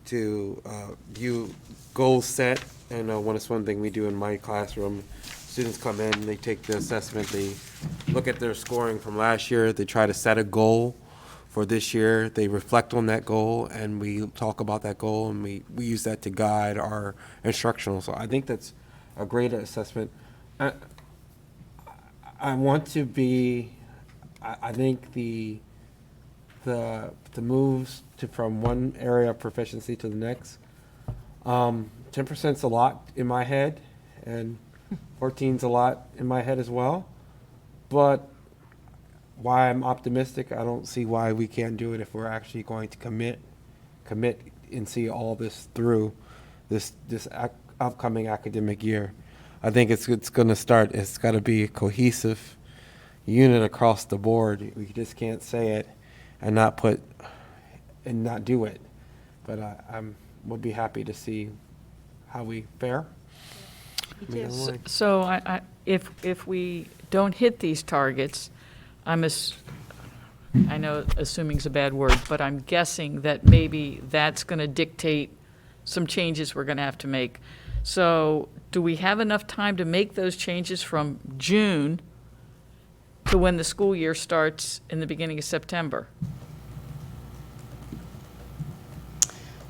to view goals set. And one thing we do in my classroom, students come in, they take the assessment, they look at their scoring from last year, they try to set a goal for this year, they reflect on that goal, and we talk about that goal, and we use that to guide our instructional. So I think that's a great assessment. I think the the moves from one area of proficiency to the next. 10%'s a lot in my head, and 14's a lot in my head as well. But why I'm optimistic, I don't see why we can't do it if we're actually going to commit and see all this through this upcoming academic year. I think it's going to start. It's got to be a cohesive unit across the board. We just can't say it and not do it. But would be happy to see how we fare. So if we don't hit these targets, I know assuming's a bad word, but I'm guessing that maybe that's going to dictate some changes we're going to have to make. So do we have enough time to make those changes from June to when the school year starts in the beginning of September?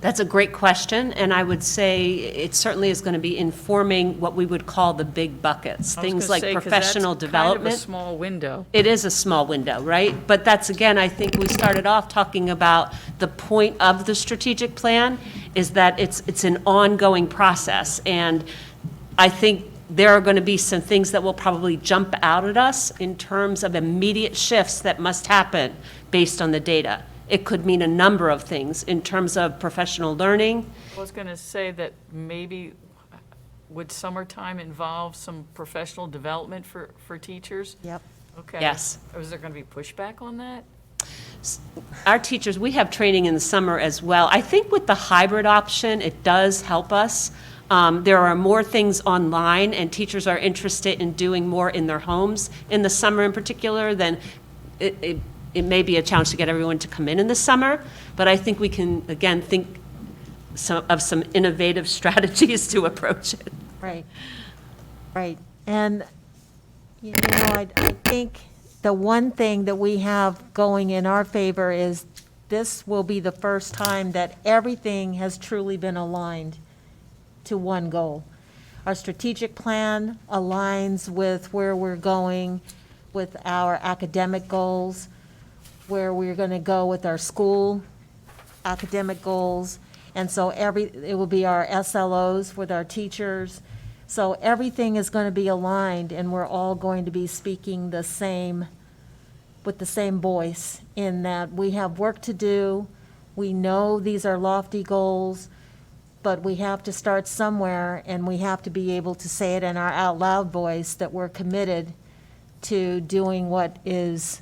That's a great question, and I would say it certainly is going to be informing what we would call the big buckets, things like professional development. Kind of a small window. It is a small window, right? But that's, again, I think we started off talking about the point of the strategic plan is that it's an ongoing process, and I think there are going to be some things that will probably jump out at us in terms of immediate shifts that must happen based on the data. It could mean a number of things in terms of professional learning. I was going to say that maybe would summertime involve some professional development for teachers? Yep. Okay. Yes. Or is there going to be pushback on that? Our teachers, we have training in the summer as well. I think with the hybrid option, it does help us. There are more things online, and teachers are interested in doing more in their homes in the summer in particular than it may be a challenge to get everyone to come in the summer, but I think we can, again, think of some innovative strategies to approach it. Right, right. And, you know, I think the one thing that we have going in our favor is this will be the first time that everything has truly been aligned to one goal. Our strategic plan aligns with where we're going with our academic goals, where we're going to go with our school academic goals. And so it will be our SLOs with our teachers. So everything is going to be aligned, and we're all going to be speaking with the same voice in that we have work to do. We know these are lofty goals, but we have to start somewhere, and we have to be able to say it in our out loud voice that we're committed to doing what is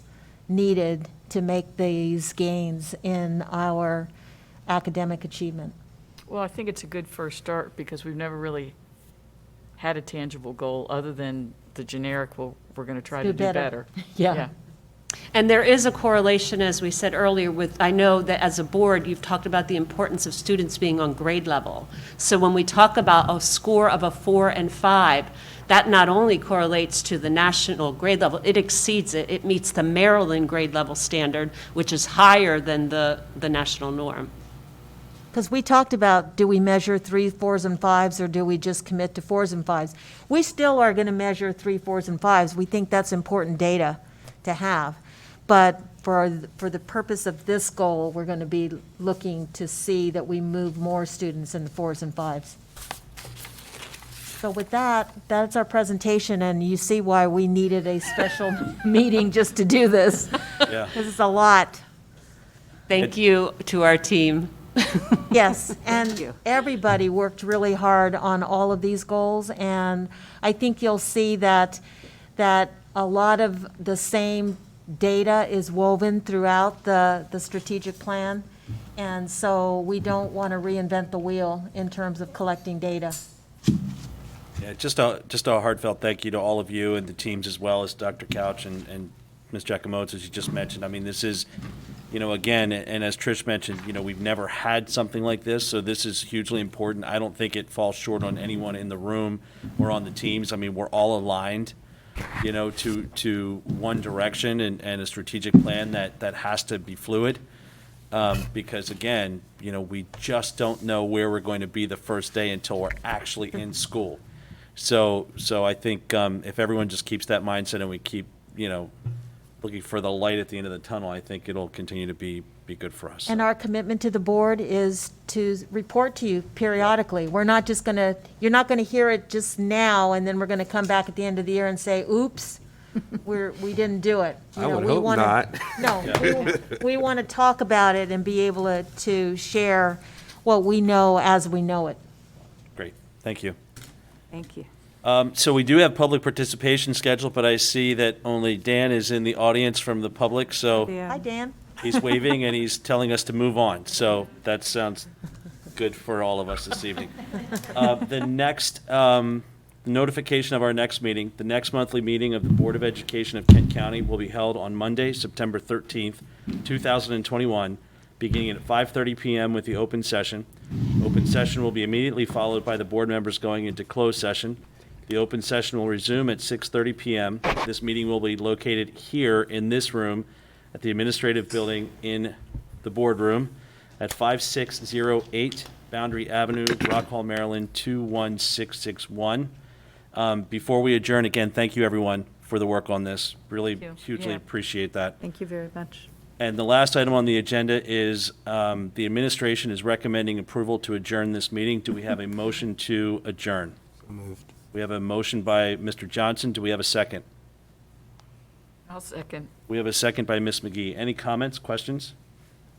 needed to make these gains in our academic achievement. Well, I think it's a good first start because we've never really had a tangible goal other than the generic, well, we're going to try to do better. Yeah. And there is a correlation, as we said earlier, with, I know that as a board, you've talked about the importance of students being on grade level. So when we talk about a score of a 4 and 5, that not only correlates to the national grade level, it exceeds it. It meets the Maryland grade level standard, which is higher than the national norm. Because we talked about, do we measure 3, 4s, and 5s, or do we just commit to 4s and 5s? We still are going to measure 3, 4s, and 5s. We think that's important data to have. But for the purpose of this goal, we're going to be looking to see that we move more students into 4s and 5s. So with that, that's our presentation, and you see why we needed a special meeting just to do this. Yeah. This is a lot. Thank you to our team. Yes, and everybody worked really hard on all of these goals, and I think you'll see that a lot of the same data is woven throughout the strategic plan, and so we don't want to reinvent the wheel in terms of collecting data. Yeah, just a heartfelt thank you to all of you and the teams, as well as Dr. Couch and Ms. Jacomo, as you just mentioned. I mean, this is, again, and as Trish mentioned, we've never had something like this, so this is hugely important. I don't think it falls short on anyone in the room or on the teams. I mean, we're all aligned, to one direction and a strategic plan that has to be fluid. Because again, we just don't know where we're going to be the first day until we're actually in school. So I think if everyone just keeps that mindset and we keep, looking for the light at the end of the tunnel, I think it'll continue to be good for us. And our commitment to the board is to report to you periodically. We're not just going to, you're not going to hear it just now, and then we're going to come back at the end of the year and say, oops, we didn't do it. You I know, would we hope wanna- not. No, we want to talk about it and be able to share what we know as we know it. Great, thank you. Thank you. So we do have public participation scheduled, but I see that only Dan is in the audience from the public, so Hi, Dan. he's waving and he's telling us to move on. So that sounds good for all of us this evening. The next notification of our next meeting, the next monthly meeting of the Board of Education of Kent County will be held on Monday, September 13th, 2021, beginning at 5:30 PM with the open session. Open session will be immediately followed by the board members going into closed session. The open session will resume at 6:30 PM. This meeting will be located here in this room at the administrative building in the boardroom at 5608 Boundary Avenue, Rockall, Maryland, 21661. Before we adjourn, again, thank you, everyone, for the work on this. Really hugely Yeah. appreciate that. Thank you very much. And the last item on the agenda is the administration is recommending approval to adjourn this meeting. Do we have a motion to adjourn? Moved. We have a motion by Mr. Johnson. Do we have a second? I'll second. We have a second by Ms. McGee. Any comments, questions?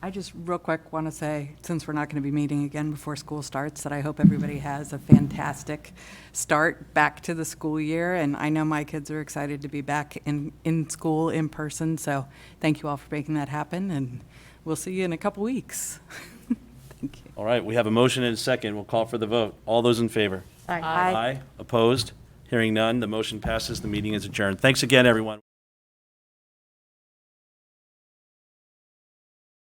I just real quick want to say, since we're not going to be meeting again before school starts, that I hope everybody has a fantastic start back to the school year. And I know my kids are excited to be back in school in person. So thank you all for making that happen. And we'll see you in a couple weeks. Thank you. All right, we have a motion and a second. We'll call for the vote. All those in favor? Aye. Aye. Opposed? Hearing none, the motion passes. The meeting is adjourned. Thanks again, everyone.